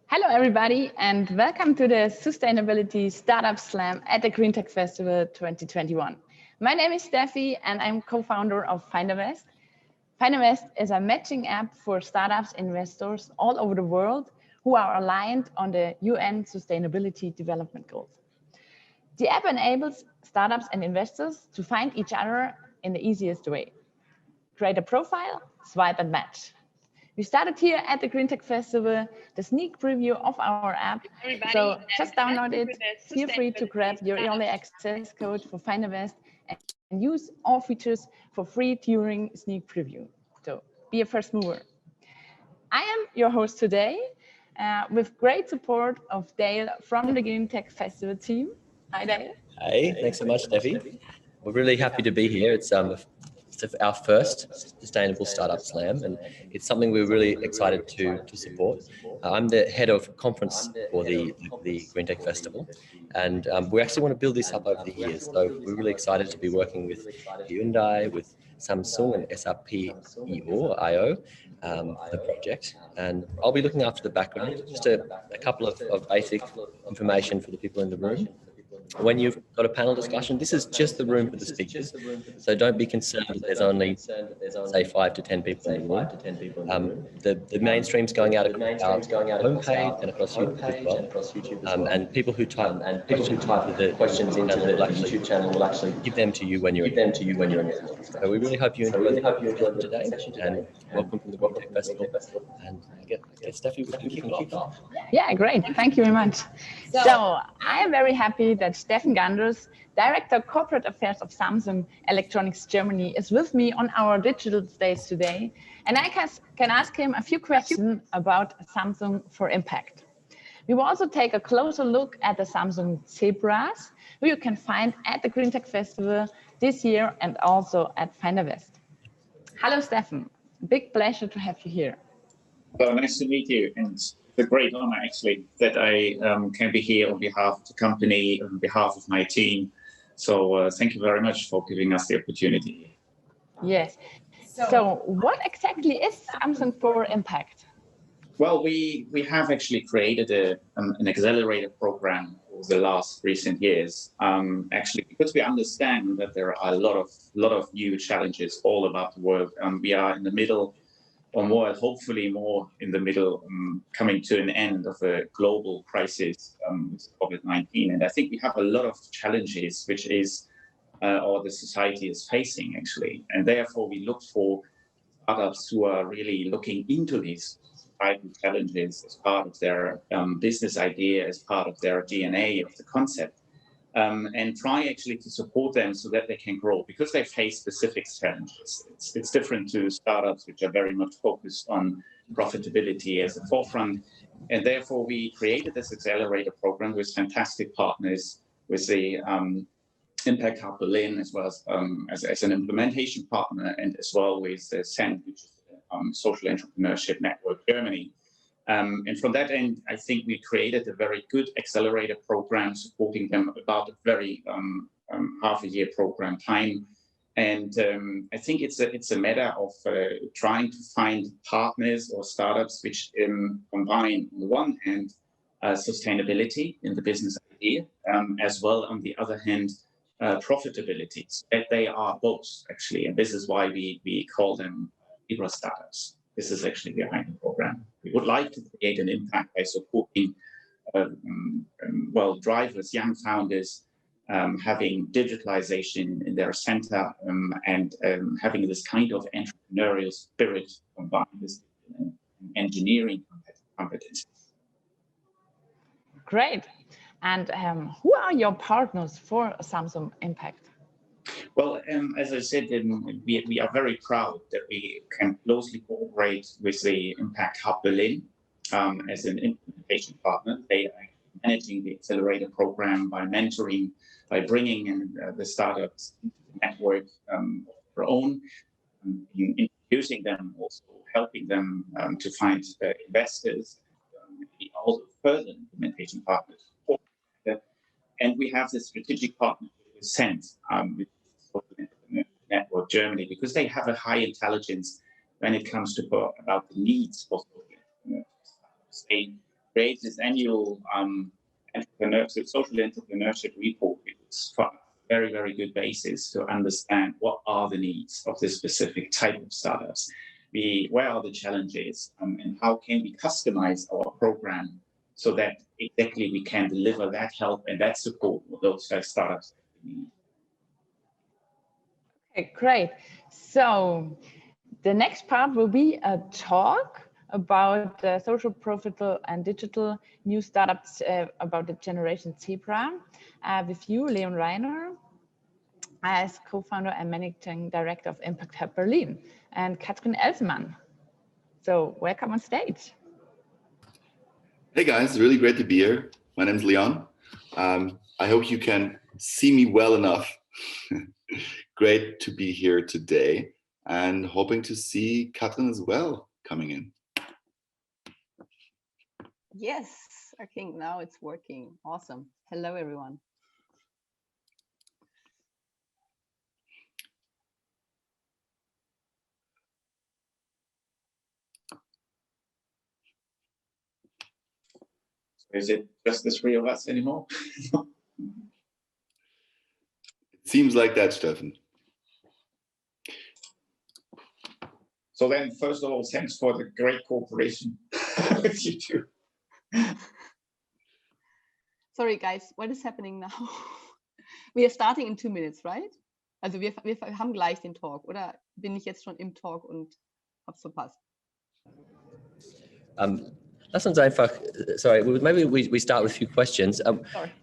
Hello, everybody, and welcome to the Sustainability Startup Slam at the Greentech Festival 2021. My name is Steffi, and I'm co-founder of Findervest. Findervest is a matching app for startups investors all over the world who are aligned on the UN Sustainability Development Goals. The app enables startups and investors to find each other in the easiest way. Create a profile, swipe and match. We started here at the Greentech Festival, the sneak preview of our app. So just download it, feel free to grab your early access code for Findervest and use all features for free during sneak preview. So be a first mover. I am your host today with great support of Dale from the Greentech Festival team. Hi, Dale. Hey, thanks so much, Steffi. We're really happy to be here. It's our first Sustainable Startup Slam, and it's something we're really excited to support. I'm the head of conference for the Greentech Festival, and we actually want to build this up over the years. So we're really excited to be working with Hyundai, with Samsung and SRP.io for the project. And I'll be looking after the background, just a couple of basic information for the people in the room. When you've got a panel discussion, this is just the room for the speakers. So don't be concerned that there's only, say, 5 to 10 people in the room. The mainstream's going out of our homepage and across YouTube as well. And people who type the questions into the YouTube channel will actually give them to you when you're in. So we really hope you enjoy the today, and welcome from the Greentech Festival. And I guess Steffi, we can kick off. Yeah, great. Thank you very much. So I am very happy that Steffen Ganders, Director of Corporate Affairs of Samsung Electronics Germany, is with me on our digital stage today. And I can ask him a few questions about Samsung for Impact. We will also take a closer look at the Samsung Zebras, who you can find at the Greentech Festival this year and also at Findervest. Hello, Steffen. Big pleasure to have you here. Well, nice to meet you. And it's a great honor, actually, that I can be here on behalf of the company, on behalf of my team. So thank you very much for giving us the opportunity. Yes. So what exactly is Samsung for Impact? Well, we have actually created an accelerator program over the last recent years, actually, because we understand that there are a lot of new challenges all about the world. We are in the middle, or more, hopefully more in the middle, coming to an end of a global crisis with COVID-19. And I think we have a lot of challenges, which is, or the society is facing, actually. And therefore, we look for startups who are really looking into these societal challenges as part of their business idea, as part of their DNA of the concept. And try actually to support them so that they can grow, because they face specific challenges. It's different to startups, which are very much focused on profitability as a forefront. And therefore, we created this accelerator program with fantastic partners, with the Impact Hub Berlin, as well as an implementation partner, and as well with the SEND, which is Social Entrepreneurship Network Germany. And from that end, I think we created a very good accelerator program, supporting them about a very half a year program time. And I think it's a matter of trying to find partners or startups which combine, on the one hand, sustainability in the business idea, as well on the other hand, profitability. So that they are both, actually. And this is why we call them Zebra startups. This is actually behind the program. We would like to create an impact by supporting drivers, young founders, having digitalization in their center, and having this kind of entrepreneurial spirit combined with engineering competencies. Great. And who are your partners for Samsung Impact? Well, as I said, we are very proud that we can closely cooperate with the Impact Hub Berlin as an implementation partner. They are managing the accelerator program by mentoring, by bringing in the startups into the network of their own, introducing them, also helping them to find investors, also further implementation partners. And we have this strategic partnership with SEND, with Network Germany, because they have a high intelligence when it comes to about the needs of social entrepreneurs. They created this annual social entrepreneurship report. It's a very, very good basis to understand what are the needs of this specific type of startups, where are the challenges, and how can we customize our program so that exactly we can deliver that help and that support for those startups need. Okay, great. So the next part will be a talk about social, profitable, and digital new startups about the Generation Zebra with you, Leon Reiner, as co-founder and managing director of Impact Hub Berlin, and Katrin Elsmann. So welcome on stage. Hey guys, really great to be here. My name is Leon. I hope you can see me well enough. Great to be here today and hoping to see Katrin as well coming in. Yes, I think now it's working. Awesome. Hello, everyone. Is it just the three of us anymore? It seems like that, Steffen. So then, first of all, thanks for the great cooperation with you two. Sorry, guys, what is happening now? We are starting in 2 minutes, right? Also wir haben gleich den Talk, oder bin ich jetzt schon im Talk und hab's verpasst? Lass uns einfach, sorry, maybe we start with a few questions. Sorry.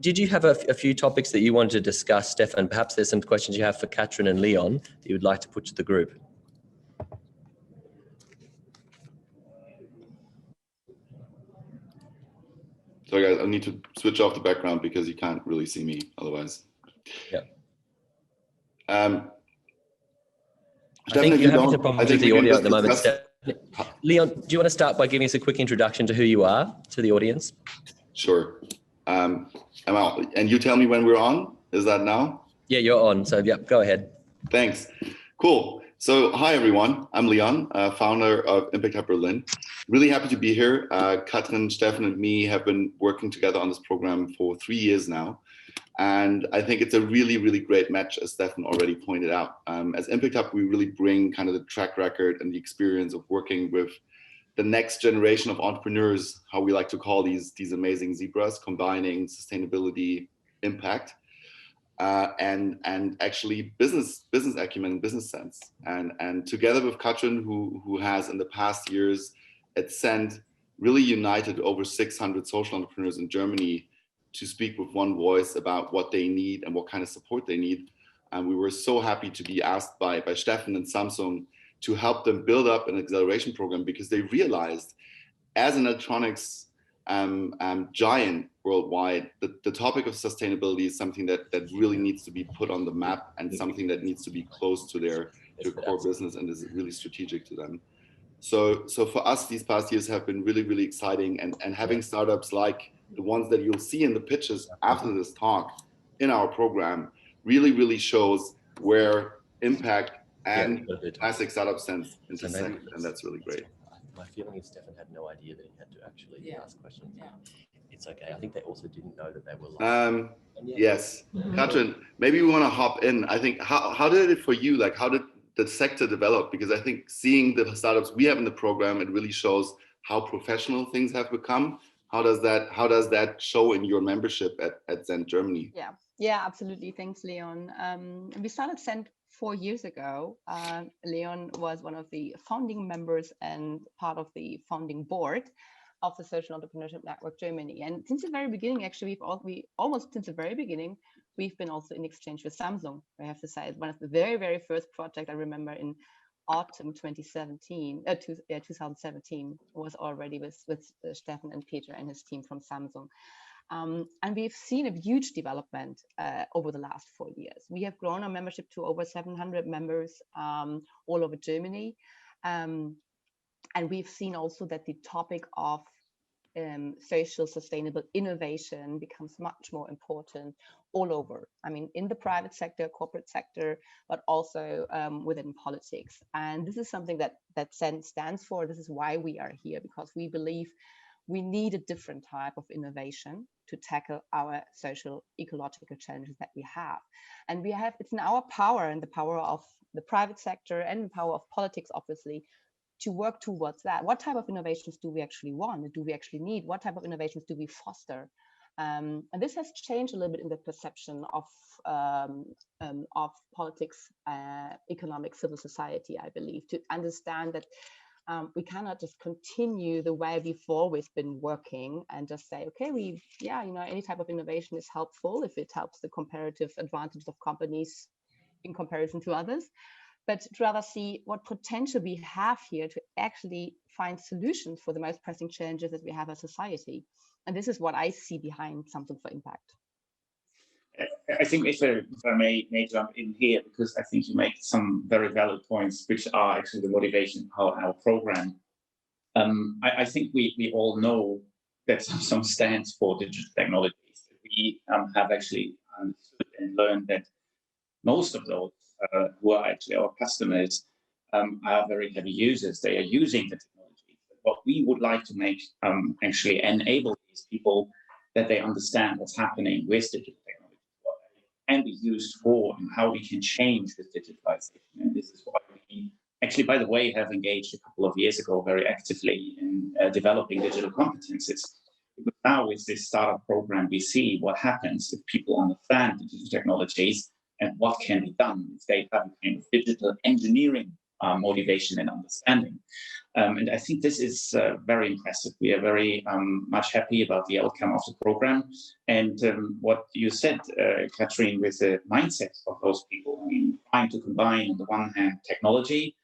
Did you have a few topics that you wanted to discuss, Stefan? Perhaps there's some questions you have for Katrin and Leon that you would like to put to the group. Sorry guys, I need to switch off the background because you can't really see me otherwise. Yeah. I Steffen, think you're having some problems with the audio at the moment. Leon, do you want to start by giving us a quick introduction to who you are to the audience? Sure. I'm out. And you tell me when we're on? Is that now? Yeah, you're on. So yeah, go ahead. Thanks. Cool. So hi, everyone. I'm Leon, founder of Impact Hub Berlin. Really happy to be here. Katrin, Steffen, and me have been working together on this program for 3 years now. And I think it's a really, really great match, as Steffen already pointed out. As Impact Hub, we really bring kind of the track record and the experience of working with the next generation of entrepreneurs, how we like to call these amazing zebras, combining sustainability, impact, and actually business acumen, business sense. And together with Katrin, who has in the past years at Send really united over 600 social entrepreneurs in Germany to speak with one voice about what they need and what kind of support they need. And we were so happy to be asked by Steffen and Samsung to help them build up an acceleration program, because they realized as an electronics giant worldwide, the topic of sustainability is something that really needs to be put on the map and something that needs to be close to their core business and is really strategic to them. So for us, these past years have been really, really exciting, and having startups like the ones that you'll see in the pitches after this talk in our program really, really shows where impact and classic startup sense intersect, and that's really great. My feeling is Steffen had no idea that he had to actually ask questions. Yeah. It's okay. I think they also didn't know that they were live. Yes. Katrin, maybe we want to hop in. I think, how did it for you? Like, how did the sector develop? Because I think seeing the startups we have in the program, it really shows how professional things have become. How does that show in your membership at Send Germany? Yeah, absolutely. Thanks, Leon. We started Send 4 years ago. Leon was one of the founding members and part of the founding board of the Social Entrepreneurship Network Germany. And since the very beginning, actually, we've been also in exchange with Samsung. I have to say, one of the very, very first project I remember in autumn 2017 was already with Steffen and Peter and his team from Samsung. And we've seen a huge development over the last 4 years. We have grown our membership to over 700 members all over Germany. And we've seen also that the topic of social sustainable innovation becomes much more important all over. I mean, in the private sector, corporate sector, but also within politics. And this is something that Send stands for. This is why we are here, because we believe we need a different type of innovation to tackle our social ecological challenges that we have. And it's in our power and the power of the private sector and the power of politics, obviously, to work towards that. What type of innovations do we actually want? Do we actually need? What type of innovations do we foster? And this has changed a little bit in the perception of politics, economic, civil society, I believe, to understand that we cannot just continue the way we've always been working and just say, okay, any type of innovation is helpful if it helps the comparative advantage of companies in comparison to others, but to rather see what potential we have here to actually find solutions for the most pressing challenges that we have as society. And this is what I see behind Something for Impact. I think if I may jump in here, because I think you make some very valid points, which are actually the motivation for our program. I think we all know that some stands for digital technologies. We have actually understood and learned that most of those who are actually our customers are very heavy users. They are using the technology. What we would like to make actually enable these people that they understand what's happening with digital technology, can be used for, and how we can change with digitalization. And this is why we actually, by the way, have engaged a couple of years ago very actively in developing digital competencies. Because now with this startup program, we see what happens if people understand digital technologies and what can be done if they have a kind of digital engineering motivation and understanding. And I think this is very impressive. We are very much happy about the outcome of the program. And what you said, Catherine, with the mindset of those people, I mean, trying to combine, on the one hand, technology,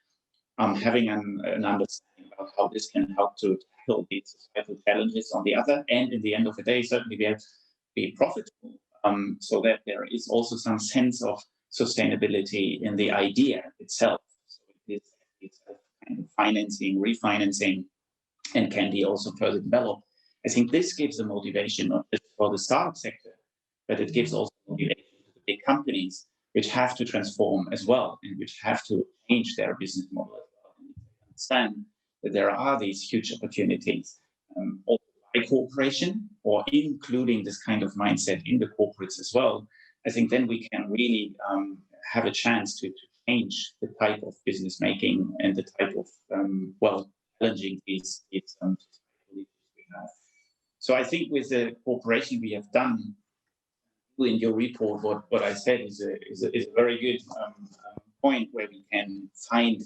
having an understanding about how this can help to tackle these societal challenges on the other, and in the end of the day, certainly be profitable, so that there is also some sense of sustainability in the idea itself. So it's kind of financing, refinancing, and can be also further developed. I think this gives a motivation not just for the startup sector, but it gives also motivation to the big companies, which have to transform as well, and which have to change their business model as well. And understand that there are these huge opportunities, also by cooperation or including this kind of mindset in the corporates as well. I think then we can really have a chance to change the type of business making and the type of challenging these we have. So I think with the cooperation we have done in your report, what I said is a very good point where we can find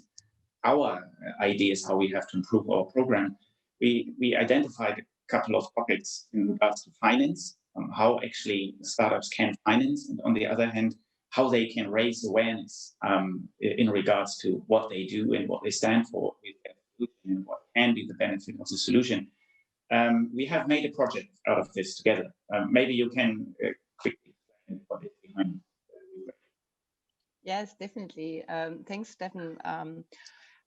our ideas how we have to improve our program. We identified a couple of topics in regards to finance, how actually startups can finance, and on the other hand, how they can raise awareness in regards to what they do and what they stand for, and what can be the benefit of the solution. We have made a project out of this together. Maybe you can quickly explain what is behind. Yes, definitely. Thanks, Steffen,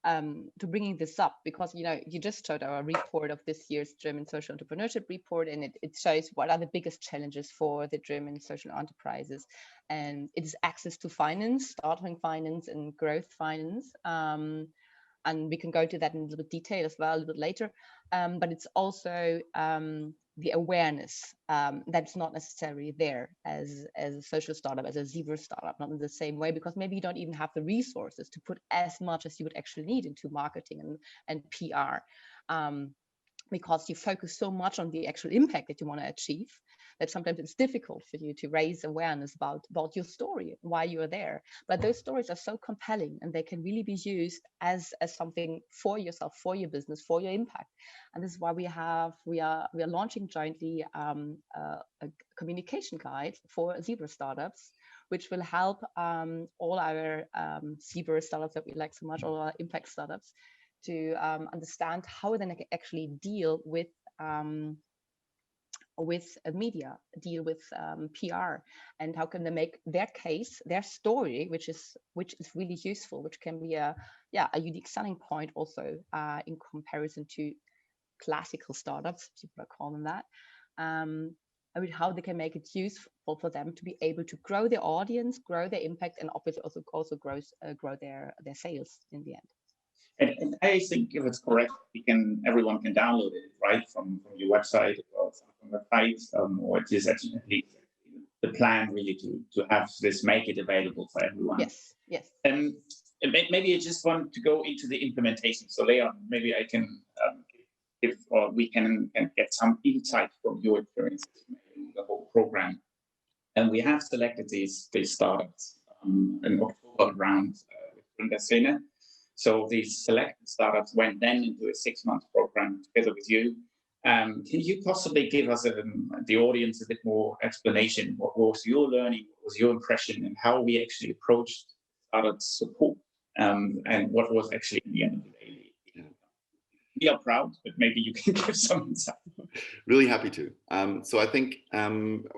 to bringing this up, because you just showed our report of this year's German social entrepreneurship report, and it shows what are the biggest challenges for the German social enterprises, and it is access to finance, starting finance, and growth finance. And we can go to that in a little bit detail as well a little bit later. But it's also the awareness that's not necessarily there as a social startup, as a zero startup, not in the same way, because maybe you don't even have the resources to put as much as you would actually need into marketing and PR. Because you focus so much on the actual impact that you want to achieve, that sometimes it's difficult for you to raise awareness about your story, why you are there. But those stories are so compelling, and they can really be used as something for yourself, for your business, for your impact. And this is why we are launching jointly a communication guide for zebra startups, which will help all our zebra startups that we like so much, all our impact startups, to understand how they can actually deal with media, deal with PR, and how can they make their case, their story, which is really useful, which can be a unique selling point also in comparison to classical startups, people are calling that. How they can make it useful for them to be able to grow their audience, grow their impact, and obviously also grow their sales in the end. And I think if it's correct, everyone can download it, right, from your website or something like that, or it is actually the plan really to have this, make it available for everyone. Yes, yes. Maybe I just want to go into the implementation. So Leon, maybe I can give, or we can get some insight from your experiences in the whole program. And we have selected these startups in October around Findervest. So these selected startups went then into a 6-month program together with you. Can you possibly give us, the audience, a bit more explanation? What was your learning? What was your impression, and how we actually approached startup support? And what was actually in the end of the day? We are proud, but maybe you can give some insight. Really happy to. So I think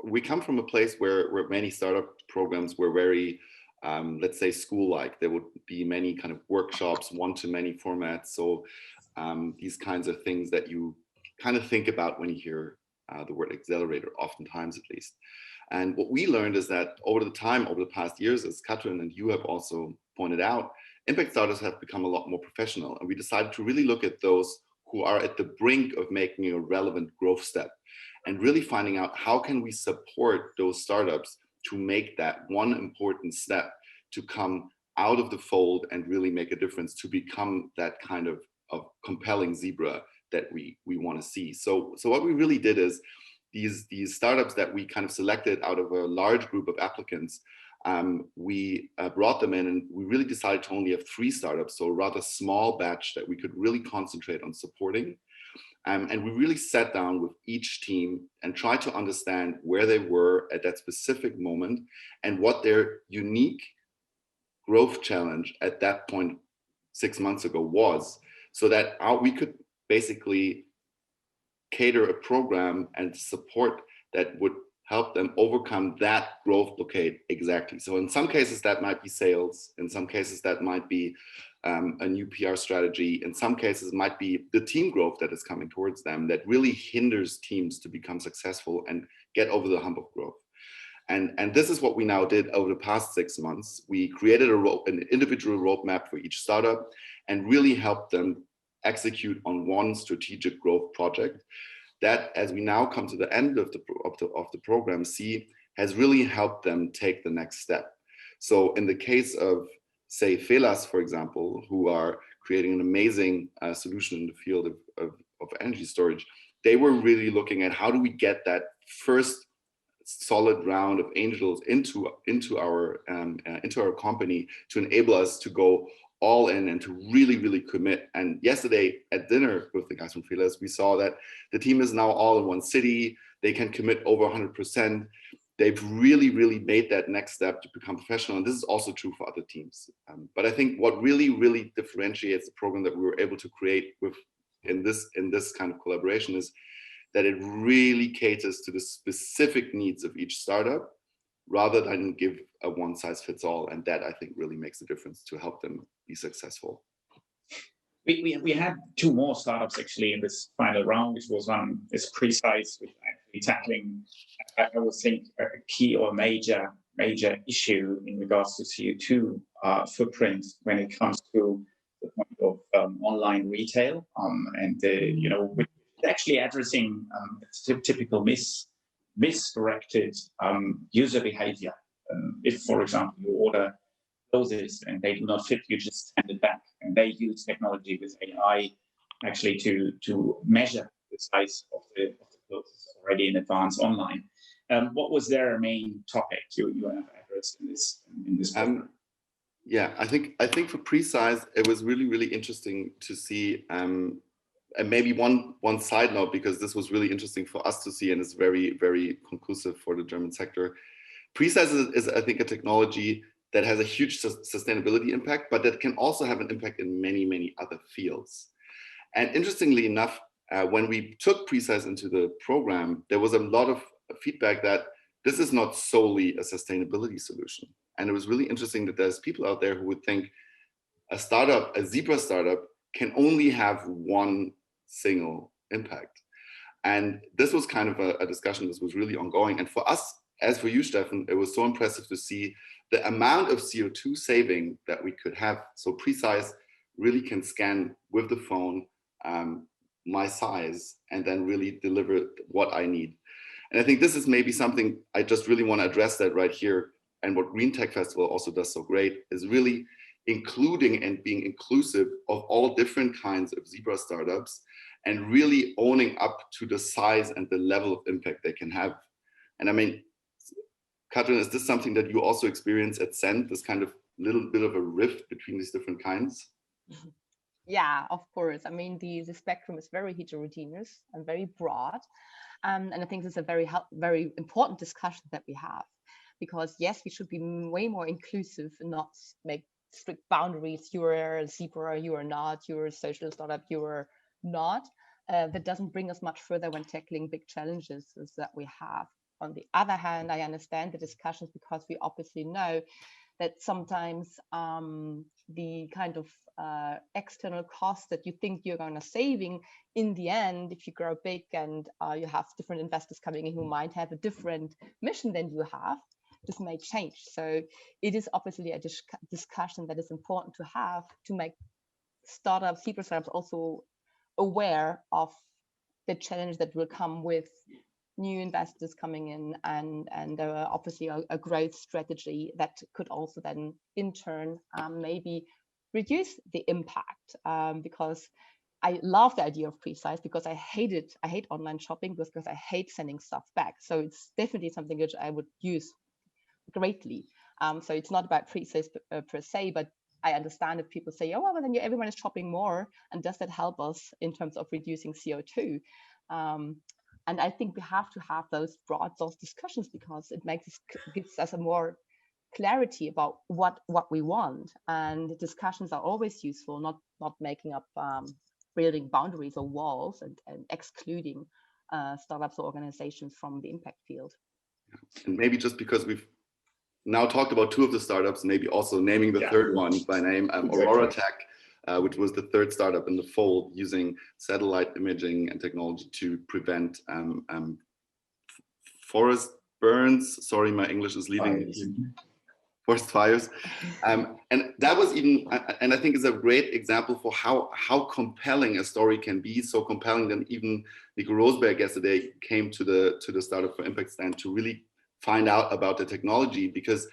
we come from a place where many startup programs were very, let's say, school-like. There would be many kind of workshops, one-to-many formats. So these kinds of things that you kind of think about when you hear the word accelerator, oftentimes at least. And what we learned is that over the past years, as Katrin and you have also pointed out, impact startups have become a lot more professional. And we decided to really look at those who are at the brink of making a relevant growth step and really finding out how can we support those startups to make that one important step to come out of the fold and really make a difference, to become that kind of compelling zebra that we want to see. So what we really did is these startups that we kind of selected out of a large group of applicants, we brought them in, and we really decided to only have 3 startups, so a rather small batch that we could really concentrate on supporting. And we really sat down with each team and tried to understand where they were at that specific moment and what their unique growth challenge at that point 6 months ago was, so that we could basically cater a program and support that would help them overcome that growth blockade exactly. So in some cases that might be sales, in some cases that might be a new PR strategy, in some cases it might be the team growth that is coming towards them that really hinders teams to become successful and get over the hump of growth. And this is what we now did over the past 6 months. We created an individual roadmap for each startup and really helped them execute on one strategic growth project that, as we now come to the end of the program, has really helped them take the next step. So in the case of, say, Felas, for example, who are creating an amazing solution in the field of energy storage, they were really looking at how do we get that first solid round of angels into our company to enable us to go all in and to really commit. And yesterday at dinner with the guys from Felas, we saw that the team is now all in one city. They can commit over 100%. They've really made that next step to become professional. And this is also true for other teams. But I think what really differentiates the program that we were able to create in this kind of collaboration is that it really caters to the specific needs of each startup rather than give a one-size-fits-all. And that, I think, really makes a difference to help them be successful. We had 2 more startups actually in this final round, which was one is Prix, which actually tackling, I would think, a key or major issue in regards to CO2 footprint when it comes to the point of online retail, and actually addressing typical misdirected user behavior. If, for example, you order clothes and they do not fit, you just send it back. And they use technology with AI actually to measure the size of the clothes already in advance online. What was their main topic you have addressed in this program? Yeah, I think for Prix, it was really interesting to see. And maybe one side note, because this was really interesting for us to see, and it's very conclusive for the German sector. Prix is, I think, a technology that has a huge sustainability impact, but that can also have an impact in many other fields. And interestingly enough, when we took Prix into the program, there was a lot of feedback that this is not solely a sustainability solution. And it was really interesting that there's people out there who would think a zebra startup, can only have one single impact. And this was kind of a discussion that was really ongoing. And for us, as for you, Steffen, it was so impressive to see the amount of CO2 saving that we could have. So Prix really can scan with the phone my size and then really deliver what I need. And I think this is maybe something I just really want to address that right here. And what Greentech Festival also does so great is really including and being inclusive of all different kinds of Zebra startups and really owning up to the size and the level of impact they can have. And I mean, Katrin, is this something that you also experience at Cent, this kind of little bit of a rift between these different kinds? Yeah, of course. I mean, the spectrum is very heterogeneous and very broad. And I think this is a very important discussion that we have, because yes, we should be way more inclusive and not make strict boundaries. You're a Zebra, you are not, you're a social startup, you are not. That doesn't bring us much further when tackling big challenges that we have. On the other hand, I understand the discussions because we obviously know that sometimes the kind of external costs that you think you're going to saving in the end, if you grow big and you have different investors coming in who might have a different mission than you have, this may change. So it is obviously a discussion that is important to have to make startups, Zebra startups, also aware of the challenge that will come with new investors coming in and obviously a growth strategy that could also then in turn maybe reduce the impact, because I love the idea of Prix, because I hate online shopping because I hate sending stuff back. So it's definitely something which I would use greatly. So it's not about Prix per se, but I understand if people say, oh, well, then everyone is shopping more, and does that help us in terms of reducing CO2? And I think we have to have those broad discussions because it gives us a more clarity about what we want. And discussions are always useful, not making up building boundaries or walls and excluding startups or organizations from the impact field. And maybe just because we've now talked about two of the startups, maybe also naming the third one by name, Aurora Tech, which was the third startup in the fold using satellite imaging and technology to prevent forest burns. Sorry, my English is leaving me. Forest fires. And that was even, and I think is a great example for how compelling a story can be, so compelling that even Nico Rosberg yesterday came to the Startup for Impact stand to really find out about the technology, because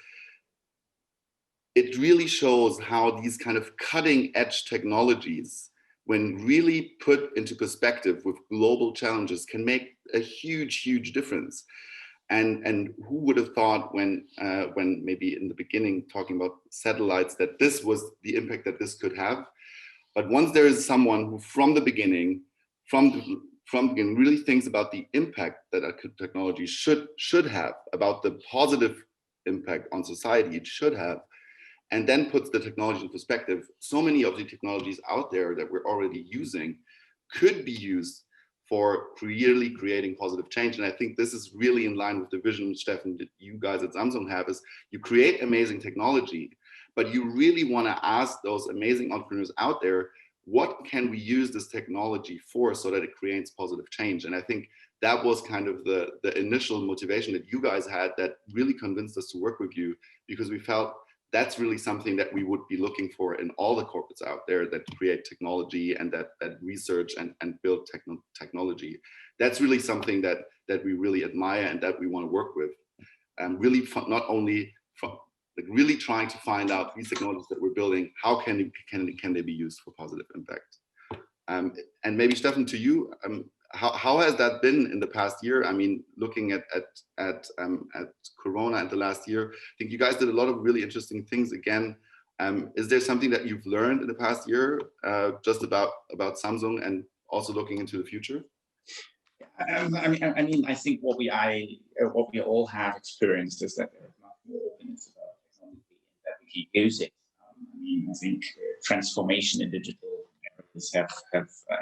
it really shows how these kind of cutting edge technologies, when really put into perspective with global challenges, can make a huge difference. And who would have thought when maybe in the beginning talking about satellites that this was the impact that this could have. But once there is someone who from the beginning really thinks about the impact that a technology should have, about the positive impact on society it should have, and then puts the technology in perspective, so many of the technologies out there that we're already using could be used for really creating positive change. And I think this is really in line with the vision, Steffen, that you guys at Samsung have, is you create amazing technology, but you really want to ask those amazing entrepreneurs out there, what can we use this technology for so that it creates positive change? And I think that was kind of the initial motivation that you guys had that really convinced us to work with you, because we felt that's really something that we would be looking for in all the corporates out there that create technology and that research and build technology. That's really something that we really admire and that we want to work with. And really not only from really trying to find out these technologies that we're building, how can they be used for positive impact? And maybe Steffen, to you, how has that been in the past year? I mean, looking at Corona and the last year, I think you guys did a lot of really interesting things again. Is there something that you've learned in the past year just about Samsung and also looking into the future? I think what we all have experienced is that there is much more openness about technology that we keep using. I think transformation in digital areas have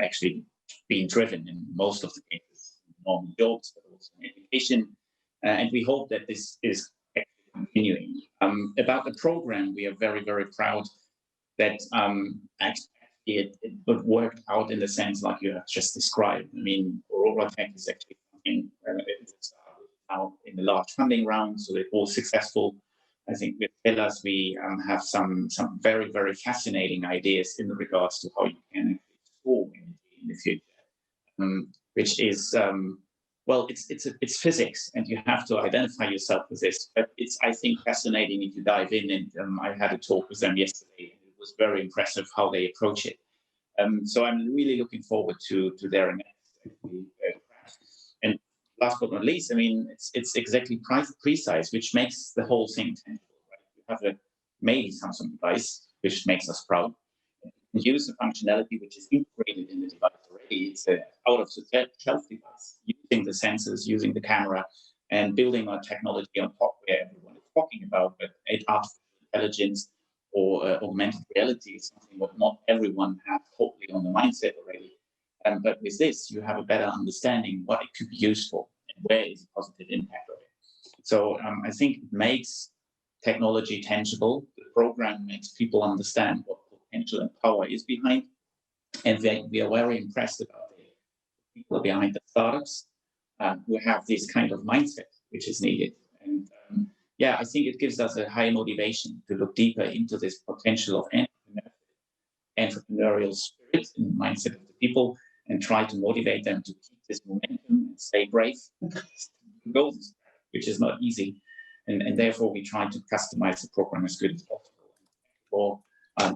actually being driven in most of the cases, normal jobs, but also in education. And we hope that this is actually continuing. About the program, we are very, very proud that it worked out in the sense like you have just described. I mean, Aurora Tech is actually something it's now in the large funding round, so they're all successful. I think with Hellas, we have some very, very fascinating ideas in regards to how you can actually store energy in the future. which is well, it's physics, and you have to identify yourself with this. But it's, I think, fascinating if you dive in. And I had a talk with them yesterday. It was very impressive how they approach it. So I'm really looking forward to their next. And last but not least, I mean, it's exactly precise, which makes the whole thing tangible. Right? You have a maybe Samsung device, which makes us proud. You use the functionality which is integrated in the device already. It's an out-of-the-shelf device, using the sensors, using the camera, and building our technology on top where everyone is talking about. But artificial intelligence or augmented reality is something that not everyone has totally on the mindset already. But with this, you have a better understanding what it could be used for and where is a positive impact of it. So I think it makes technology tangible. The program makes people understand what potential and power is behind. And we are very impressed about the people behind the startups who have this kind of mindset, which is needed. And yeah, I think it gives us a high motivation to look deeper into this potential of entrepreneurial spirit and mindset of the people, and try to motivate them to keep this momentum and stay brave to go this path, which is not easy. And therefore, we try to customize the program as good as possible for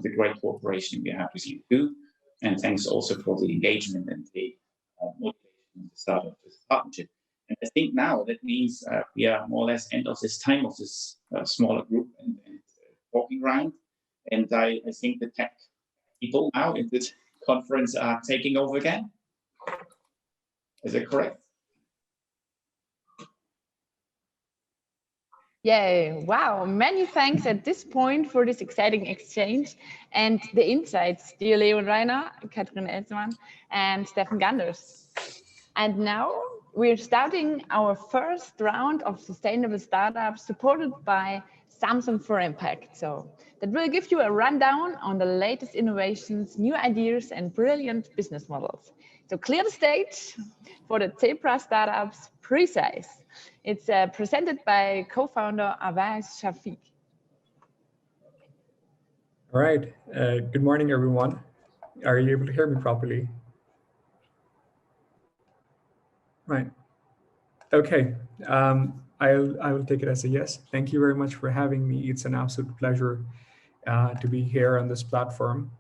the great cooperation we have with you too. And thanks also for the engagement and the motivation of the start of this partnership. And I think now that means we are more or less end of this time of this smaller group and talking round. And I think the tech people now in this conference are taking over again. Is it correct? Yay, wow, many thanks at this point for this exciting exchange and the insights, dear Leo Reiner, Katrin Elsmann, and Steffen Ganders. And now we're starting our first round of sustainable startups supported by Samsung for Impact. So that will give you a rundown on the latest innovations, new ideas, and brilliant business models. So clear the stage for the Zebra startups Prix. It's presented by co-founder Awais Shafiq. All right. Good morning, everyone. Are you able to hear me properly? Right. Okay. I will take it as a yes. Thank you very much for having me. It's an absolute pleasure to be here on this platform.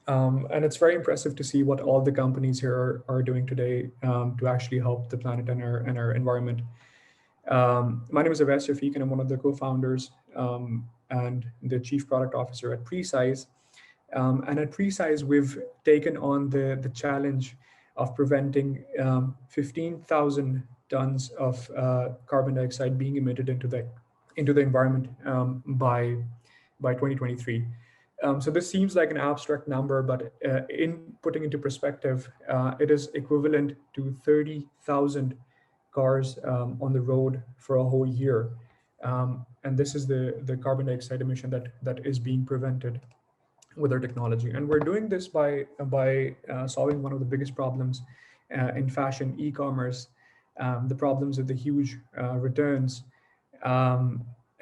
And it's very impressive to see what all the companies here are doing today to actually help the planet and our environment. My name is Awais Shafiq, and I'm one of the co-founders and the chief product officer at Prix. And at Prix, we've taken on the challenge of preventing 15,000 tons of carbon dioxide being emitted into the environment by 2023. So this seems like an abstract number, but in putting into perspective, it is equivalent to 30,000 cars on the road for a whole year. And this is the carbon dioxide emission that is being prevented with our technology. And we're doing this by solving one of the biggest problems in fashion, e-commerce, the problems of the huge returns.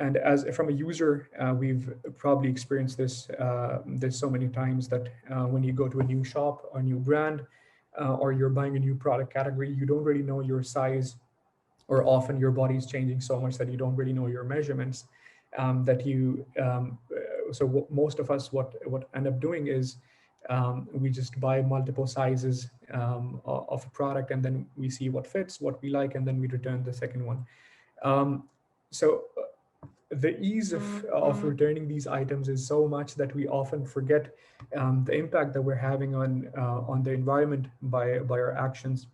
And as from a user, we've probably experienced this so many times that when you go to a new shop or a new brand, or you're buying a new product category, you don't really know your size, or often your body is changing so much that you don't really know your measurements. So most of us, what end up doing is we just buy multiple sizes of a product, and then we see what fits, what we like, and then we return the second one. So the ease of returning these items is so much that we often forget the impact that we're having on the environment by our actions.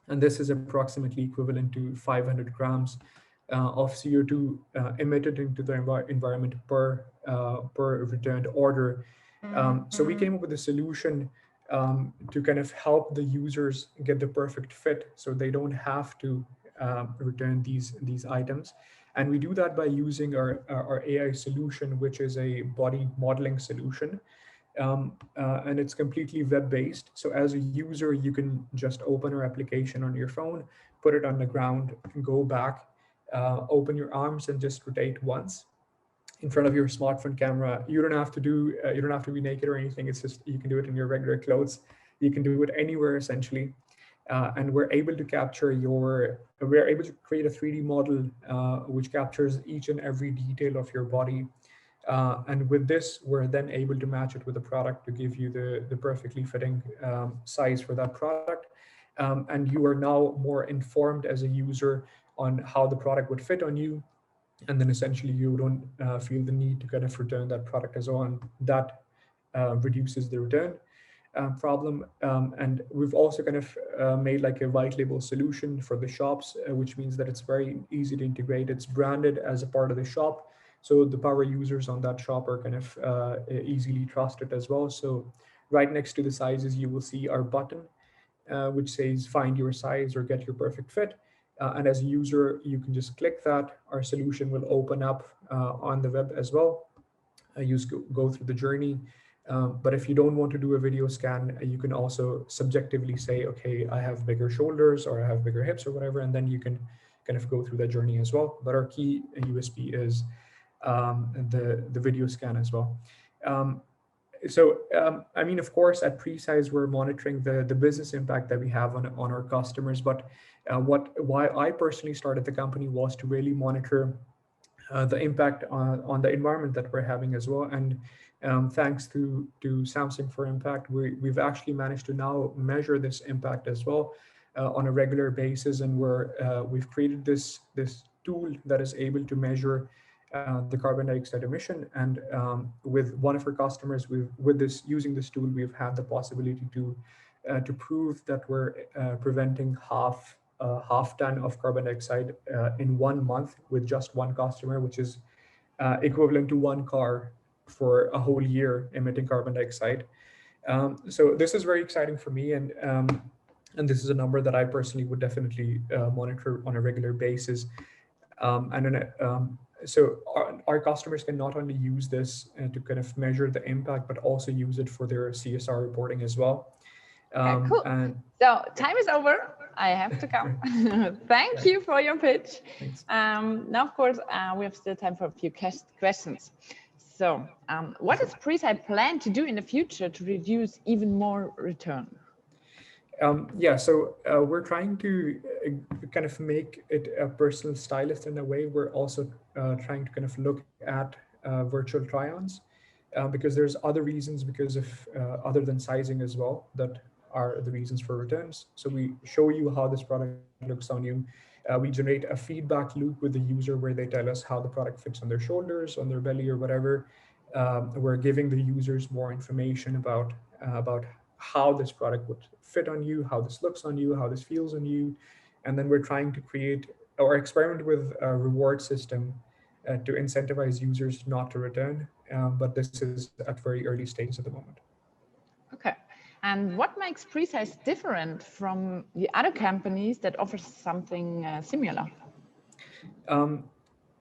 And this is approximately equivalent to 500 grams of CO2 emitted into the environment per returned order. So we came up with a solution to kind of help the users get the perfect fit, so they don't have to return these items. And we do that by using our AI solution, which is a body modeling solution. And it's completely web-based. So as a user, you can just open our application on your phone, put it on the ground, go back, open your arms and just rotate once in front of your smartphone camera. You don't have to be naked or anything. It's just, you can do it in your regular clothes. You can do it anywhere essentially. And we're able to create a 3D model which captures each and every detail of your body. And with this, we're then able to match it with the product to give you the perfectly fitting size for that product. And you are now more informed as a user on how the product would fit on you. And then essentially you don't feel the need to kind of return that product as well. And that reduces the return problem. And we've also kind of made like a white label solution for the shops, which means that it's very easy to integrate. It's branded as a part of the shop. So the power users on that shop are kind of easily trusted as well. So right next to the sizes, you will see our button, which says find your size or get your perfect fit. And as a user, you can just click that. Our solution will open up on the web as well. You go through the journey. But if you don't want to do a video scan, you can also subjectively say, okay, I have bigger shoulders or I have bigger hips or whatever, and then you can kind of go through that journey as well. But our key USP is the video scan as well. I mean, of course, at Prix, we're monitoring the business impact that we have on our customers. But why I personally started the company was to really monitor the impact on the environment that we're having as well. And thanks to Samsung for Impact, we've actually managed to now measure this impact as well on a regular basis. And we've created this tool that is able to measure the carbon dioxide emission. And with one of our customers, using this tool, we've had the possibility to prove that we're preventing half ton of carbon dioxide in 1 month with just one customer, which is equivalent to one car for a whole year emitting carbon dioxide. So this is very exciting for me, and this is a number that I personally would definitely monitor on a regular basis. So our customers can not only use this to kind of measure the impact, but also use it for their CSR reporting as well. Okay, cool. So time is over. I have to go. Thank you for your pitch. Now, of course, we have still time for a few questions. So what does Prix plan to do in the future to reduce even more return? So we're trying to kind of make it a personal stylist in a way. We're also trying to kind of look at virtual try-ons because there's other reasons other than sizing as well that are the reasons for returns. So we show you how this product looks on you. We generate a feedback loop with the user where they tell us how the product fits on their shoulders, on their belly, or whatever. We're giving the users more information about how this product would fit on you, how this looks on you, how this feels on you. And then we're trying to create or experiment with a reward system to incentivize users not to return. But this is at very early stages at the moment. Okay. And what makes Prix different from the other companies that offer something similar?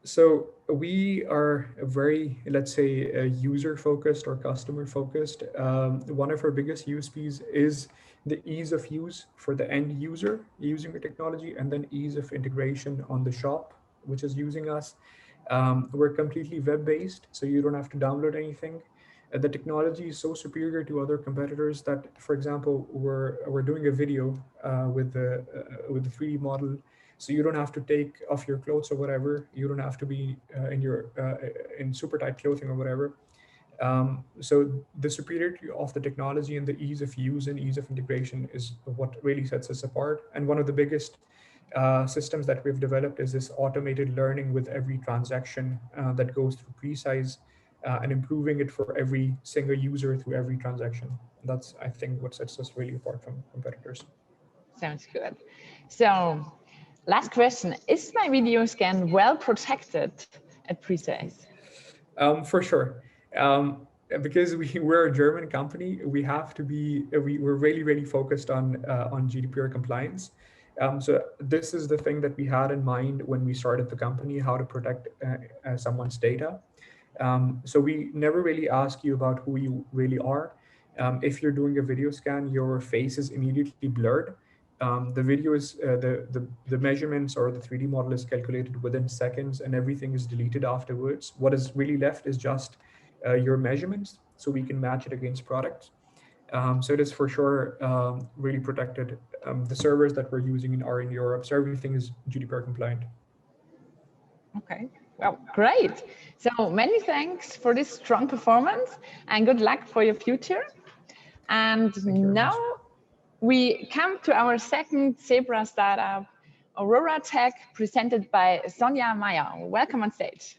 So we are very, let's say, user-focused or customer-focused. One of our biggest USPs is the ease of use for the end user using the technology, and then ease of integration on the shop, which is using us. We're completely web-based, so you don't have to download anything. The technology is so superior to other competitors that, for example, we're doing a video with the 3D model. So you don't have to take off your clothes or whatever. You don't have to be in super tight clothing or whatever. So the superiority of the technology and the ease of use and ease of integration is what really sets us apart. And one of the biggest systems that we've developed is this automated learning with every transaction that goes through Prix, and improving it for every single user through every transaction. That's, I think, what sets us really apart from competitors. Sounds good. So last question, is my video scan well protected at Prix? For sure. Because we're a German company, we have to be, we're really, really focused on GDPR compliance. So this is the thing that we had in mind when we started the company, how to protect someone's data. So we never really ask you about who you really are. If you're doing a video scan, your face is immediately blurred. The video is, the measurements or the 3D model is calculated within seconds, and everything is deleted afterwards. What is really left is just your measurements, so we can match it against products. So it is for sure really protected. The servers that we're using are in Europe, so everything is GDPR compliant. Okay, well, great. So many thanks for this strong performance and good luck for your future. And now we come to our second Zebra startup, Aurora Tech, presented by Sonja Meyer. Welcome on stage.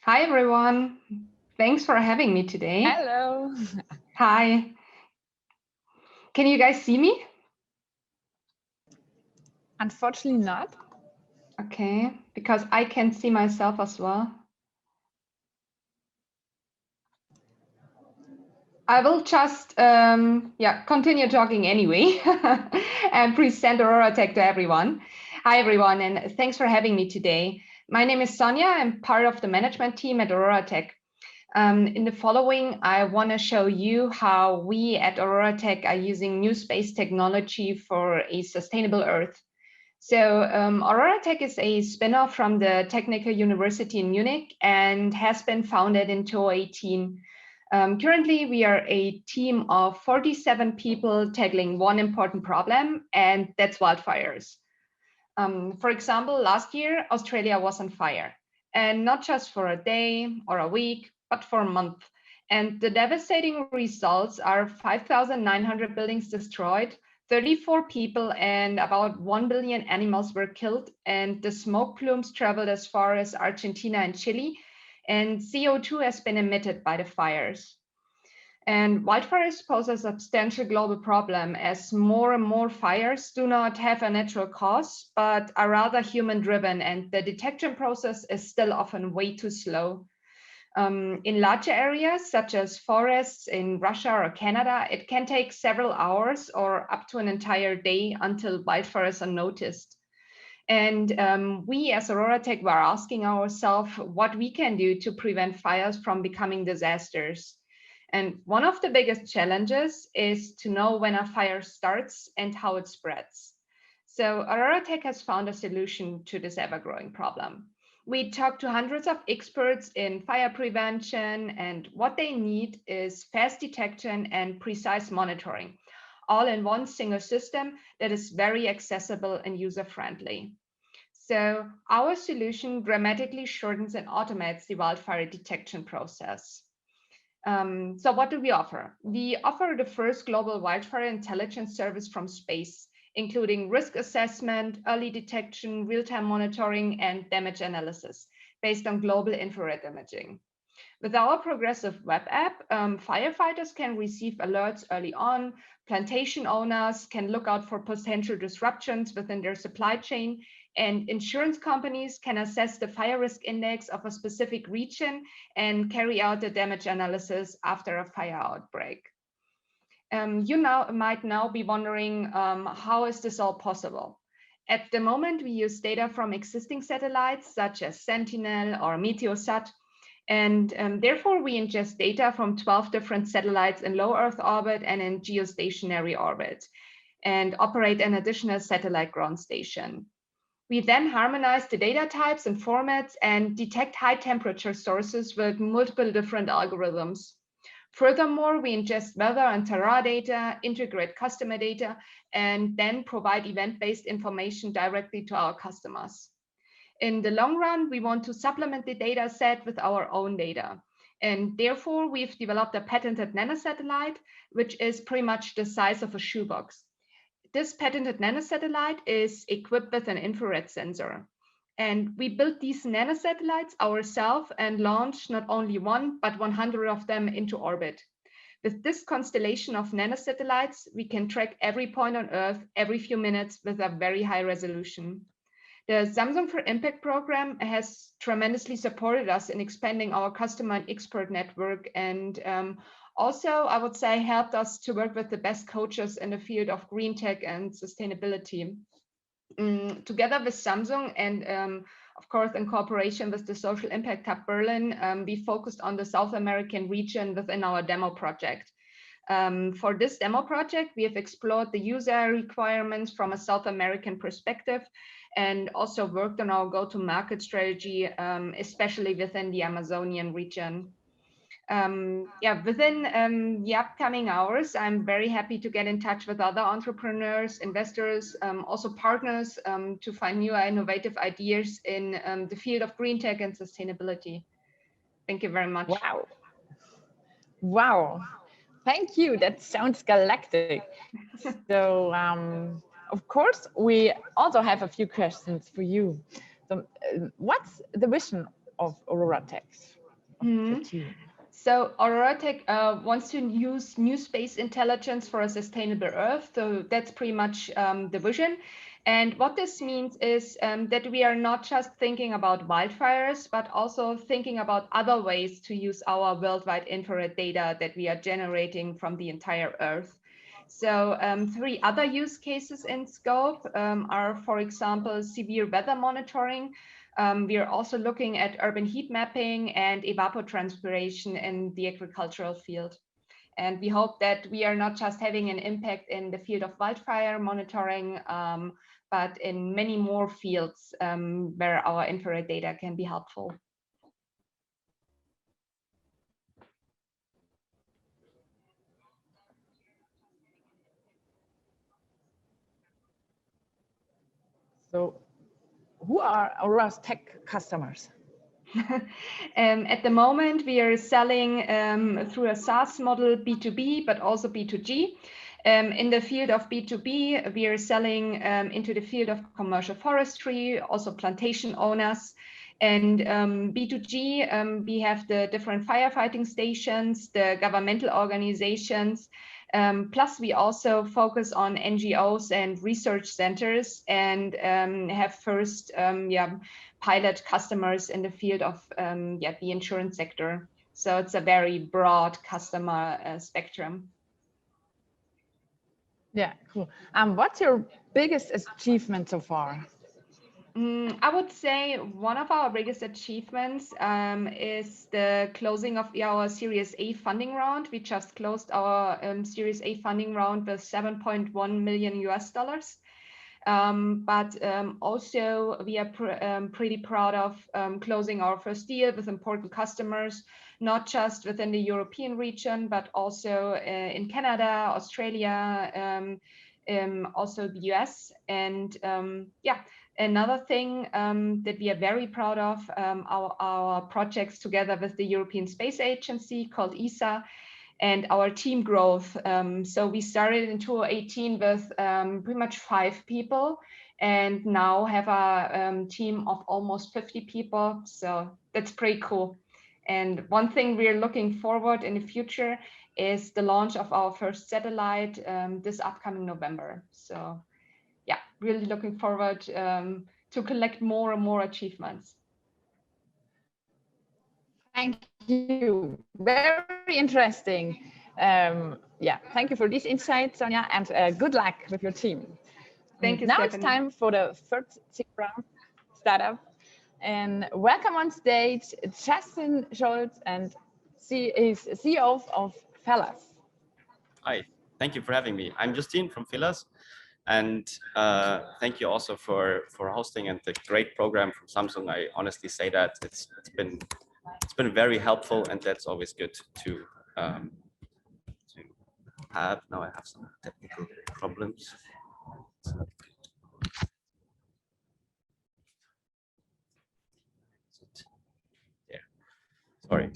Hi, everyone. Thanks for having me today. Hello. Hi. Can you guys see me? Unfortunately not. Okay, because I can see myself as well. I will just continue talking anyway and present Aurora Tech to everyone. Hi, everyone, and thanks for having me today. My name is Sonja. I'm part of the management team at Aurora Tech. In the following, I want to show you how we at Aurora Tech are using new space technology for a sustainable Earth. So Aurora Tech is a spin-off from the Technical University in Munich and has been founded in 2018. Currently, we are a team of 47 people tackling one important problem, and that's wildfires. For example, last year, Australia was on fire, and not just for a day or a week, but for a month. And the devastating results are 5,900 buildings destroyed, 34 people and about 1 billion animals were killed, and the smoke plumes traveled as far as Argentina and Chile, and CO2 has been emitted by the fires. And wildfires pose a substantial global problem as more and more fires do not have a natural cause, but are rather human-driven, and the detection process is still often way too slow. In larger areas, such as forests in Russia or Canada, it can take several hours or up to an entire day until wildfires are noticed. And we as Aurora Tech were asking ourselves what we can do to prevent fires from becoming disasters. And one of the biggest challenges is to know when a fire starts and how it spreads. So Aurora Tech has found a solution to this ever-growing problem. We talked to hundreds of experts in fire prevention, and what they need is fast detection and precise monitoring, all in one single system that is very accessible and user-friendly. So our solution dramatically shortens and automates the wildfire detection process. So what do we offer? We offer the first global wildfire intelligence service from space, including risk assessment, early detection, real-time monitoring, and damage analysis based on global infrared imaging. With our progressive web app, firefighters can receive alerts early on, plantation owners can look out for potential disruptions within their supply chain, and insurance companies can assess the fire risk index of a specific region and carry out the damage analysis after a fire outbreak. You might now be wondering, how is this all possible? At the moment, we use data from existing satellites such as Sentinel or Meteosat, and therefore we ingest data from 12 different satellites in low Earth orbit and in geostationary orbit, and operate an additional satellite ground station. We then harmonize the data types and formats and detect high temperature sources with multiple different algorithms. Furthermore, we ingest weather and terrain data, integrate customer data, and then provide event-based information directly to our customers. In the long run, we want to supplement the data set with our own data. And therefore, we've developed a patented nanosatellite, which is pretty much the size of a shoebox. This patented nanosatellite is equipped with an infrared sensor. And we built these nanosatellites ourselves and launched not only one, but 100 of them into orbit. With this constellation of nanosatellites, we can track every point on Earth every few minutes with a very high resolution. The Samsung for Impact program has tremendously supported us in expanding our customer and expert network, and also, I would say, helped us to work with the best coaches in the field of green tech and sustainability. Together with Samsung and of course, in cooperation with the Social Impact Hub Berlin, we focused on the South American region within our demo project. For this demo project, we have explored the user requirements from a South American perspective and also worked on our go-to-market strategy, especially within the Amazonian region. Within the upcoming hours, I'm very happy to get in touch with other entrepreneurs, investors, also partners to find new innovative ideas in the field of green tech and sustainability. Thank you very much. Wow. Wow. Thank you. That sounds galactic. So, of course, we also have a few questions for you. So, what's the vision of Aurora Tech? So Aurora Tech wants to use new space intelligence for a sustainable Earth. So that's pretty much the vision. And what this means is that we are not just thinking about wildfires, but also thinking about other ways to use our worldwide infrared data that we are generating from the entire Earth. So 3 other use cases in scope are, for example, severe weather monitoring. We are also looking at urban heat mapping and evapotranspiration in the agricultural field. And we hope that we are not just having an impact in the field of wildfire monitoring, but in many more fields where our infrared data can be helpful. So, who are Aurora's tech customers? At the moment, we are selling through a SaaS model, B2B, but also B2G. In the field of B2B, we are selling into the field of commercial forestry, also plantation owners. And B2G, we have the different firefighting stations, the governmental organizations. Plus, we also focus on NGOs and research centers and have first pilot customers in the field of the insurance sector. So it's a very broad customer spectrum. Yeah, cool. What's your biggest achievement so far? I would say one of our biggest achievements is the closing of our Series A funding round. We just closed our Series A funding round with $7.1 million US. But also we are pretty proud of closing our first deal with important customers, not just within the European region, but also in Canada, Australia, also the US. And another thing that we are very proud of, our projects together with the European Space Agency called ESA, and our team growth. So we started in 2018 with pretty much 5 people, and now have a team of almost 50 people. So that's pretty cool. And one thing we're looking forward in the future is the launch of our first satellite this upcoming November. So yeah, really looking forward to collect more and more achievements. Thank you. Very interesting. Thank you for these insights, Sonia, and good luck with your team. Thank you, Now Stefanie. It's time for the first round startup. And welcome on stage, Justin Scholz, and he's CEO of Fellas. Hi, thank you for having me. I'm Justin from Fellas, and thank you also for hosting and the great program from Samsung. I honestly say that it's been very helpful, and that's always good to have. Now I have some technical problems. Yeah, sorry.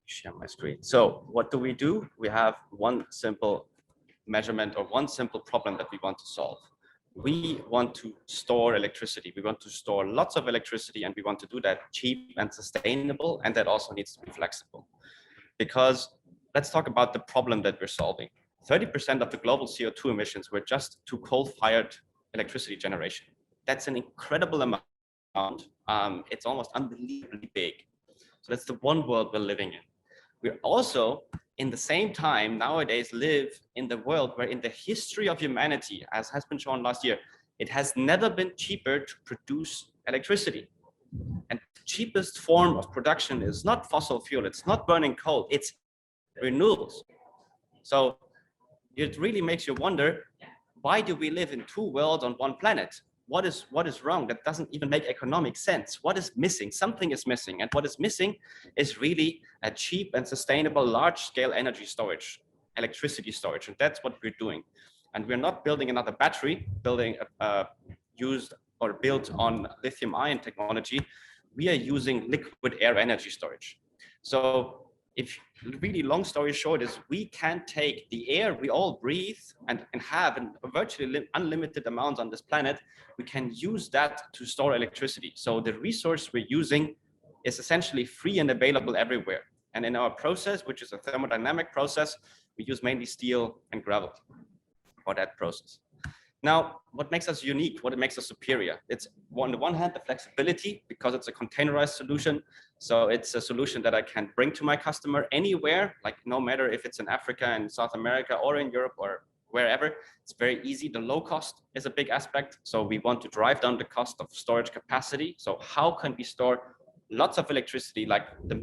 Share my screen. So what do? We have one simple measurement or one simple problem that we want to solve. We want to store electricity. We want to store lots of electricity, and we want to do that cheap and sustainable, and that also needs to be flexible. Because let's talk about the problem that we're solving. 30% of the global CO2 emissions were just to coal-fired electricity generation. That's an incredible amount. It's almost unbelievably big. So that's the one world we're living in. We also, in the same time, nowadays live in the world where in the history of humanity, as has been shown last year, It has never been cheaper to produce electricity. And the cheapest form of production is not fossil fuel, it's not burning coal, it's renewables. So it really makes you wonder, why do we live in two worlds on one planet? What is wrong? That doesn't even make economic sense. What is missing? Something is missing. And what is missing is really a cheap and sustainable large-scale energy storage, electricity storage. And that's what we're doing. And we're not building another battery, used or built on lithium-ion technology. We are using liquid air energy storage. So if really long story short is we can take the air we all breathe and have in virtually unlimited amounts on this planet, we can use that to store electricity. So the resource we're using is essentially free and available everywhere. And in our process, which is a thermodynamic process, we use mainly steel and gravel for that process. Now, what makes us unique, what makes us superior? It's on the one hand, the flexibility, because it's a containerized solution. So it's a solution that I can bring to my customer anywhere, like no matter if it's in Africa and South America or in Europe or wherever, it's very easy. The low cost is a big aspect. So we want to drive down the cost of storage capacity. So how can we store lots of electricity, like the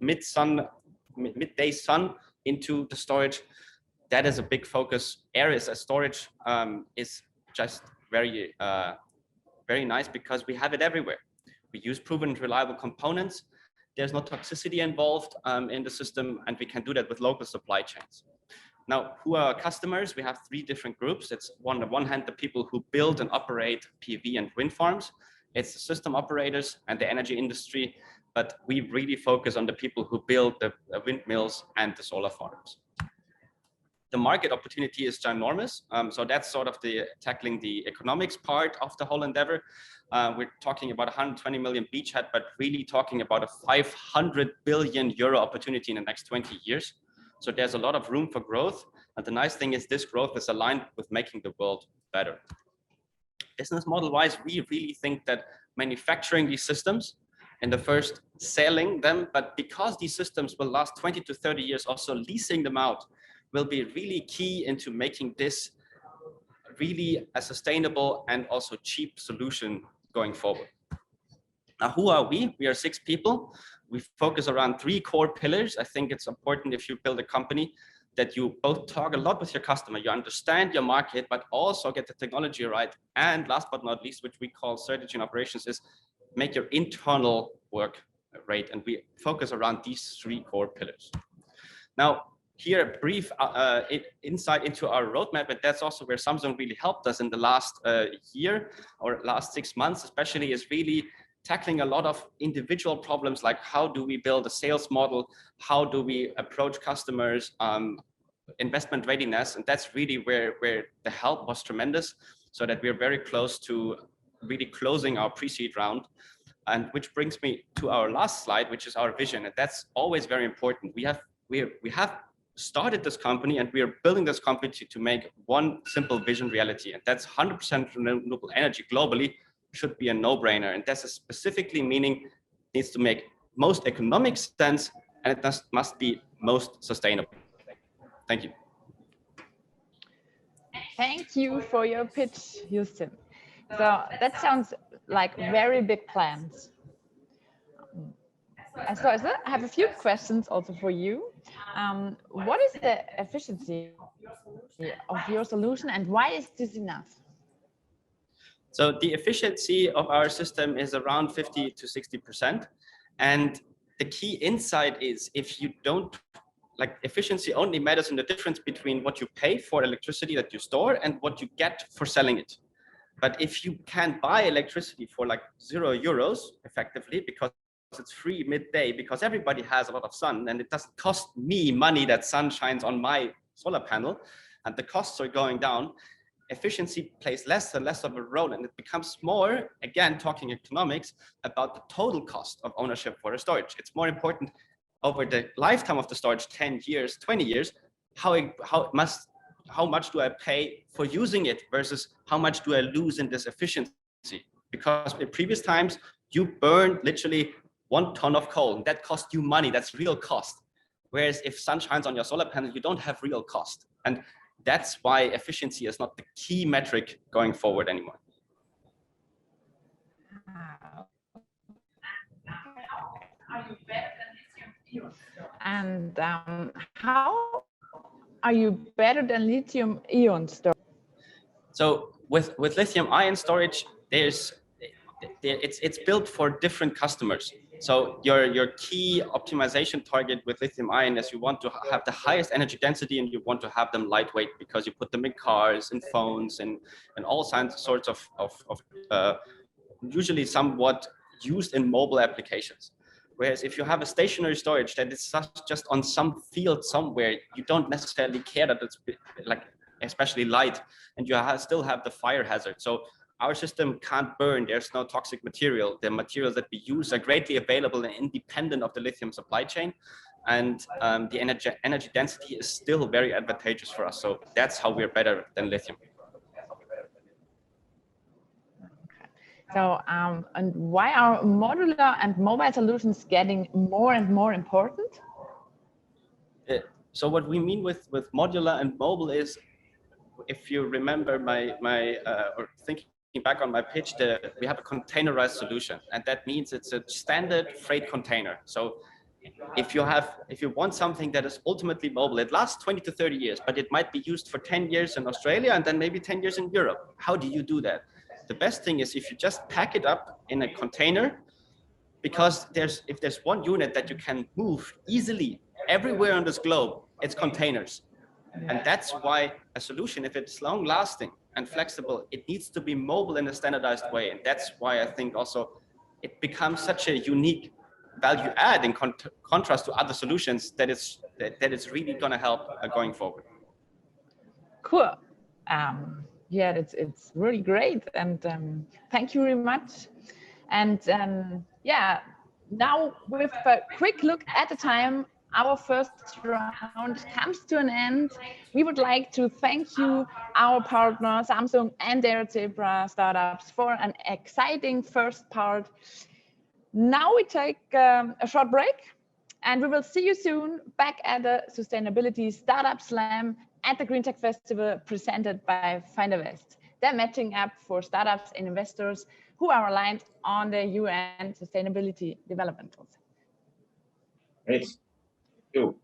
midday sun into the storage? That is a big focus. Areas as storage is just very nice because we have it everywhere. We use proven and reliable components. There's no toxicity involved in the system, and we can do that with local supply chains. Now, who are our customers? We have three different groups. It's on the one hand, the people who build and operate PV and wind farms. It's the system operators and the energy industry, but we really focus on the people who build the windmills and the solar farms. The market opportunity is ginormous. So that's sort of tackling the economics part of the whole endeavor. We're talking about 120 million beachhead, but really talking about a 500 billion euro opportunity in the next 20 years. So there's a lot of room for growth. And the nice thing is this growth is aligned with making the world better. Business model wise, we really think that manufacturing these systems and the first selling them, but because these systems will last 20 to 30 years, also leasing them out will be really key into making this really a sustainable and also cheap solution going forward. Now, who are we? We are 6 people. We focus around 3 core pillars. I think it's important if you build a company that you both talk a lot with your customer, you understand your market, but also get the technology right. And last but not least, which we call strategy and operations, is make your internal work right. And we focus around these 3 core pillars. Now, here a brief insight into our roadmap, and that's also where Samsung really helped us in the last year or last 6 months, especially, is really tackling a lot of individual problems, like how do we build a sales model, how do we approach customers, investment readiness, and that's really where the help was tremendous, so that we're very close to really closing our pre-seed round. And which brings me to our last slide, which is our vision, and that's always very important. We have started this company and we are building this company to make one simple vision reality, and that's 100% renewable energy globally should be a no-brainer. And that's specifically meaning it needs to make most economic sense, and it must be most sustainable. Thank you. Thank you for your pitch, Houston. So that sounds like very big plans. So I have a few questions also for you. What is the efficiency of your solution, and why is this enough? So the efficiency of our system is around 50 to 60%. And the key insight is, if you don't, like, efficiency only matters in the difference between what you pay for electricity that you store and what you get for selling it. But if you can buy electricity for like €0 effectively, because it's free midday, because everybody has a lot of sun, and it doesn't cost me money that sun shines on my solar panel, and the costs are going down, efficiency plays less and less of a role, and it becomes more, again, talking economics, about the total cost of ownership for a storage. It's more important over the lifetime of the storage, 10 years, 20 years, how much do I pay for using it versus how much do I lose in this efficiency? Because in previous times, you burned literally 1 ton of coal, and that cost you money, that's real cost. Whereas if sun shines on your solar panel, you don't have real cost. And that's why efficiency is not the key metric going forward anymore. And how are you better than lithium-ion storage? So with lithium-ion storage, it's built for different customers. So your key optimization target with lithium-ion is you want to have the highest energy density, and you want to have them lightweight because you put them in cars and phones and all sorts of usually somewhat used in mobile applications. Whereas if you have a stationary storage that is just on some field somewhere, you don't necessarily care that it's like especially light, and you still have the fire hazard. So our system can't burn. There's no toxic material. The materials that we use are greatly available and independent of the lithium supply chain. And the energy density is still very advantageous for us. So that's how we're better than lithium. So, and why are modular and mobile solutions getting more and more important? So what we mean with modular and mobile is, if you remember or thinking back on my pitch, we have a containerized solution, and that means it's a standard freight container. So if you want something that is ultimately mobile, it lasts 20 to 30 years, but it might be used for 10 years in Australia and then maybe 10 years in Europe. How do you do that? The best thing is if you just pack it up in a container, because if there's one unit that you can move easily everywhere on this globe, it's containers. And that's why a solution, if it's long lasting and flexible, it needs to be mobile in a standardized way. And that's why I think also it becomes such a unique value add in contrast to other solutions that is really going to help going forward. Cool. Yeah, it's really great, and thank you very much. And yeah, now with a quick look at the time, our first round comes to an end. We would like to thank you, our partner Samsung and their Zebra startups, for an exciting first part. Now we take a short break, and we will see you soon back at the Sustainability Startup Slam at the Greentech Festival, presented by Findervest, the matching app for startups and investors who are aligned on the UN Sustainability Development Goals. Great. Thank you.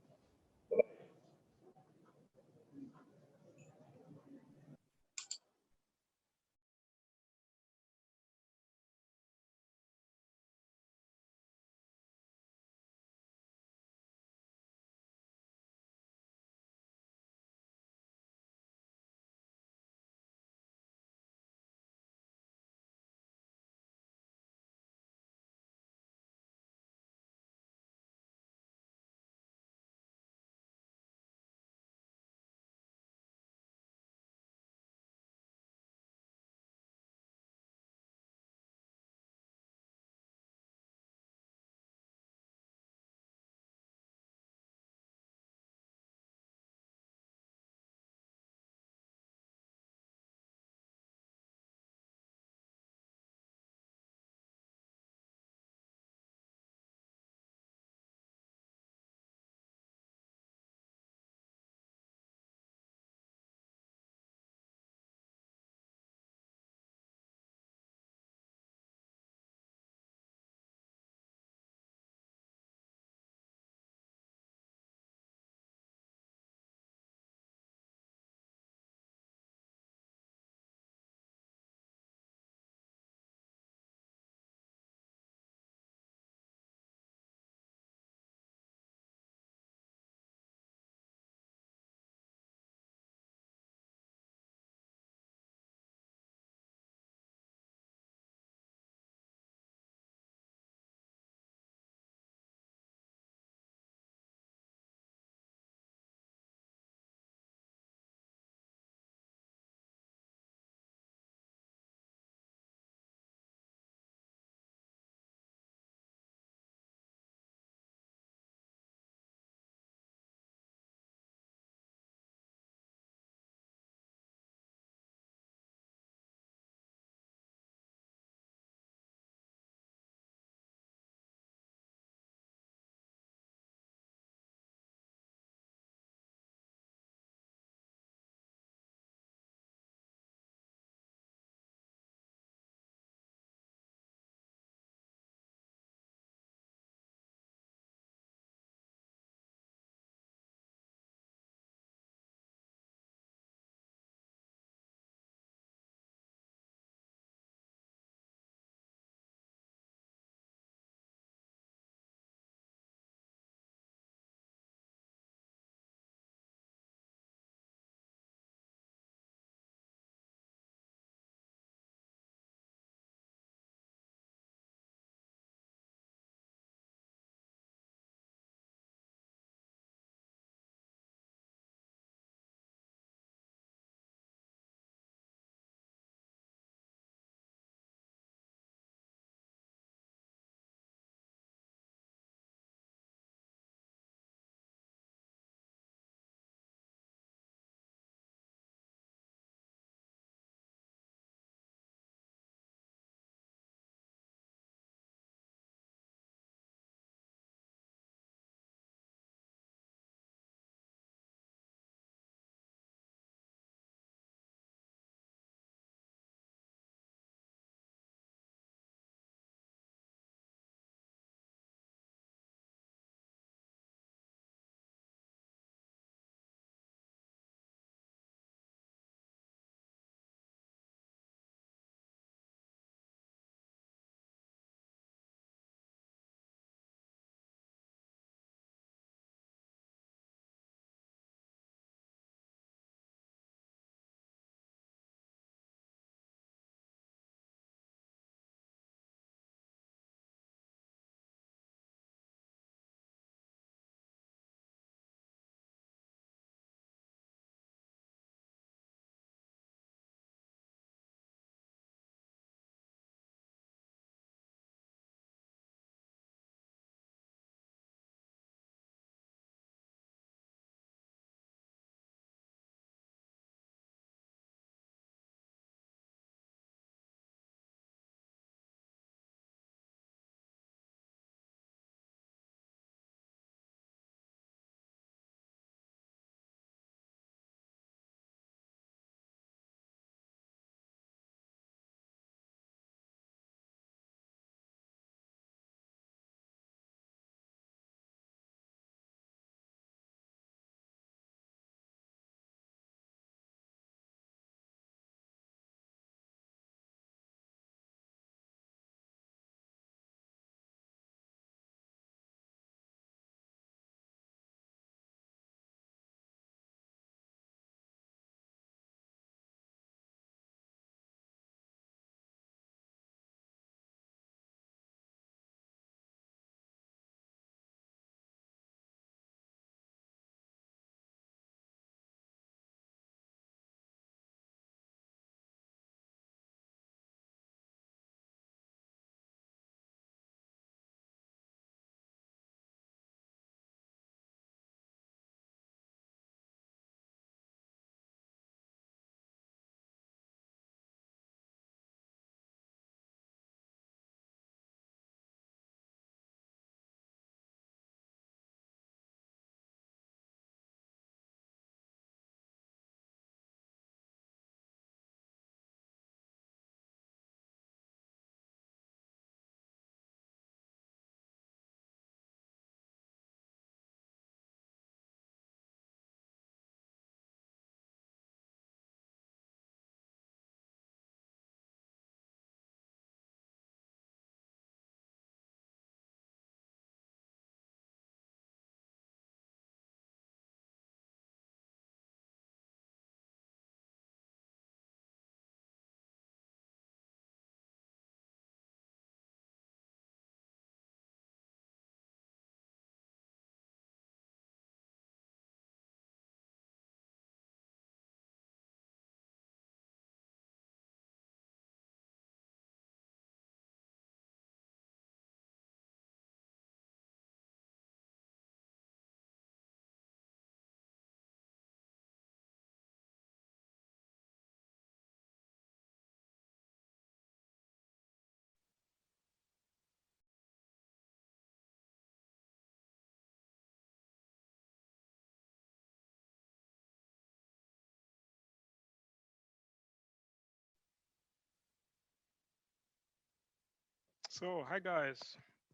So, hi guys.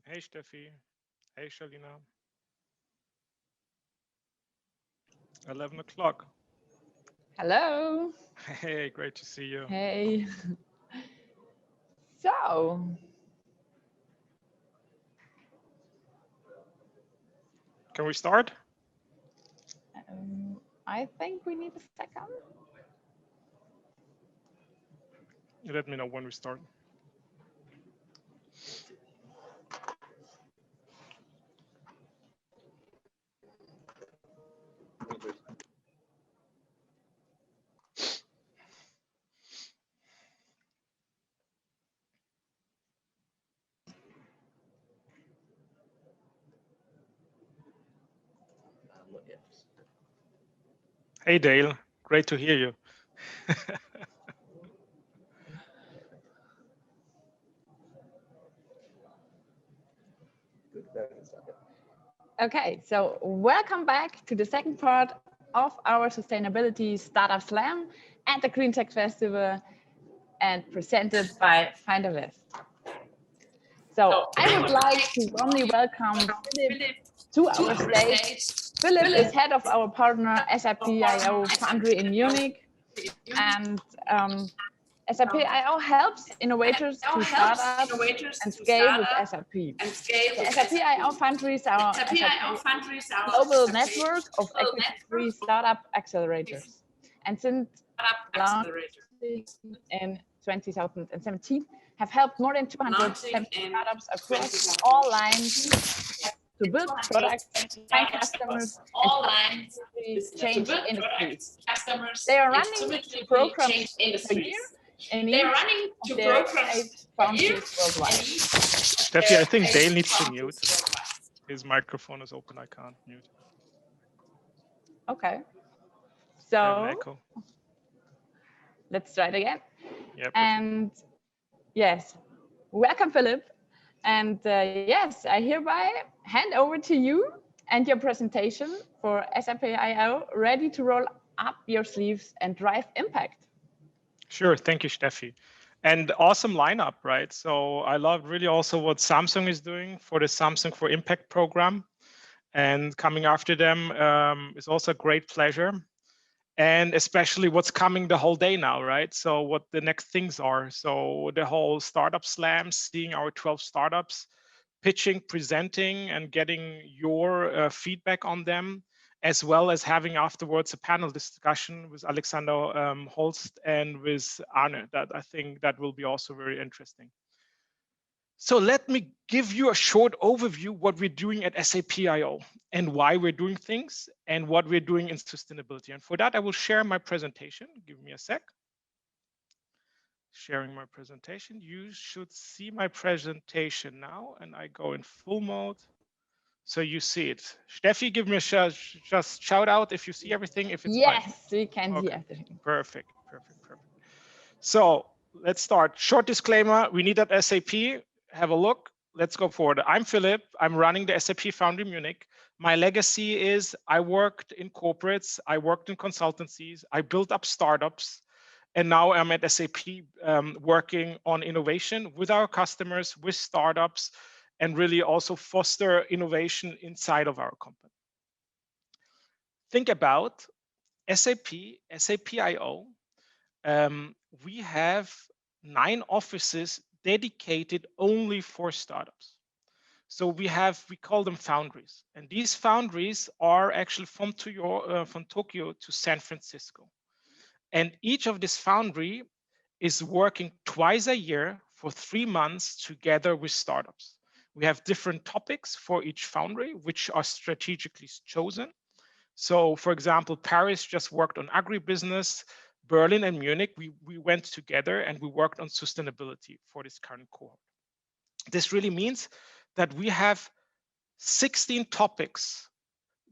Hey Steffi. Hey Shalina. 11 o'clock. Hello. Hey, great to see you. Hey. So, can we start? I think we need a second. Let me know when we start. Hey Dale, great to hear you. Okay, so welcome back to the second part of our Sustainability Startup Slam at the Greentech Festival and presented by Findervest. So I would like to warmly welcome Philip to our stage. Philip is head of our partner SAP.io Foundry in Munich, and SAP.io helps innovators to start up and scale with SAP. The SAP.io Foundry is our global network of equity-free startup accelerators. And since launching in 2017, have helped more than 270 startups across all lines to build products, find customers, and change industries. They are running programs per year in each of their 8 foundries worldwide. Steffi, I think Dale needs to mute. His microphone is open, I can't mute. Okay. So let's try it again. Yeah, and yes, welcome Philip. And yes, I hereby hand over to you and your presentation for SAP.io, ready to roll up your sleeves and drive impact. Sure, thank you, Steffi. And awesome lineup, right? So I love really also what Samsung is doing for the Samsung for Impact program. And coming after them is also a great pleasure. And especially what's coming the whole day now, right? So what the next things are. So the whole startup slam, seeing our 12 startups, pitching, presenting, and getting your feedback on them, as well as having afterwards a panel discussion with Alexander Holst and with Arne. That I think that will be also very interesting. So let me give you a short overview what we're doing at SAP.io and why we're doing things and what we're doing in sustainability. And for that, I will share my presentation. Give me a sec. Sharing my presentation. You should see my presentation now, and I go in full mode. So you see it. Steffi, give me a just shout out if you see everything, if it's fine. Yes, we can see everything. Perfect, perfect, perfect. So let's start. Short disclaimer, we need that SAP. Have a look. Let's go forward. I'm Philip. I'm running the SAP Foundry Munich. My legacy is I worked in corporates. I worked in consultancies. I built up startups. And now I'm at SAP working on innovation with our customers, with startups, and really also foster innovation inside of our company. Think about SAP, SAP.io. We have 9 offices dedicated only for startups. So we call them foundries. And these foundries are actually from Tokyo to San Francisco. And each of this foundry is working twice a year for 3 months together with startups. We have different topics for each foundry, which are strategically chosen. So for example, Paris just worked on agribusiness. Berlin and Munich, we went together and we worked on sustainability for this current cohort. This really means that we have 16 topics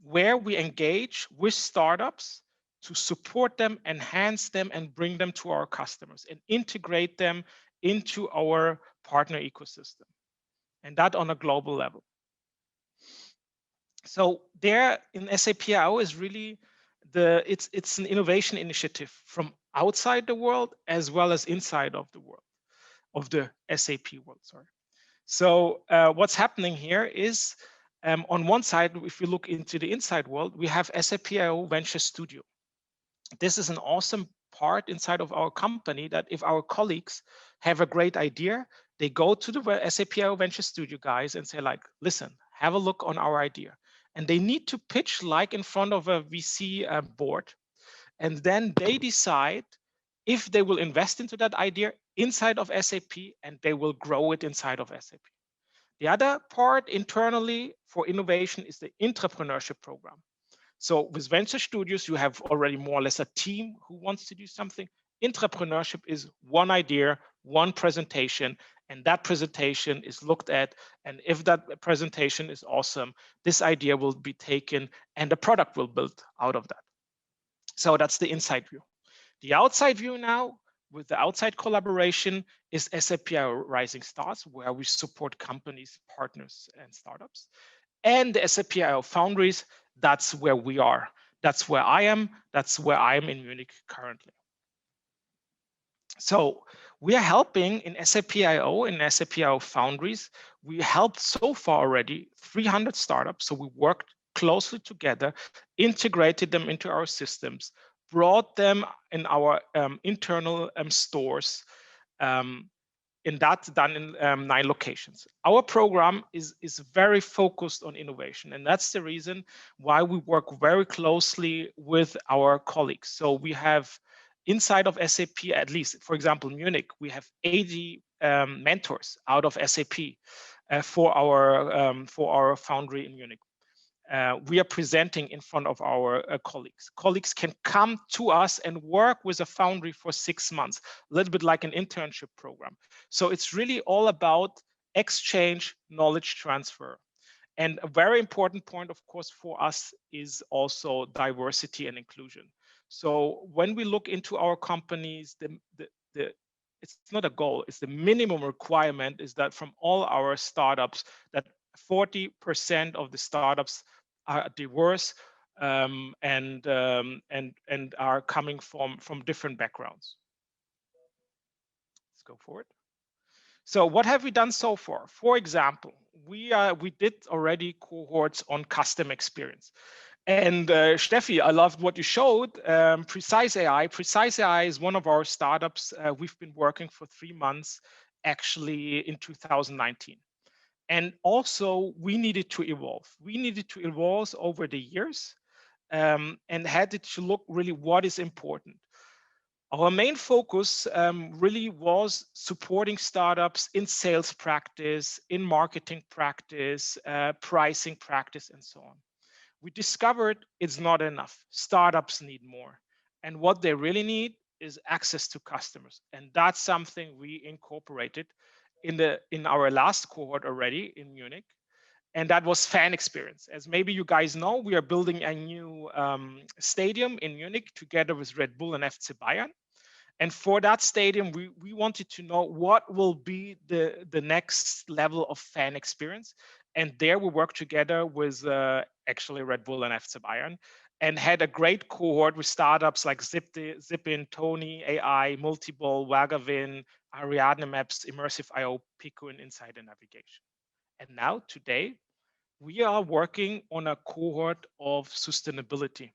where we engage with startups to support them, enhance them, and bring them to our customers and integrate them into our partner ecosystem, and that on a global level. So there in SAP.io is really it's an innovation initiative from outside the world as well as inside of the world, of the SAP world, sorry. So what's happening here is on one side, if we look into the inside world, we have SAP.io Venture Studio. This is an awesome part inside of our company that if our colleagues have a great idea, they go to the SAP.io Venture Studio guys and say like, listen, have a look on our idea. And they need to pitch like in front of a VC board. And then they decide if they will invest into that idea inside of SAP, and they will grow it inside of SAP. The other part internally for innovation is the entrepreneurship program. So with Venture Studios, you have already more or less a team who wants to do something. Entrepreneurship is one idea, one presentation, and that presentation is looked at. And if that presentation is awesome, this idea will be taken and a product will build out of that. So that's the inside view. The outside view now, with the outside collaboration, is SAP.io Rising Stars, where we support companies, partners, and startups. And the SAP.io Foundries, that's where we are. That's where I am. That's where I am in Munich currently. So we are helping in SAP.io, in SAP.io Foundries. We helped so far already 300 startups. So we worked closely together, integrated them into our systems, brought them in our internal stores, in that done in 9 locations. Our program is very focused on innovation, and that's the reason why we work very closely with our colleagues. So we have inside of SAP, at least, for example, Munich, we have 80 mentors out of SAP for our foundry in Munich. We are presenting in front of our colleagues. Colleagues can come to us and work with a foundry for 6 months, a little bit like an internship program. So it's really all about exchange, knowledge transfer. And a very important point, of course, for us is also diversity and inclusion. So when we look into our companies, it's not a goal, it's the minimum requirement is that from all our startups, that 40% of the startups are diverse and are coming from different backgrounds. Let's go forward. So what have we done so far? For example, we did already cohorts on custom experience. And Steffi, I loved what you showed. Prix AI. Prix AI is one of our startups. We've been working for 3 months, actually in 2019. And also, we needed to evolve. We needed to evolve over the years and had to look really what is important. Our main focus really was supporting startups in sales practice, in marketing practice, pricing practice, and so on. We discovered it's not enough. Startups need more. And what they really need is access to customers. And that's something we incorporated in our last cohort already in Munich, and that was fan experience. As maybe you guys know, we are building a new stadium in Munich together with Red Bull and FC Bayern. And for that stadium, we wanted to know what will be the next level of fan experience. And there we worked together with actually Red Bull and FC Bayern, and had a great cohort with startups like Zipin, Tony AI, Multiball, Wagavin, Ariadne Maps, Immersive.io, Pico, and Insider Navigation. And now today, we are working on a cohort of sustainability.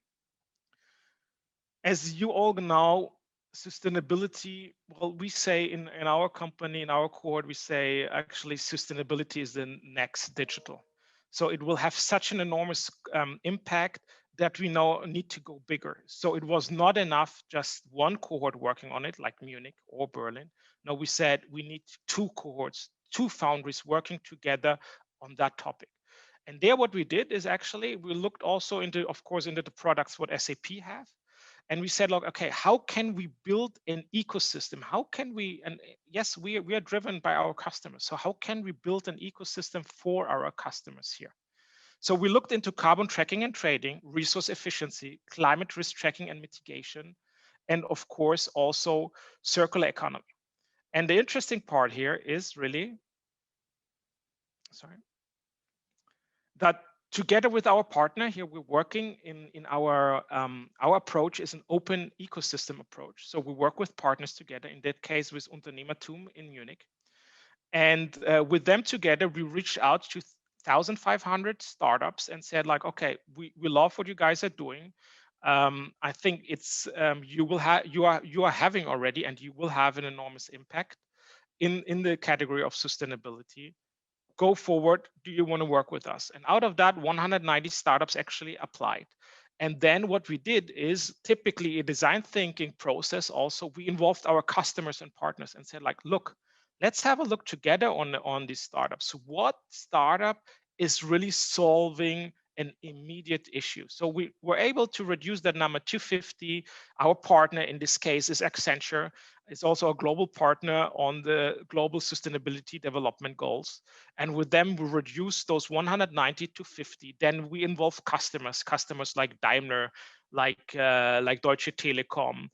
As you all know, sustainability, well, we say in our company, in our cohort, we say actually sustainability is the next digital. So it will have such an enormous impact that we now need to go bigger. So it was not enough just one cohort working on it, like Munich or Berlin. No, we said we need 2 cohorts, 2 foundries working together on that topic. And there what we did is actually, we looked also into, of course, into the products what SAP have. And we said, look, okay, how can we build an ecosystem? How can we, and yes, we are driven by our customers. So how can we build an ecosystem for our customers here? So we looked into carbon tracking and trading, resource efficiency, climate risk tracking and mitigation, and of course, also circular economy. And the interesting part here is really, that together with our partner here, we're working in our approach is an open ecosystem approach. So we work with partners together, in that case with Unternehmertum in Munich. And with them together, we reached out to 1,500 startups and said, like, okay, we love what you guys are doing. I think it's you are having already, and you will have an enormous impact in the category of sustainability. Go forward. Do you want to work with us? And out of that, 190 startups actually applied. And then what we did is typically a design thinking process. Also, we involved our customers and partners and said, like, look, let's have a look together on these startups. What startup is really solving an immediate issue? So we were able to reduce that number to 50. Our partner in this case is Accenture. It's also a global partner on the global sustainability development goals. And with them, we reduced those 190 to 50. Then we involve customers like Daimler, like Deutsche Telekom,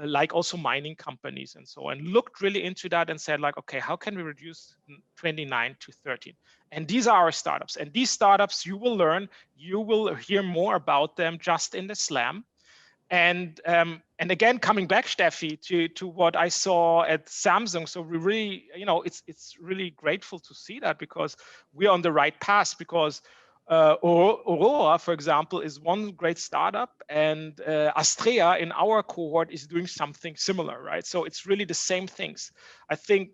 like also mining companies and so on, and looked really into that and said, like, okay, how can we reduce 29 to 13? And these are our startups. And these startups, you will hear more about them just in the slam. And again, coming back, Steffi, to what I saw at Samsung. So we really, it's really grateful to see that, because we're on the right path, because Aurora, for example, is one great startup, and Astrea in our cohort is doing something similar, right? So it's really the same things. I think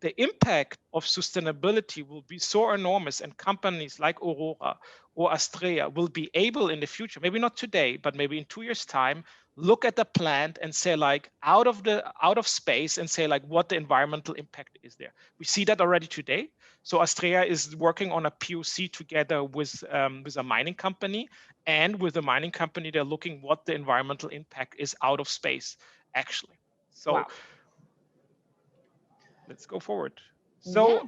the impact of sustainability will be so enormous, and companies like Aurora or Astrea will be able in the future, maybe not today, but maybe in 2 years' time, look at the plant and say, like, out of space, and say, like, what the environmental impact is there. We see that already today. So Astrea is working on a POC together with a mining company, and with the mining company, they're looking what the environmental impact is out of space, actually. So. Wow. Let's go forward. So,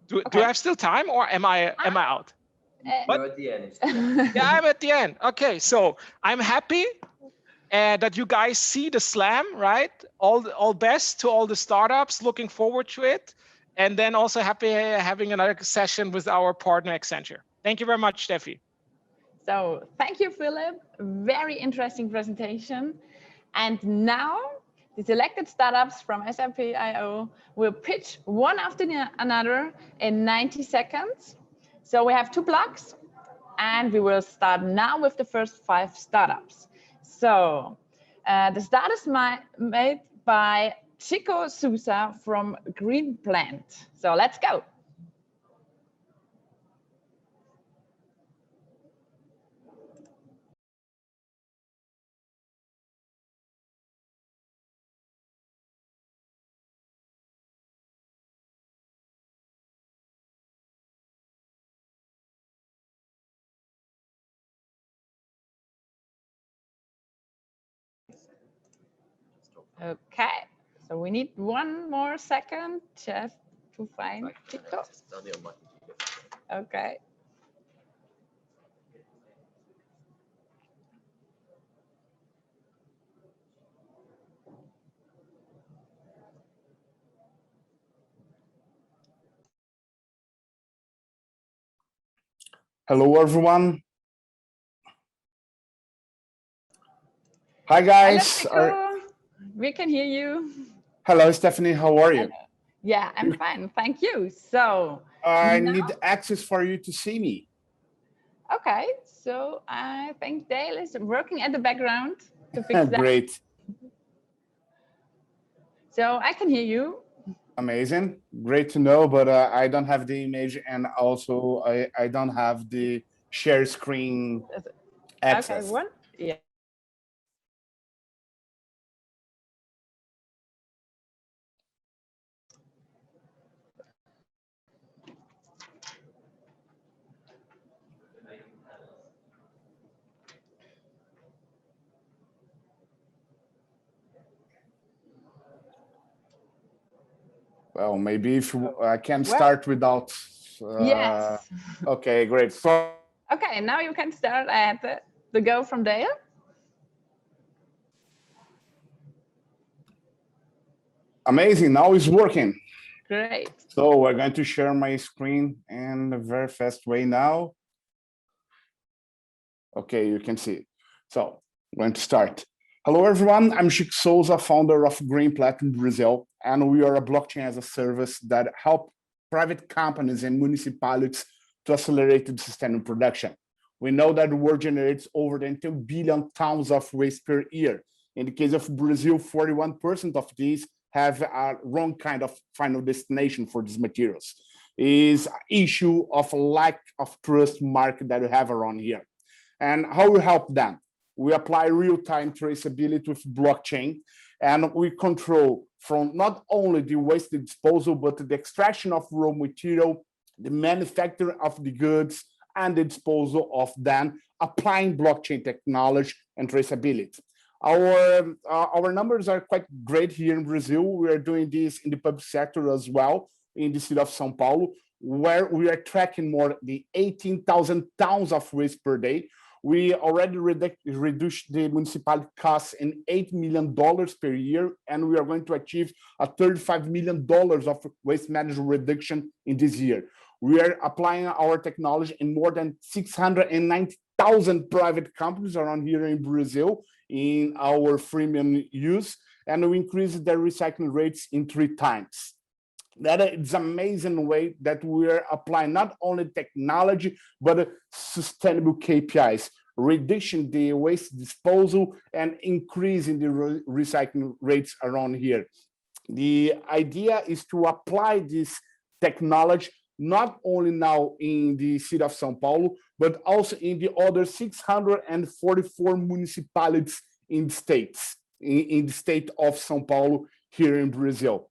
do I have still time, or am I out? You're at the end. Yeah, I'm at the end. Okay, so I'm happy that you guys see the slam, right? All best to all the startups. Looking forward to it, and then also happy having another session with our partner Accenture. Thank you very much, Steffi. So thank you, Philip. Very interesting presentation. And now, the selected startups from SAP.io will pitch one after another in 90 seconds. So we have 2 blocks, and we will start now with the first 5 startups. So the start is made by Chico Sousa from Greentech. So let's go. Okay, so we need 1 more second just to find Chico. Okay. Hello, everyone. Hi, guys. Hello, we can hear you. Hello, Stephanie. How are you? Hello. Yeah, I'm fine. Thank you. So I need access for you to see me. Okay, so I think Dale is working at the background to fix that. Great. So I can hear you. Amazing. Great to know, but I don't have the image, and also I don't have the share screen access. Okay, one. Yeah. Well, maybe if I can start without. Yes. Okay, great. So. Okay, now you can start at the go from Dale. Amazing. Now it's working. Great. So we're going to share my screen in a very fast way now. Okay, you can see it. So I'm going to start. Hello, everyone. I'm Chico Souza, founder of Greentech in Brazil, and we are a blockchain as a service that help private companies and municipalities to accelerate the sustainable production. We know that the world generates over 10 billion tons of waste per year. In the case of Brazil, 41% of these have a wrong kind of final destination for these materials. It is an issue of lack of trust market that we have around here. And how we help them? We apply real-time traceability with blockchain, and we control from not only the waste disposal, but the extraction of raw material, the manufacturing of the goods, and the disposal of them, applying blockchain technology and traceability. Our numbers are quite great here in Brazil. We are doing this in the public sector as well, in the city of São Paulo, where we are tracking more than 18,000 tons of waste per day. We already reduced the municipality costs in $8 million per year, and we are going to achieve a $35 million of waste management reduction in this year. We are applying our technology in more than 690,000 private companies around here in Brazil in our freemium use, and we increased their recycling rates in 3 times. That is an amazing way that we are applying not only technology, but sustainable KPIs, reducing the waste disposal and increasing the recycling rates around here. The idea is to apply this technology not only now in the city of São Paulo, but also in the other 644 municipalities in the states, in the state of São Paulo here in Brazil.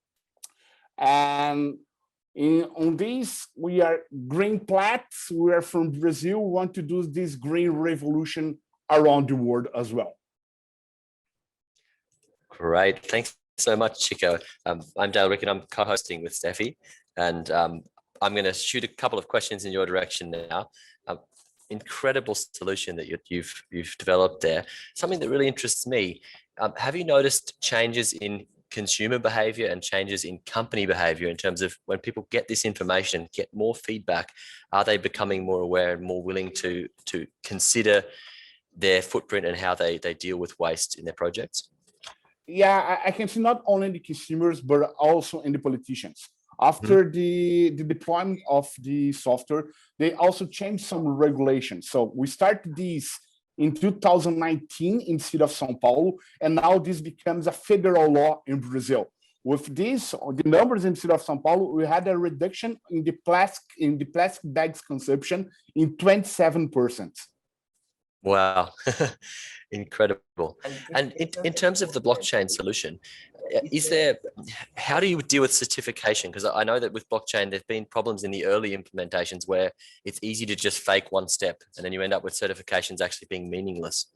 And on this, we are green plats. We are from Brazil. We want to do this green revolution around the world as well. Great. Thanks so much, Chico. I'm Dale Rick, and I'm co-hosting with Steffi. And I'm going to shoot a couple of questions in your direction now. Incredible solution that you've developed there. Something that really interests me. Have you noticed changes in consumer behavior and changes in company behavior in terms of when people get this information, get more feedback? Are they becoming more aware and more willing to consider their footprint and how they deal with waste in their projects? Yeah, I can see not only the consumers, but also in the politicians. After the deployment of the software, they also changed some regulations. So we started this in 2019 in the city of São Paulo, and now this becomes a federal law in Brazil. With this, the numbers in the city of São Paulo, we had a reduction in the plastic bags consumption in 27%. Wow, incredible. And in terms of the blockchain solution, how do you deal with certification? Because I know that with blockchain, there's been problems in the early implementations where it's easy to just fake one step and then you end up with certifications actually being meaningless.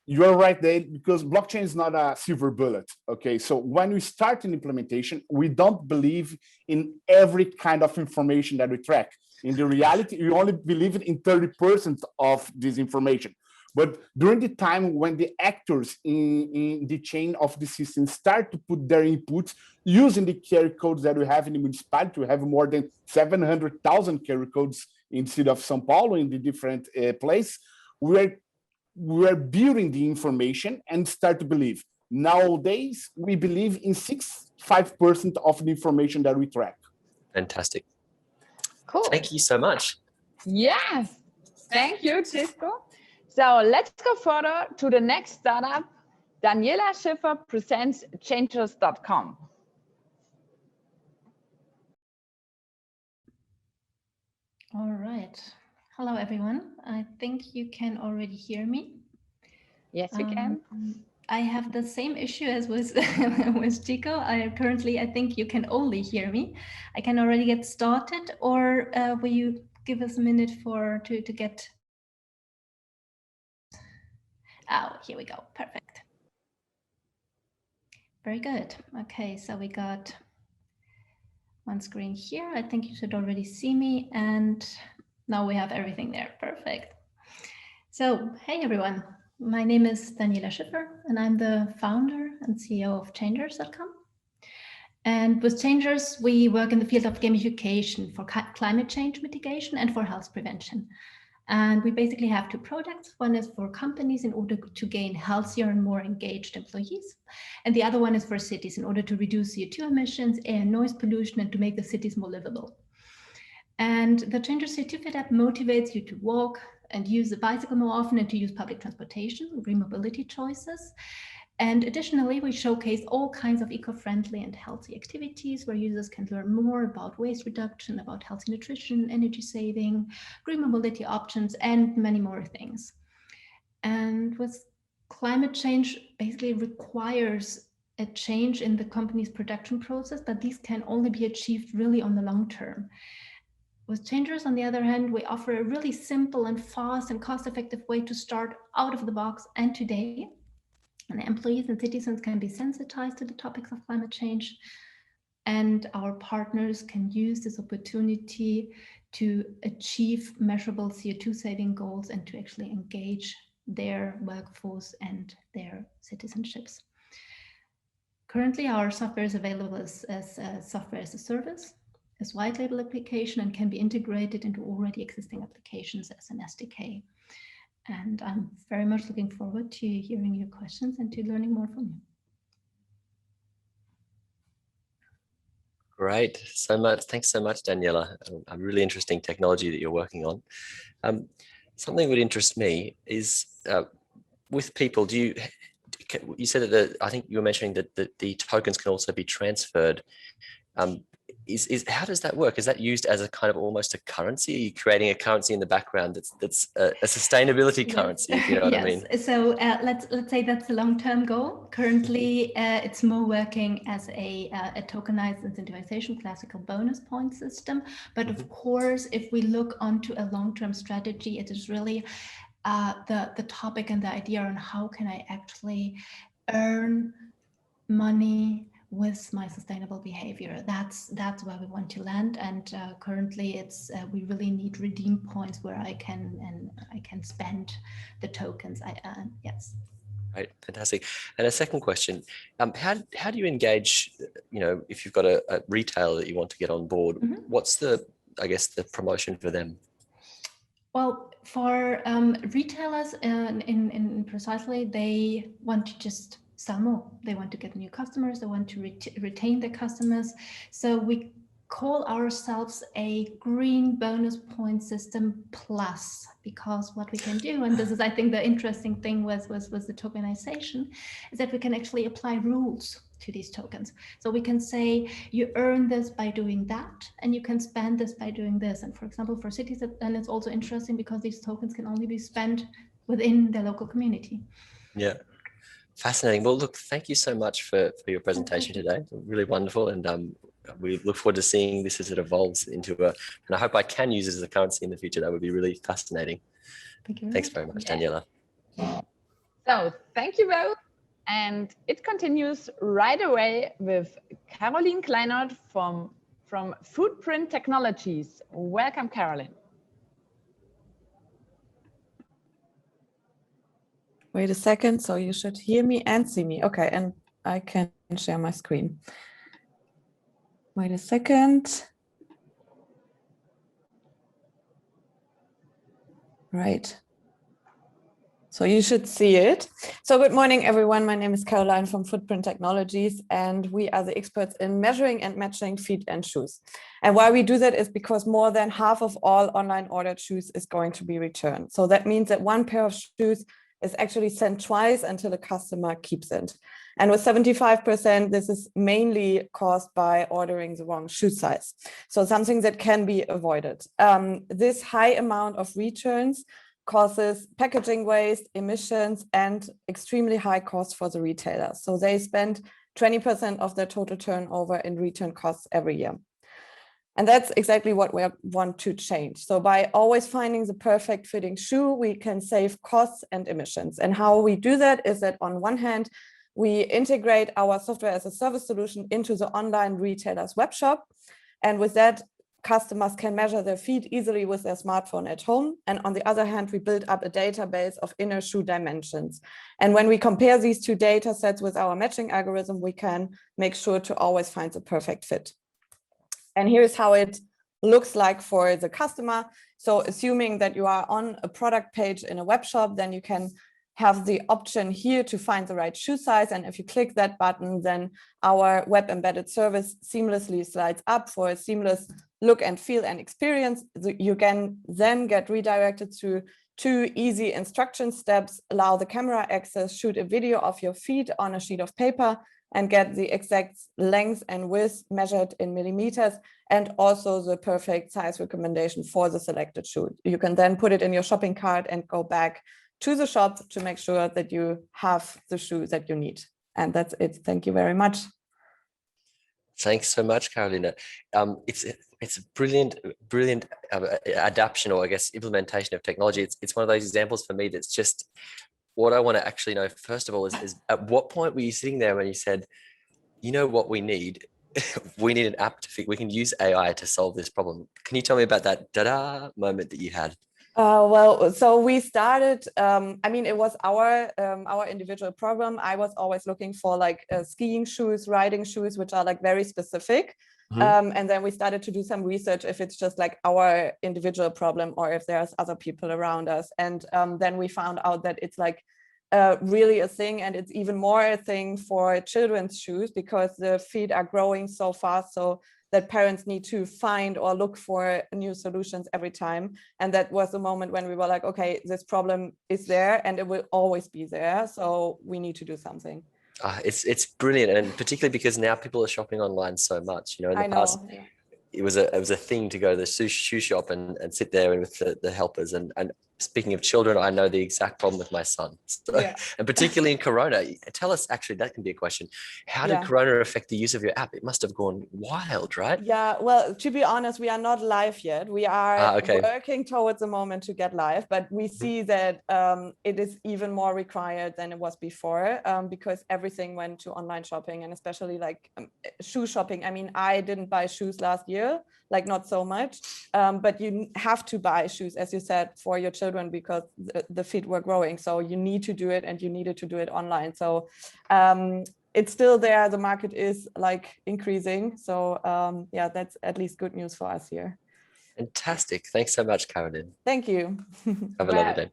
You're right, Dave, because blockchain is not a silver bullet. Okay, so when we start an implementation, we don't believe in every kind of information that we track. In the reality, we only believe in 30% of this information. But during the time when the actors in the chain of the system start to put their inputs using the QR codes that we have in the municipality, we have more than 700,000 QR codes in the city of São Paulo in the different places, we are building the information and start to believe. Nowadays, we believe in 65% of the information that we track. Fantastic. Cool. Thank you so much. Yes. Thank you, Cisco. So let's go further to the next startup. Daniela Schiffer presents Changers.com. All right. Hello, everyone. I think you can already hear me. Yes, we can. I have the same issue as with Chico. I think you can only hear me. I can already get started, or will you give us a minute to get... Oh, here we go. Perfect. Very good. Okay, so we got one screen here. I think you should already see me, and now we have everything there. Perfect. So, hey everyone. My name is Daniela Schiffer, and I'm the founder and CEO of Changers.com. And with Changers, we work in the field of gamification for climate change mitigation and for health prevention. And we basically have two products. One is for companies in order to gain healthier and more engaged employees. And the other one is for cities in order to reduce CO2 emissions, air and noise pollution, and to make the cities more livable. And the Change Your CO2 Fit app motivates you to walk and use a bicycle more often and to use public transportation, green mobility choices. And additionally, we showcase all kinds of eco-friendly and healthy activities where users can learn more about waste reduction, about healthy nutrition, energy saving, green mobility options, and many more things. And with climate change basically requires a change in the company's production process, but these can only be achieved really on the long term. With Changers, on the other hand, we offer a really simple and fast and cost-effective way to start out of the box and today. And employees and citizens can be sensitized to the topics of climate change. And our partners can use this opportunity to achieve measurable CO2 saving goals and to actually engage their workforce and their citizenships. Currently, our software is available as software as a service, as white label application, and can be integrated into already existing applications as an SDK. And I'm very much looking forward to hearing your questions and to learning more from you. Great, so much. Thanks so much, Daniela. A really interesting technology that you're working on. Something that would interest me is with people, you said that I think you were mentioning that the tokens can also be transferred. How does that work? Is that used as a kind of almost a currency? Are you creating a currency in the background that's a sustainability currency, if you know what I mean? So let's say that's a long-term goal. Currently, it's more working as a tokenized incentivization classical bonus point system. But of course, if we look onto a long-term strategy, it is really the topic and the idea on how can I actually earn money with my sustainable behavior. That's where we want to land. And currently, it's we really need redeem points where I can spend the tokens. Yes. Right, fantastic. And a second question: how do you engage? You know, if you've got a retailer that you want to get on board, what's the promotion for them? Well, for retailers, in precisely, they want to just sell more. They want to get new customers. They want to retain their customers. So we call ourselves a green bonus point system plus, because what we can do, and this is, I think, the interesting thing was the tokenization, is that we can actually apply rules to these tokens. So we can say you earn this by doing that, and you can spend this by doing this. And for example, for cities, and it's also interesting because these tokens can only be spent within their local community. Yeah. Fascinating. Well, look, thank you so much for your presentation today. Really wonderful. And we look forward to seeing this as it evolves into and I hope I can use it as a currency in the future. That would be really fascinating. Thanks very much, Daniela. So thank you both. And it continues right away with Caroline Kleinert from Footprint Technologies. Welcome, Caroline. Wait a second, so you should hear me and see me. Okay, and I can share my screen. Wait a second. Right. So you should see it. So good morning, everyone. My name is Caroline from Footprint Technologies, and we are the experts in measuring and matching feet and shoes. And why we do that is because more than half of all online ordered shoes is going to be returned. So that means that one pair of shoes is actually sent twice until the customer keeps it. And with 75%, this is mainly caused by ordering the wrong shoe size. So something that can be avoided. This high amount of returns causes packaging waste, emissions, and extremely high costs for the retailers. So they spend 20% of their total turnover in return costs every year. And that's exactly what we want to change. So by always finding the perfect fitting shoe, we can save costs and emissions. And how we do that is that on one hand, we integrate our software as a service solution into the online retailer's webshop. And with that, customers can measure their feet easily with their smartphone at home. And on the other hand, we build up a database of inner shoe dimensions. And when we compare these two data sets with our matching algorithm, we can make sure to always find the perfect fit. And here's how it looks like for the customer. So assuming that you are on a product page in a web shop, then you can have the option here to find the right shoe size. And if you click that button, then our web embedded service seamlessly slides up for a seamless look and feel and experience. You can then get redirected through 2 easy instruction steps, allow the camera access, shoot a video of your feet on a sheet of paper, and get the exact length and width measured in millimeters, and also the perfect size recommendation for the selected shoe. You can then put it in your shopping cart and go back to the shop to make sure that you have the shoe that you need. And that's it. Thank you very much. Thanks so much, Carolina. It's a brilliant adaptation, or I guess implementation of technology. It's one of those examples for me that's just what I want to actually know. First of all, is at what point were you sitting there when you said, you know what we need? We need an app to fix. We can use AI to solve this problem. Can you tell me about that da-da moment that you had? Well, so we started, I mean, it was our individual problem. I was always looking for like skiing shoes, riding shoes, which are like very specific. And then we started to do some research if it's just like our individual problem or if there's other people around us. And then we found out that it's like really a thing, and it's even more a thing for children's shoes because the feet are growing so fast. So that parents need to find or look for new solutions every time. And that was the moment when we were like, okay, this problem is there and it will always be there. So we need to do something. It's brilliant. And particularly because now people are shopping online so much, you know, in the past, it was a thing to go to the shoe shop and sit there with the helpers. And speaking of children, I know the exact problem with my son. So, and particularly in Corona, tell us, actually, that can be a question. How did Corona affect the use of your app? It must have gone wild, right? Yeah, well, to be honest, we are not live yet. We are working towards a moment to get live, but we see that it is even more required than it was before because everything went to online shopping, and especially like shoe shopping. I mean, I didn't buy shoes last year, like not so much, but you have to buy shoes, as you said, for your children because the feet were growing. So you need to do it, and you needed to do it online. So it's still there. The market is like increasing. So yeah, that's at least good news for us here. Fantastic. Thanks so much, Caroline. Thank you. Have a lovely day.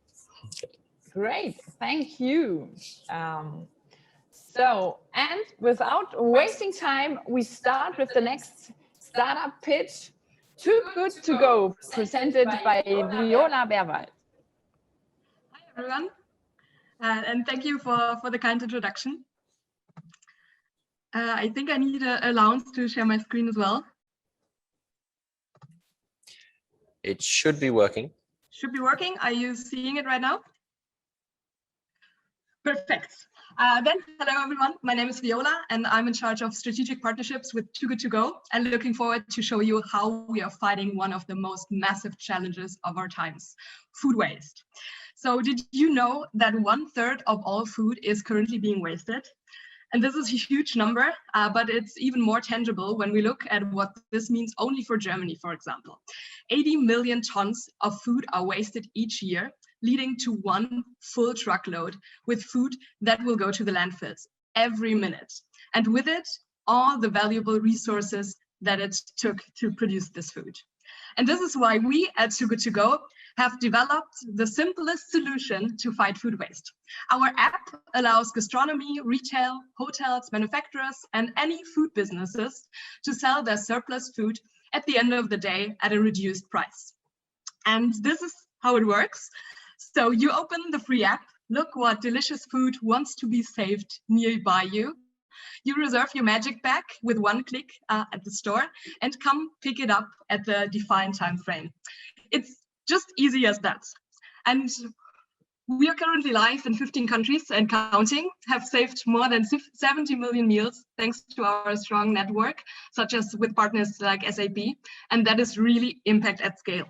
Great. Thank you. So, and without wasting time, we start with the next startup pitch, Too Good to Go, presented by Viola Berwald. Hi, everyone. And thank you for the kind introduction. I think I need an allowance to share my screen as well. It should be working. Should be working. Are you seeing it right now? Perfect. Then, hello everyone, my name is Viola and I'm in charge of strategic partnerships with Too Good To Go, and looking forward to show you how we are fighting one of the most massive challenges of our times, food waste. So did you know that 1/3 of all food is currently being wasted? And this is a huge number, but it's even more tangible when we look at what this means only for Germany, for example. 80 million tons of food are wasted each year, leading to 1 full truckload with food that will go to the landfills every minute. And with it, all the valuable resources that it took to produce this food. And this is why we at Too Good To Go have developed the simplest solution to fight food waste. Our app allows gastronomy, retail, hotels, manufacturers, and any food businesses to sell their surplus food at the end of the day at a reduced price. And this is how it works. So you open the free app, look what delicious food wants to be saved nearby you. You reserve your magic bag with 1 click at the store and come pick it up at the defined time frame. It's just easy as that. And we are currently live in 15 countries and counting, have saved more than 70 million meals thanks to our strong network, such as with partners like SAP, and that is really impact at scale.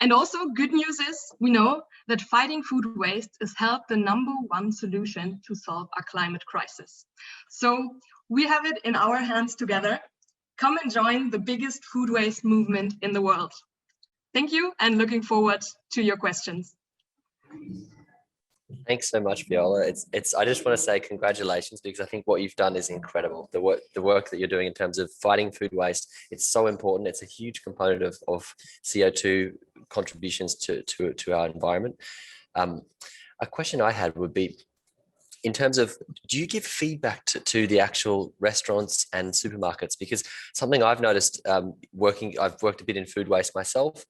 And also good news is we know that fighting food waste is held the #1 solution to solve our climate crisis. So we have it in our hands together. Come and join the biggest food waste movement in the world. Thank you, and looking forward to your questions. Thanks so much, Viola. I just want to say congratulations, because I think what you've done is incredible. The work that you're doing in terms of fighting food waste, it's so important. It's a huge component of CO2 contributions to our environment. A question I had would be, in terms of, do you give feedback to the actual restaurants and supermarkets? Because something I've noticed I've worked a bit in food waste myself.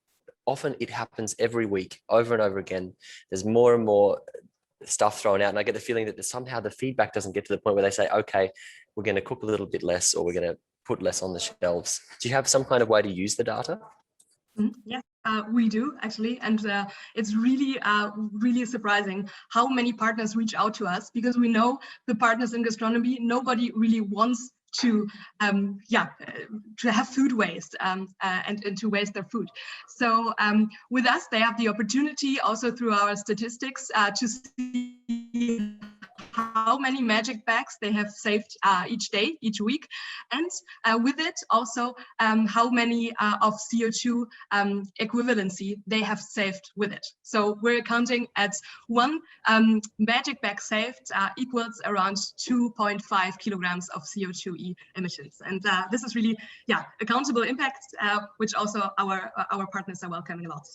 Often it happens every week, over and over again. There's more and more stuff thrown out, and I get the feeling that somehow the feedback doesn't get to the point where they say, okay, we're going to cook a little bit less, or we're going to put less on the shelves. Do you have some kind of way to use the data? Yes, we do actually, and it's really, really surprising how many partners reach out to us, because we know the partners in gastronomy, nobody really wants to have food waste and to waste their food. So with us, they have the opportunity also through our statistics to see how many magic bags they have saved each day, each week, and with it also how many of CO2 equivalency they have saved with it. So we're counting at one magic bag saved equals around 2.5 kilograms of CO2 emissions, and this is really accountable impact, which also our partners are welcoming a lot.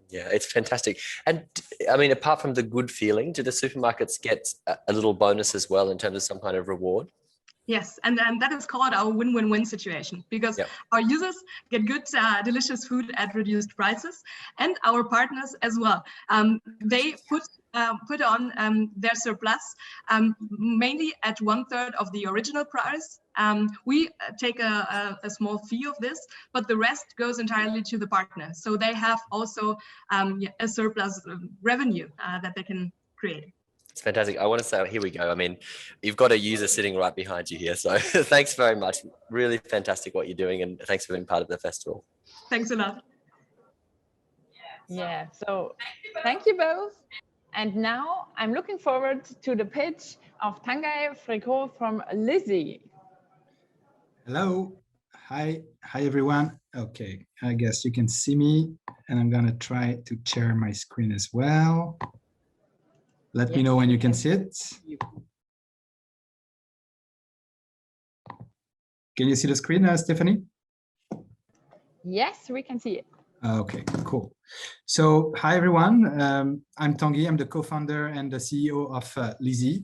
Yeah, it's fantastic. And I mean, apart from the good feeling, do the supermarkets get a little bonus as well in terms of some kind of reward? Yes, and that is called our win-win-win situation, because our users get good, delicious food at reduced prices, and our partners as well. They put on their surplus mainly at 1/3 of the original price. We take a small fee of this, but the rest goes entirely to the partner. So they have also a surplus revenue that they can create. It's fantastic. I want to say, here we go. I mean, you've got a user sitting right behind you here. So thanks very much. Really fantastic what you're doing, and thanks for being part of the festival. Thanks a lot. Yeah, so thank you both. And now I'm looking forward to the pitch of Tanguy Fricot from Lizzie. Hello. Hi everyone. Okay, I guess you can see me, and I'm gonna try to share my screen as well. Let me know when you can see it. Can you see the screen, Stefanie? Yes, we can see it. Okay, cool. So hi everyone. I'm Tanguy. I'm the co-founder and the CEO of Lizzie,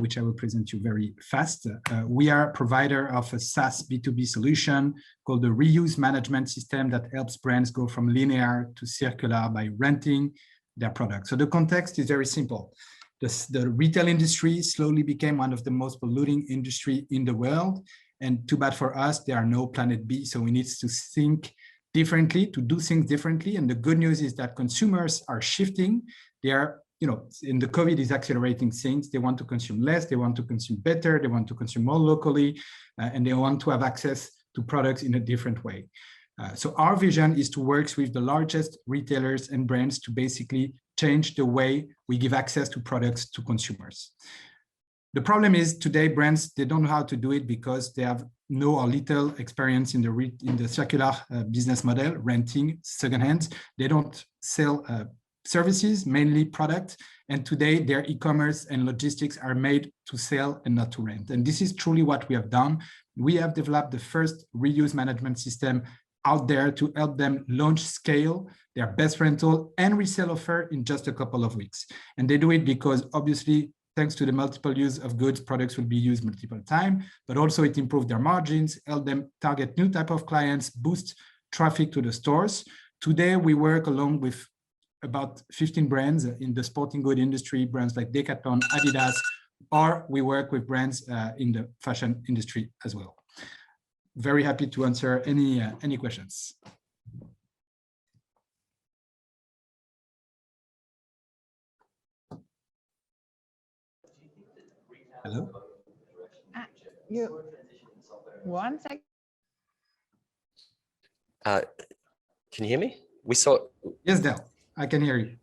which I will present you very fast. We are a provider of a SaaS B2B solution called the reuse management system that helps brands go from linear to circular by renting their products. So the context is very simple. The retail industry slowly became one of the most polluting industry in the world. And too bad for us, there are no planet B. So we need to think differently, to do things differently. And the good news is that consumers are shifting. They are, in the COVID is accelerating things. They want to consume less, they want to consume better, they want to consume more locally, and they want to have access to products in a different way. So our vision is to work with the largest retailers and brands to basically change the way we give access to products to consumers. The problem is today brands, they don't know how to do it because they have no or little experience in the circular business model, renting secondhand. They don't sell services, mainly products. And today their e-commerce and logistics are made to sell and not to rent. And this is truly what we have done. We have developed the first reuse management system out there to help them launch, scale their best rental and resale offer in just a couple of weeks. And they do it because obviously, thanks to the multiple use of goods, products will be used multiple times, but also it improved their margins, help them target new type of clients, boost traffic to the stores. Today, we work along with about 15 brands in the sporting good industry, brands like Decathlon, Adidas, or we work with brands in the fashion industry as well. Very happy to answer any questions. Hello? One second. Can you hear me? We saw. Yes, Del, I can hear you.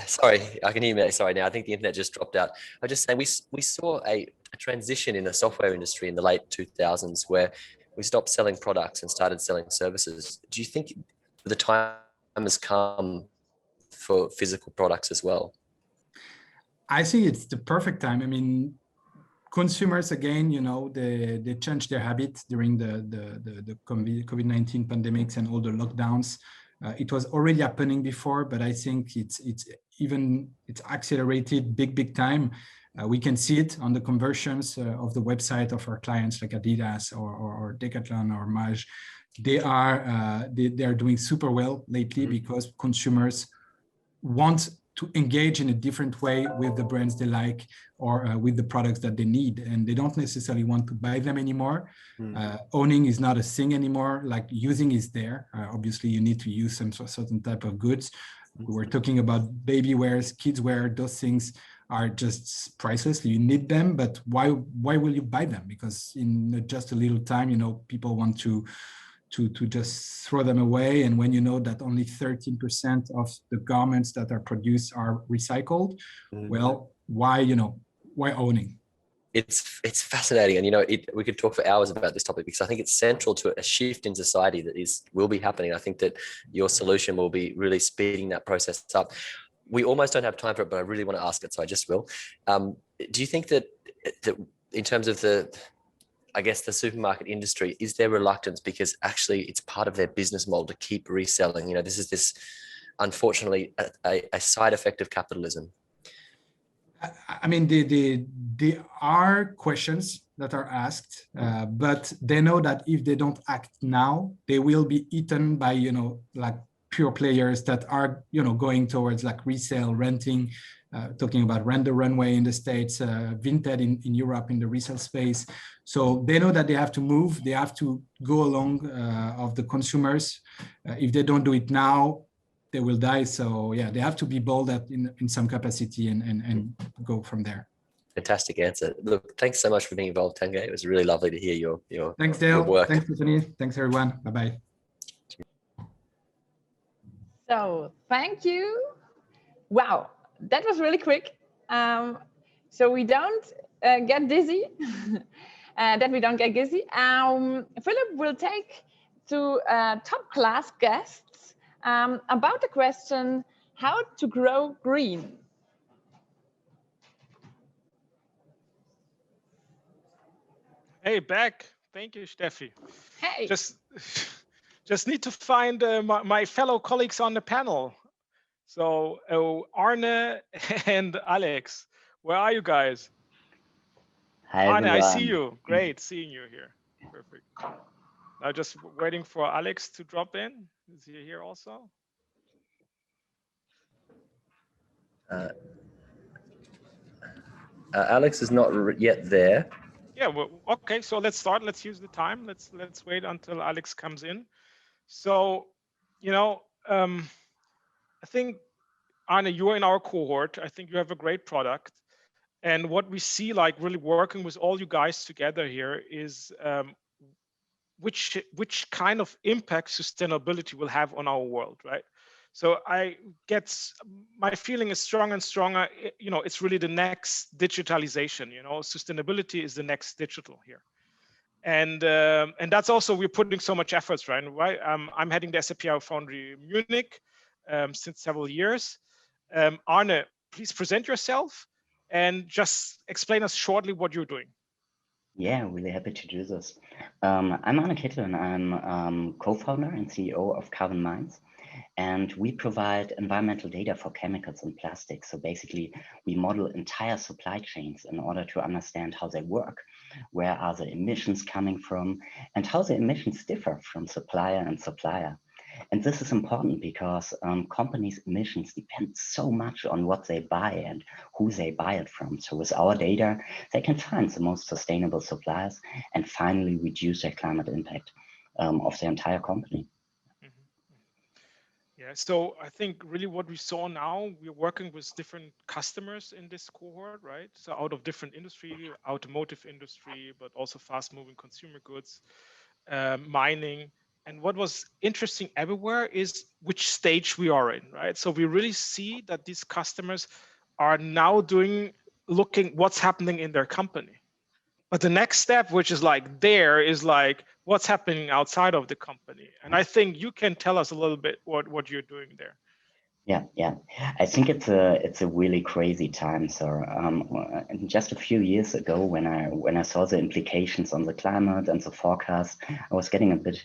Sorry, I can hear you. Sorry, now I think the internet just dropped out. I was just saying we saw a transition in the software industry in the late 2000s where we stopped selling products and started selling services. Do you think the time has come for physical products as well? I think it's the perfect time. I mean, consumers, again, you know, they changed their habits during the COVID-19 pandemics and all the lockdowns. It was already happening before, but I think it's accelerated big time. We can see it on the conversions of the website of our clients like Adidas or Decathlon or Maj. They are doing super well lately because consumers want to engage in a different way with the brands they like or with the products that they need, and they don't necessarily want to buy them anymore. Owning is not a thing anymore. Like using is there. Obviously, you need to use some certain type of goods. We're talking about baby wears, kids wear. Those things are just priceless. You need them, but why will you buy them? Because in just a little time, you know, people want to just throw them away. And when you know that only 13% of the garments that are produced are recycled, well, why owning? It's fascinating, and you know, we could talk for hours about this topic because I think it's central to a shift in society that will be happening. I think that your solution will be really speeding that process up. We almost don't have time for it, but I really want to ask it, so I just will. Do you think that in terms of the supermarket industry, is there reluctance because actually it's part of their business model to keep reselling? You know, this unfortunately a side effect of capitalism. I mean, there are questions that are asked, but they know that if they don't act now, they will be eaten by, you know, like pure players that are, you know, going towards like resale, renting, talking about Rent the Runway in the States, Vinted in Europe in the resale space. So they know that they have to move, they have to go along of the consumers. If they don't do it now, they will die. So yeah, they have to be bold in some capacity and go from there. Fantastic answer. Look, thanks so much for being involved, Tanguy. It was really lovely to hear your Thanks, Dale. work. Thanks, Stefanie. Thanks, everyone. Bye-bye. So thank you. Wow, that was really quick. So we don't get dizzy. Philip will take to top class guests about the question, how to grow green. Hey, back. Thank you, Steffi. Hey. Just need to find my fellow colleagues on the panel. So Arne and Alex, where are you guys? Hi, Arne, everyone. I see you. Great seeing you here. Perfect. Now just waiting for Alex to drop in. Is he here also? Alex is not yet there. Yeah, well, okay, so let's start. Let's use the time. Let's wait until Alex comes in. So, you know, I think, Arne, you're in our cohort. I think you have a great product. And what we see, like really working with all you guys together here is which kind of impact sustainability will have on our world, right? So my feeling is stronger and stronger. You know, it's really the next digitalization. You know, sustainability is the next digital here, and that's also we're putting so much efforts, right? I'm heading the SAP Foundry Munich since several years. Arne, please present yourself and just explain us shortly what you're doing. Yeah, really happy to do this. I'm Arne Kittel, and I'm co-founder and CEO of Carbon Minds. And we provide environmental data for chemicals and plastics. So basically, we model entire supply chains in order to understand how they work, where are the emissions coming from, and how the emissions differ from supplier and supplier. And this is important because companies' emissions depend so much on what they buy and who they buy it from. So with our data, they can find the most sustainable suppliers and finally reduce their climate impact of their entire company. Yeah, so I think really what we saw now, we're working with different customers in this cohort, right? So out of different industry, automotive industry, but also fast moving consumer goods, mining. And what was interesting everywhere is which stage we are in, right? So we really see that these customers are now looking what's happening in their company. But the next step, which is is what's happening outside of the company. And I think you can tell us a little bit what you're doing there. Yeah. I think it's a really crazy time. So just a few years ago, when I saw the implications on the climate and the forecast, I was getting a bit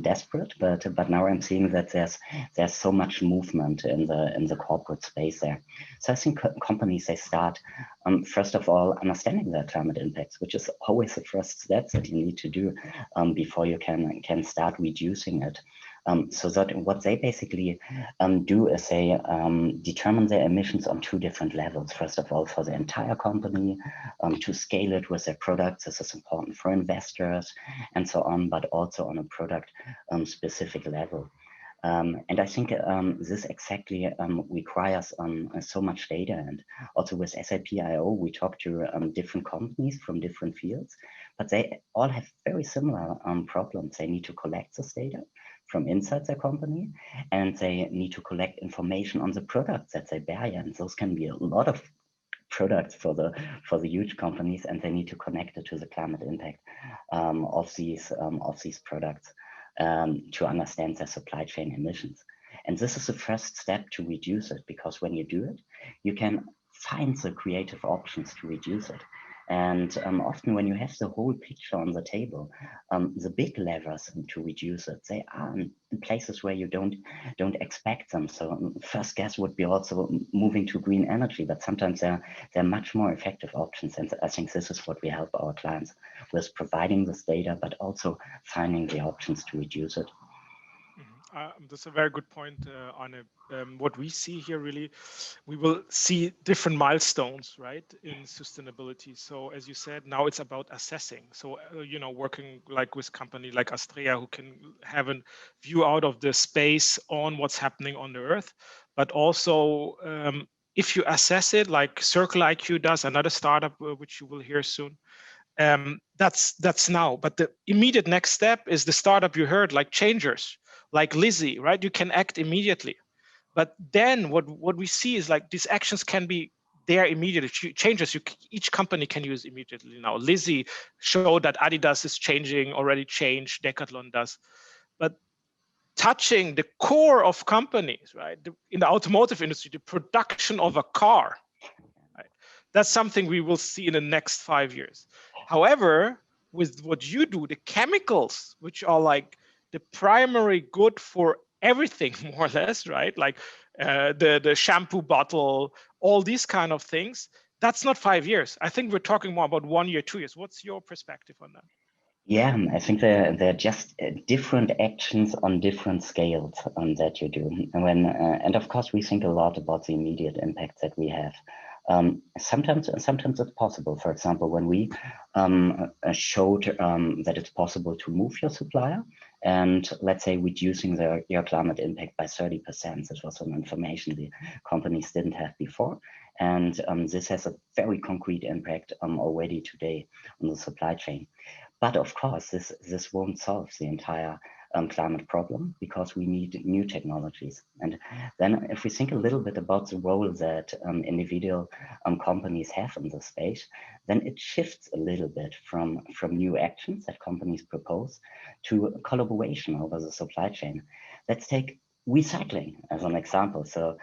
desperate. But now I'm seeing that there's so much movement in the corporate space there. So I think companies, they start first of all understanding their climate impacts, which is always the first step that you need to do before you can start reducing it. So that what they basically do is they determine their emissions on two different levels. First of all, for the entire company, to scale it with their products. This is important for investors and so on, but also on a product specific level. And I think this exactly requires so much data. And also with SAP.io, we talk to different companies from different fields, but they all have very similar problems. They need to collect this data from inside their company, and they need to collect information on the products that they buy. And those can be a lot of products for the huge companies, and they need to connect it to the climate impact of these products to understand their supply chain emissions. And this is the first step to reduce it, because when you do it, you can find the creative options to reduce it. And often when you have the whole picture on the table, the big levers to reduce it, they are in places where you don't expect them. So first guess would be also moving to green energy, but sometimes they're much more effective options. And I think this is what we help our clients with, providing this data, but also finding the options to reduce it. That's a very good point on it. What we see here, really, we will see different milestones, right, in sustainability. So as you said, now it's about assessing. So, working like with company like Astrea, who can have a view out of the space on what's happening on the Earth, but also if you assess it, like Circle IQ does, another startup, which you will hear soon, that's now. But the immediate next step is the startup you heard, like Changers, like Lizzie, right? You can act immediately. But then what we see is like these actions can be there immediately. Changes each company can use immediately now. Lizzie showed that Adidas is already changed, Decathlon does. But touching the core of companies, right? In the automotive industry, the production of a car, right? That's something we will see in the next 5 years. However, with what you do, the chemicals, which are like the primary good for everything, more or less, right? Like the shampoo bottle, all these kind of things, that's not 5 years. I think we're talking more about 1 year, 2 years. What's your perspective on that? Yeah, I think they're just different actions on different scales that you do. And of course, we think a lot about the immediate impact that we have. Sometimes it's possible. For example, when we showed that it's possible to move your supplier and, let's say, reducing your climate impact by 30%. This was some information the companies didn't have before. And this has a very concrete impact already today on the supply chain. But of course, this won't solve the entire climate problem, because we need new technologies. And then if we think a little bit about the role that individual companies have in this space, then it shifts a little bit from new actions that companies propose to collaboration over the supply chain. Let's take recycling as an example. So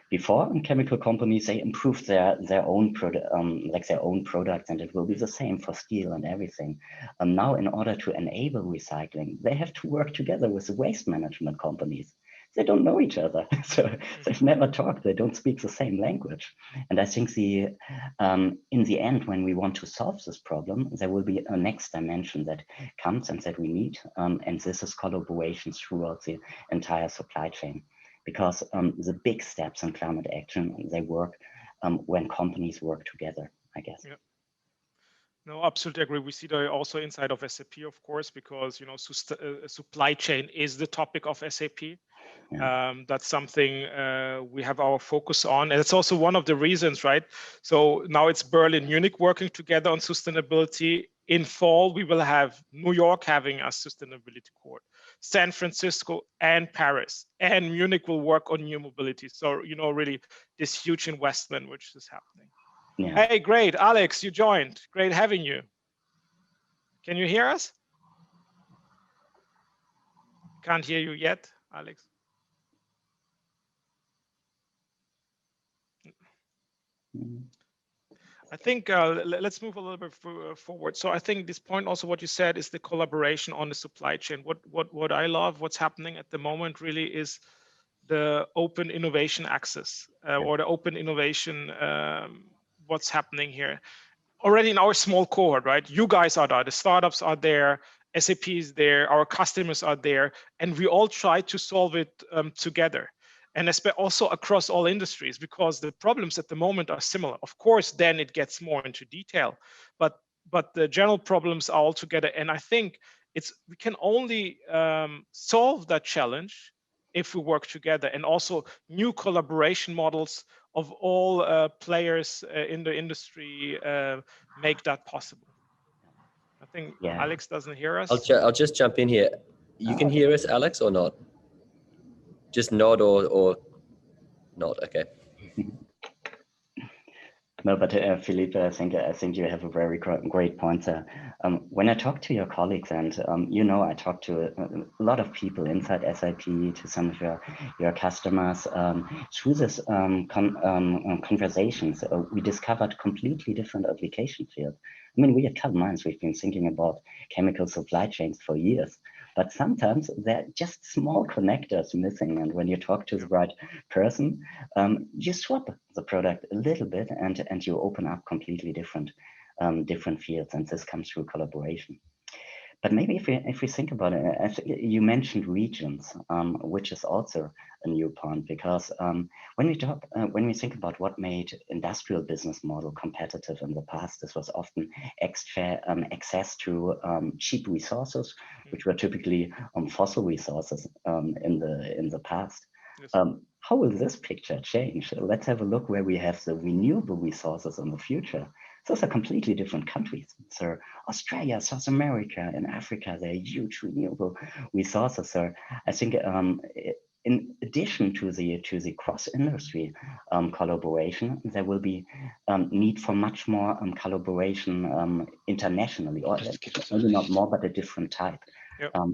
before, chemical companies, they improved their own products, and it will be the same for steel and everything. Now, in order to enable recycling, they have to work together with the waste management companies. They don't know each other, so they've never talked. They don't speak the same language. And I think in the end, when we want to solve this problem, there will be a next dimension that comes and that we need. And this is collaborations throughout the entire supply chain. Because the big steps in climate action, they work when companies work together, I guess. Yeah. No, absolutely agree. We see that also inside of SAP, of course, because supply chain is the topic of SAP. Yeah. That's something we have our focus on, and it's also one of the reasons, right? So now it's Berlin, Munich working together on sustainability. In fall, we will have New York having a sustainability court, San Francisco and Paris, and Munich will work on new mobility. So, really this huge investment which is happening. Yeah. Hey, great. Alex, you joined. Great having you. Can you hear us? Can't hear you yet, Alex. I think let's move a little bit forward. So I think this point also what you said is the collaboration on the supply chain. What I love, what's happening at the moment really is the open innovation access or the open innovation, what's happening here. Already in our small cohort, right? You guys are there, the startups are there, SAP is there, our customers are there, and we all try to solve it together. And also across all industries, because the problems at the moment are similar. Of course, then it gets more into detail, but the general problems are all together. And I think we can only solve that challenge if we work together, and also new collaboration models of all players in the industry make that possible. I think Alex doesn't hear us. I'll just jump in here. You can hear us, Alex, or not? Just nod or not. Okay. No, but Philippe, I think you have a very great point there. When I talk to your colleagues, and I talk to a lot of people inside SAP, to some of your customers, through this conversations, we discovered completely different application fields. I mean, we at Carbon Minds, we've been thinking about chemical supply chains for years. But sometimes they're just small connectors missing. And when you talk to the right person, you swap the product a little bit and you open up completely different fields. And this comes through collaboration. But maybe if we think about it, you mentioned regions, which is also a new point, because when we think about what made industrial business model competitive in the past, this was often access to cheap resources, which were typically fossil resources in the past. Yes. How will this picture change? Let's have a look where we have the renewable resources in the future. Those are completely different countries. So Australia, South America, and Africa, they're huge renewable resources. So I think in addition to the cross-industry collaboration, there will be need for much more collaboration internationally, or maybe not more, but a different type,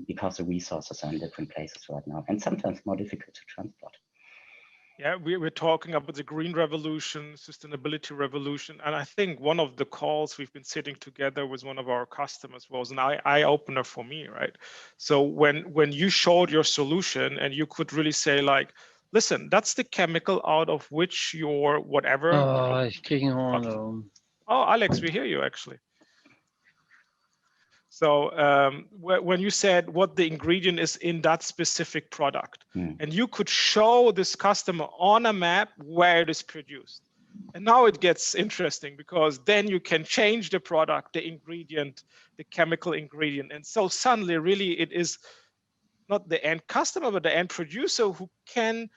because the resources are in different places right now, and sometimes more difficult to transport. Yeah, we're talking about the green revolution, sustainability revolution. And I think one of the calls we've been sitting together with one of our customers was an eye-opener for me, right? So when you showed your solution and you could really say like, listen, that's the chemical out of which your whatever. Oh, it's kicking on. Oh, Alex, we hear you actually. So when you said what the ingredient is in that specific product, and you could show this customer on a map where it is produced. And now it gets interesting, because then you can change the product, the ingredient, the chemical ingredient. And so suddenly really it is not the end customer, but the end producer who can